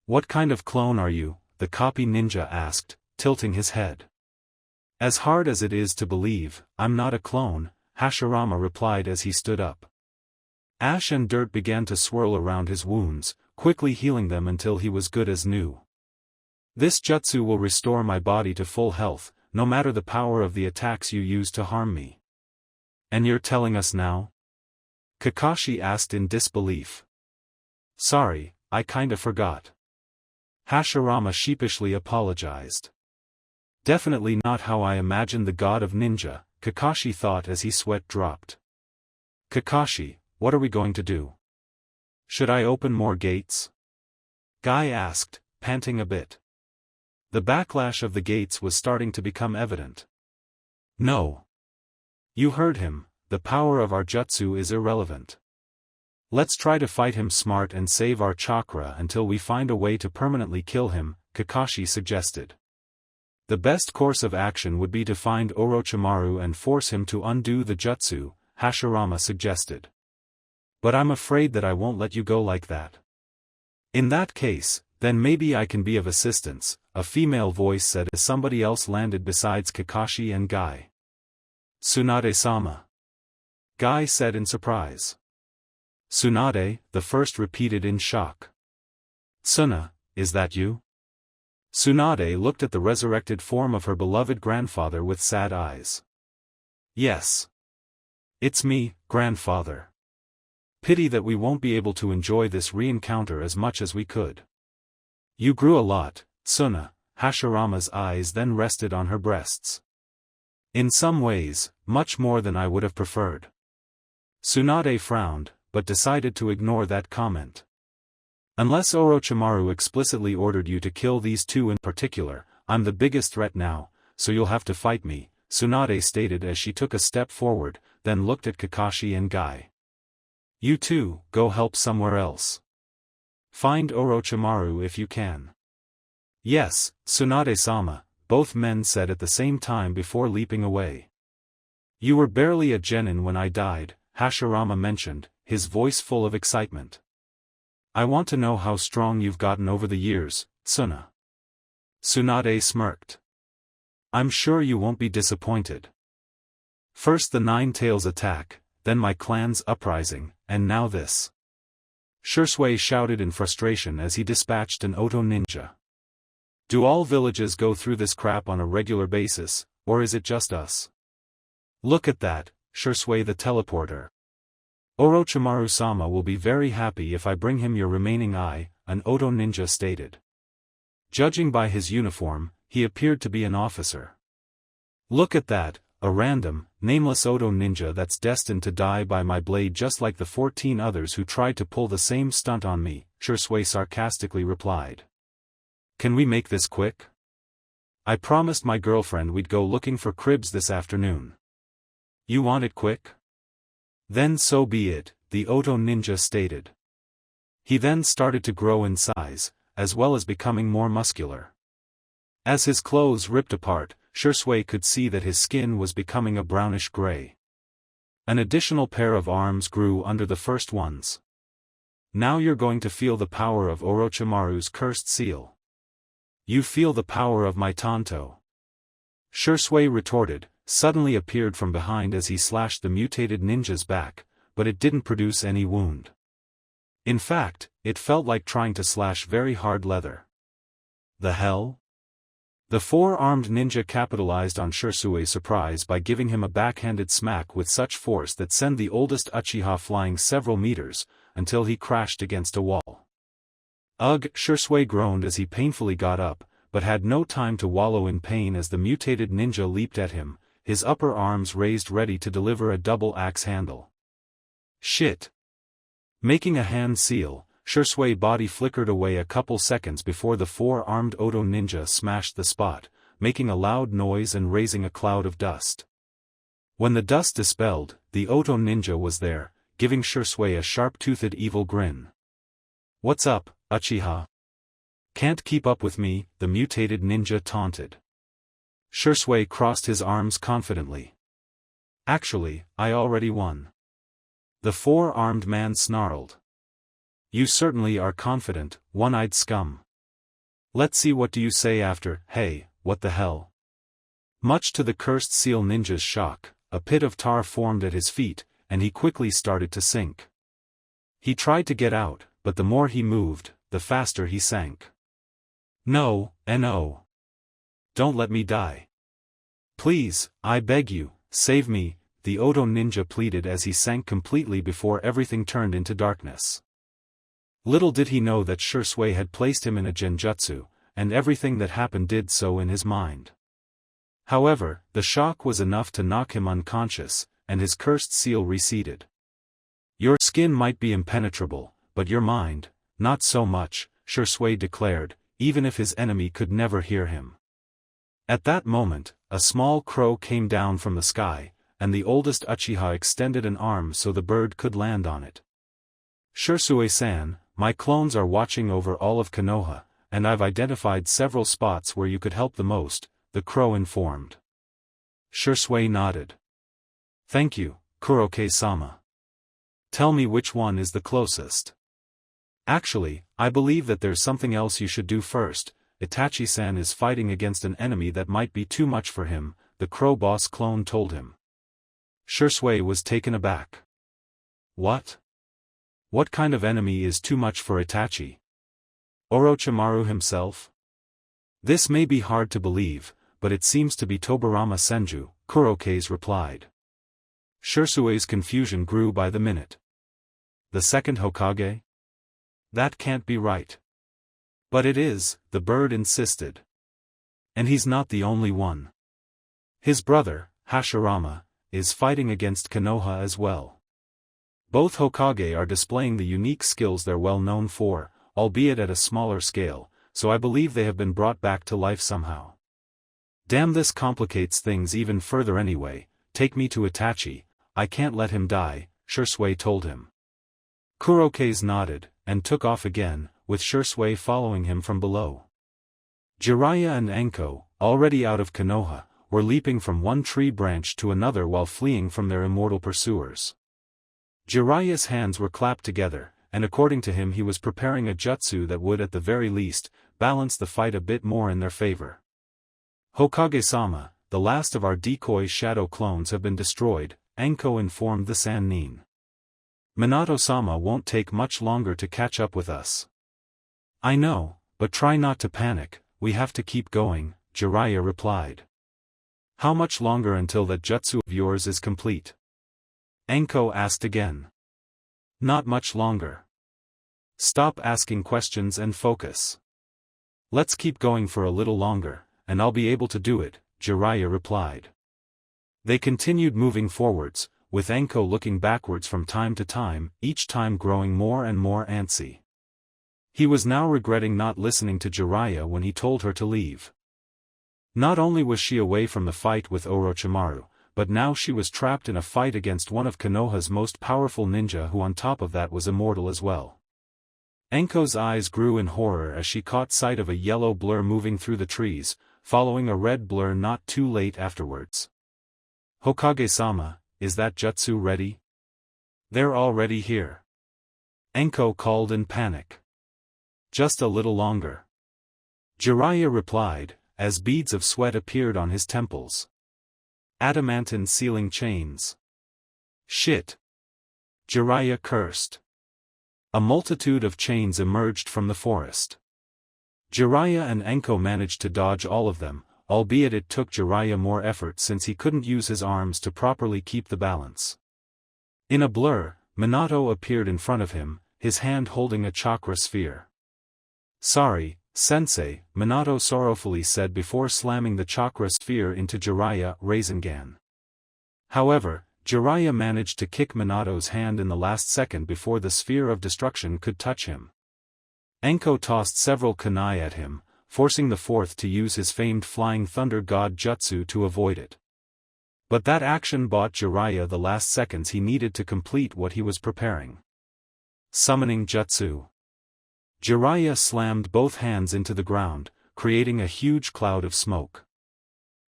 S1: What kind of clone are you? The copy ninja asked, tilting his head. As hard as it is to believe, I'm not a clone, Hashirama replied as he stood up. Ash and dirt began to swirl around his wounds, quickly healing them until he was good as new. This jutsu will restore my body to full health, no matter the power of the attacks you use to harm me. And you're telling us now? Kakashi asked in disbelief. Sorry, I kinda forgot. Hashirama sheepishly apologized. Definitely not how I imagined the god of ninja, Kakashi thought as his sweat dropped. Kakashi, what are we going to do? Should I open more gates? Guy asked, panting a bit. The backlash of the gates was starting to become evident. No. You heard him, the power of our jutsu is irrelevant. Let's try to fight him smart and save our chakra until we find a way to permanently kill him, Kakashi suggested. The best course of action would be to find Orochimaru and force him to undo the jutsu, Hashirama suggested. But I'm afraid that I won't let you go like that. In that case, then maybe I can be of assistance, a female voice said as somebody else landed besides Kakashi and Guy. Tsunade-sama. Guy said in surprise. Tsunade, the first repeated in shock. Tsuna, is that you? Tsunade looked at the resurrected form of her beloved grandfather with sad eyes. Yes. It's me, grandfather. Pity that we won't be able to enjoy this re-encounter as much as we could. You grew a lot, Tsuna. Hashirama's eyes then rested on her breasts. In some ways, much more than I would have preferred. Tsunade frowned, but decided to ignore that comment. Unless Orochimaru explicitly ordered you to kill these two in particular, I'm the biggest threat now, so you'll have to fight me, Tsunade stated as she took a step forward, then looked at Kakashi and Guy. You two, go help somewhere else. Find Orochimaru if you can. Yes, Tsunade-sama, both men said at the same time before leaping away. You were barely a genin when I died, Hashirama mentioned, his voice full of excitement. I want to know how strong you've gotten over the years, Tsuna. Tsunade smirked. I'm sure you won't be disappointed. First the Nine Tails attack, then my clan's uprising, and now this. Shisui shouted in frustration as he dispatched an Oto ninja. Do all villages go through this crap on a regular basis, or is it just us? Look at that, Shisui the teleporter. Orochimaru-sama will be very happy if I bring him your remaining eye, an Oto ninja stated. Judging by his uniform, he appeared to be an officer. Look at that, a random, nameless Oto ninja that's destined to die by my blade just like the 14 others who tried to pull the same stunt on me, Shisui sarcastically replied. Can we make this quick? I promised my girlfriend we'd go looking for cribs this afternoon. You want it quick? Then so be it, the Oto ninja stated. He then started to grow in size, as well as becoming more muscular. As his clothes ripped apart, Shisui could see that his skin was becoming a brownish gray. An additional pair of arms grew under the first ones. Now you're going to feel the power of Orochimaru's cursed seal. You feel the power of my Tanto. Shisui retorted, suddenly appeared from behind as he slashed the mutated ninja's back, but it didn't produce any wound. In fact, it felt like trying to slash very hard leather. The hell? The four-armed ninja capitalized on Shisui's surprise by giving him a backhanded smack with such force that sent the oldest Uchiha flying several meters, until he crashed against a wall. Ugh! Shisui groaned as he painfully got up, but had no time to wallow in pain as the mutated ninja leaped at him, his upper arms raised ready to deliver a double axe handle. Shit! Making a hand seal, Shisui's body flickered away a couple seconds before the four-armed Oto ninja smashed the spot, making a loud noise and raising a cloud of dust. When the dust dispelled, the Oto ninja was there, giving Shisui a sharp-toothed evil grin. What's up, Uchiha? Can't keep up with me, the mutated ninja taunted. Shisui crossed his arms confidently. Actually, I already won. The four-armed man snarled. You certainly are confident, one-eyed scum. Let's see what do you say after, hey, what the hell? Much to the cursed seal ninja's shock, a pit of tar formed at his feet, and he quickly started to sink. He tried to get out, but the more he moved, the faster he sank. No, no. Don't let me die. Please, I beg you, save me, the Oto ninja pleaded as he sank completely before everything turned into darkness. Little did he know that Shisui had placed him in a genjutsu, and everything that happened did so in his mind. However, the shock was enough to knock him unconscious, and his cursed seal receded. Your skin might be impenetrable, but your mind, not so much, Shisui declared, even if his enemy could never hear him. At that moment, a small crow came down from the sky, and the oldest Uchiha extended an arm so the bird could land on it. Shisui-san, my clones are watching over all of Konoha, and I've identified several spots where you could help the most, the crow informed. Shisui nodded. Thank you, Kuroke-sama. Tell me which one is the closest. Actually, I believe that there's something else you should do first. Itachi-san is fighting against an enemy that might be too much for him, the crow boss clone told him. Shisui was taken aback. What? What kind of enemy is too much for Itachi? Orochimaru himself? This may be hard to believe, but it seems to be Tobirama Senju, Kuroke's replied. Shisui's confusion grew by the minute. The second Hokage? That can't be right. But it is, the bird insisted. And he's not the only one. His brother, Hashirama, is fighting against Konoha as well. Both Hokage are displaying the unique skills they're well known for, albeit at a smaller scale, so I believe they have been brought back to life somehow. Damn, this complicates things even further anyway. Take me to Itachi, I can't let him die, Shisui told him. Kuroke's nodded, and took off again, with Shisui following him from below. Jiraiya and Anko, already out of Konoha, were leaping from one tree branch to another while fleeing from their immortal pursuers. Jiraya's hands were clapped together, and according to him he was preparing a jutsu that would at the very least, balance the fight a bit more in their favor. Hokage-sama, the last of our decoy shadow clones have been destroyed, Anko informed the Sannin. Minato-sama won't take much longer to catch up with us. I know, but try not to panic, we have to keep going, Jiraiya replied. How much longer until that jutsu of yours is complete? Anko asked again. Not much longer. Stop asking questions and focus. Let's keep going for a little longer, and I'll be able to do it, Jiraiya replied. They continued moving forwards, with Anko looking backwards from time to time, each time growing more and more antsy. He was now regretting not listening to Jiraiya when he told her to leave. Not only was she away from the fight with Orochimaru, but now she was trapped in a fight against one of Konoha's most powerful ninja who on top of that was immortal as well. Anko's eyes grew in horror as she caught sight of a yellow blur moving through the trees, following a red blur not too late afterwards. Hokage-sama, is that jutsu ready? They're already here. Anko called in panic. Just a little longer. Jiraiya replied, as beads of sweat appeared on his temples. Adamantine sealing chains. Shit. Jiraiya cursed. A multitude of chains emerged from the forest. Jiraiya and Anko managed to dodge all of them, albeit it took Jiraiya more effort since he couldn't use his arms to properly keep the balance. In a blur, Minato appeared in front of him, his hand holding a chakra sphere. Sorry, Sensei, Minato sorrowfully said before slamming the chakra sphere into Jiraiya Rasengan. However, Jiraiya managed to kick Minato's hand in the last second before the sphere of destruction could touch him. Anko tossed several kunai at him, forcing the fourth to use his famed flying thunder god jutsu to avoid it. But that action bought Jiraiya the last seconds he needed to complete what he was preparing. Summoning jutsu. Jiraiya slammed both hands into the ground, creating a huge cloud of smoke.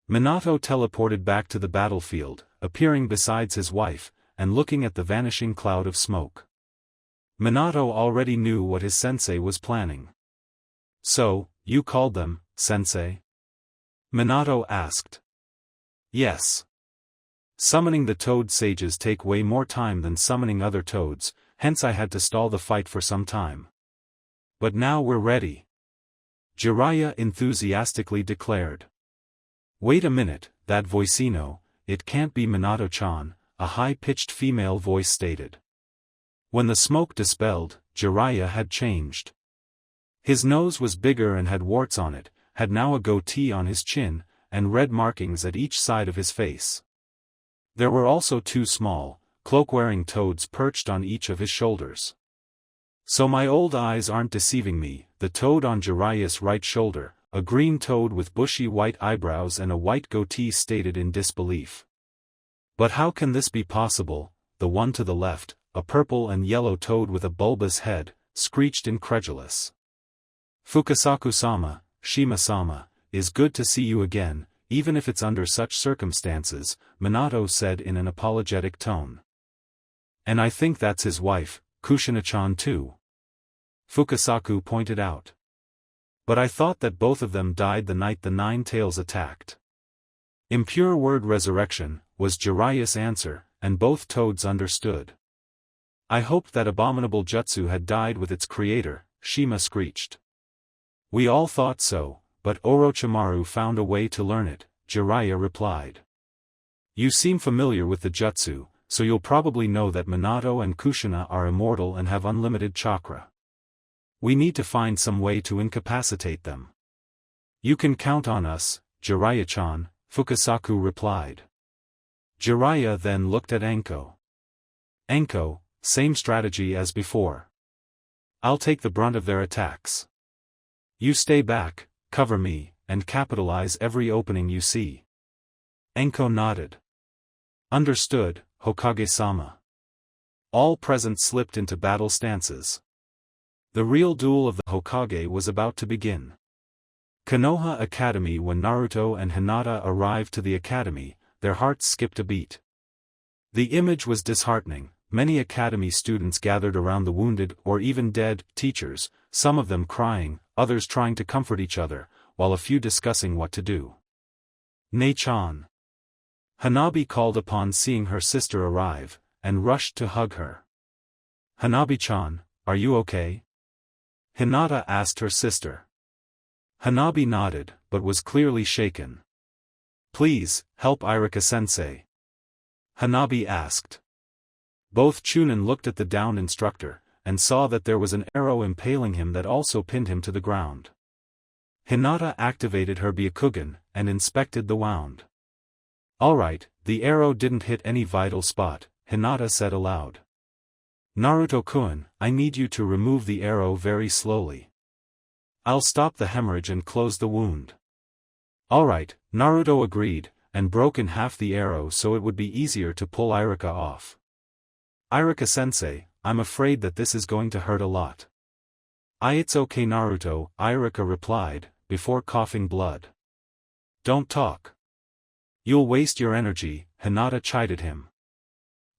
S1: Minato teleported back to the battlefield, appearing beside his wife, and looking at the vanishing cloud of smoke. Minato already knew what his sensei was planning. So, you called them, sensei? Minato asked. Yes. Summoning the toad sages take way more time than summoning other toads, hence I had to stall the fight for some time. But now we're ready. Jiraiya enthusiastically declared. Wait a minute, that voicino, it can't be Minato-chan, a high-pitched female voice stated. When the smoke dispelled, Jiraiya had changed. His nose was bigger and had warts on it, had now a goatee on his chin, and red markings at each side of his face. There were also two small, cloak-wearing toads perched on each of his shoulders. So my old eyes aren't deceiving me, the toad on Jiraiya's right shoulder, a green toad with bushy white eyebrows and a white goatee stated in disbelief. But how can this be possible? The one to the left, a purple and yellow toad with a bulbous head, screeched incredulous. Fukasaku-sama, Shima-sama, is good to see you again, even if it's under such circumstances, Minato said in an apologetic tone. And I think that's his wife, Kushina-chan too. Fukasaku pointed out. But I thought that both of them died the night the Nine Tails attacked. Impure word resurrection, was Jiraiya's answer, and both toads understood. I hoped that abominable jutsu had died with its creator, Shima screeched. We all thought so, but Orochimaru found a way to learn it, Jiraiya replied. You seem familiar with the jutsu, so you'll probably know that Minato and Kushina are immortal and have unlimited chakra. We need to find some way to incapacitate them. You can count on us, Jiraiya-chan, Fukasaku replied. Jiraiya then looked at Anko. Anko, same strategy as before. I'll take the brunt of their attacks. You stay back, cover me, and capitalize every opening you see. Anko nodded. Understood, Hokage-sama. All present slipped into battle stances. The real duel of the Hokage was about to begin. Konoha Academy. When Naruto and Hinata arrived to the academy, their hearts skipped a beat. The image was disheartening, many academy students gathered around the wounded or even dead teachers, some of them crying, others trying to comfort each other, while a few discussing what to do. "Ne-chan." Hanabi called upon seeing her sister arrive, and rushed to hug her. "Hanabi-chan, are you okay?" Hinata asked her sister. Hanabi nodded, but was clearly shaken. "Please, help Irika-sensei," Hanabi asked. Both Chunin looked at the downed instructor, and saw that there was an arrow impaling him that also pinned him to the ground. Hinata activated her Byakugan, and inspected the wound. "Alright, the arrow didn't hit any vital spot," Hinata said aloud. "Naruto-kun, I need you to remove the arrow very slowly. I'll stop the hemorrhage and close the wound." "Alright," Naruto agreed, and broke in half the arrow so it would be easier to pull Irika off. "Irika-sensei, I'm afraid that this is going to hurt a lot." "It's okay Naruto," Irika replied, before coughing blood. "Don't talk. You'll waste your energy," Hinata chided him.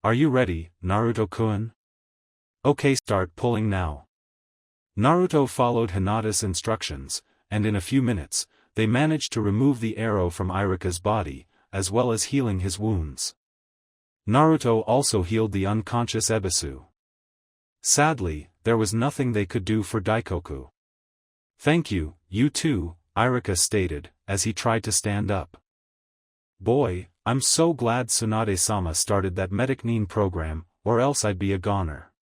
S1: "Are you ready, Naruto-kun?" "Okay, start pulling now." Naruto followed Hinata's instructions, and in a few minutes, they managed to remove the arrow from Irika's body, as well as healing his wounds. Naruto also healed the unconscious Ebisu. Sadly, there was nothing they could do for Daikoku. "Thank you, you too," Irika stated, as he tried to stand up. "Boy, I'm so glad Tsunade-sama started that medic-nin program, or else I'd be a goner."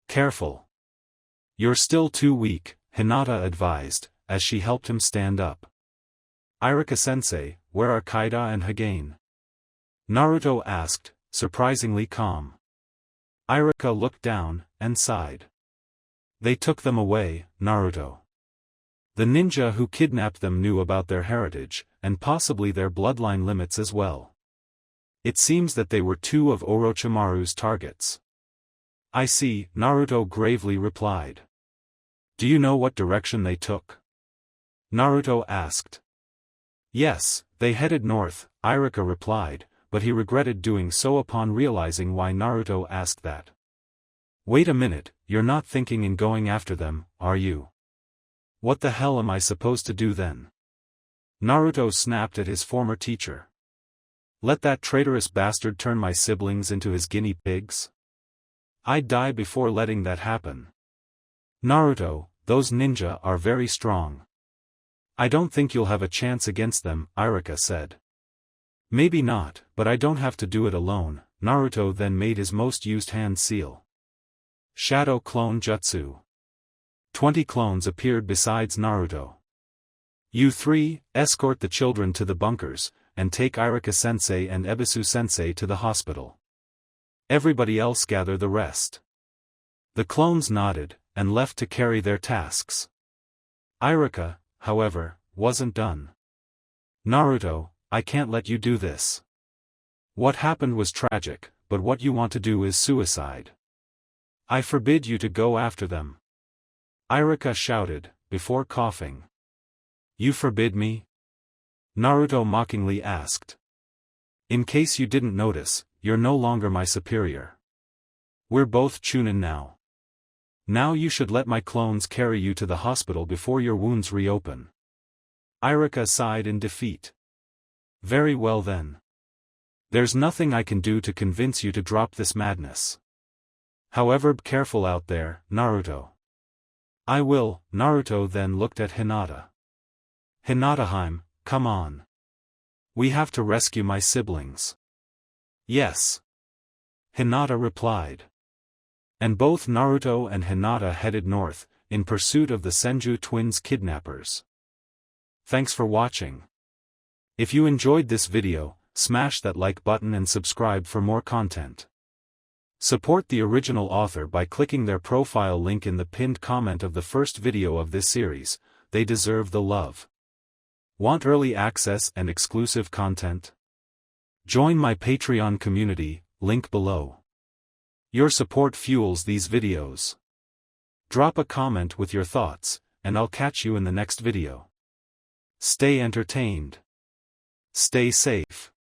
S1: "Careful. You're still too weak," Hinata advised, as she helped him stand up. "Irika-sensei, where are Kaida and Hagane?" Naruto asked, surprisingly calm. Irika looked down, and sighed. "They took them away, Naruto. The ninja who kidnapped them knew about their heritage, and possibly their bloodline limits as well. It seems that they were two of Orochimaru's targets." "I see," Naruto gravely replied. "Do you know what direction they took?" Naruto asked. "Yes, they headed north," Irika replied, but he regretted doing so upon realizing why Naruto asked that. "Wait a minute, you're not thinking in going after them, are you? What the hell am I supposed to do then?" Naruto snapped at his former teacher. "Let that traitorous bastard turn my siblings into his guinea pigs? I'd die before letting that happen." "Naruto, those ninja are very strong. I don't think you'll have a chance against them," Irika said. "Maybe not, but I don't have to do it alone." Naruto then made his most used hand seal. Shadow Clone Jutsu. 20 clones appeared besides Naruto. "You three, escort the children to the bunkers, and take Irika-sensei and Ebisu-sensei to the hospital. Everybody else gather the rest." The clones nodded, and left to carry their tasks. Irika, however, wasn't done. "Naruto, I can't let you do this. What happened was tragic, but what you want to do is suicide. I forbid you to go after them." Irika shouted, before coughing. "You forbid me?" Naruto mockingly asked. "In case you didn't notice, you're no longer my superior. We're both Chunin now. Now you should let my clones carry you to the hospital before your wounds reopen." Irika sighed in defeat. "Very well then. There's nothing I can do to convince you to drop this madness. However, be careful out there, Naruto." "I will." Naruto then looked at Hinata. "Hinata-heim, come on. We have to rescue my siblings." "Yes." Hinata replied. And both Naruto and Hinata headed north, in pursuit of the Senju twins' kidnappers. Thanks for watching. If you enjoyed this video, smash that like button and subscribe for more content. Support the original author by clicking their profile link in the pinned comment of the first video of this series. They deserve the love. Want early access and exclusive content? Join my Patreon community, link below. Your support fuels these videos. Drop a comment with your thoughts, and I'll catch you in the next video. Stay entertained. Stay safe.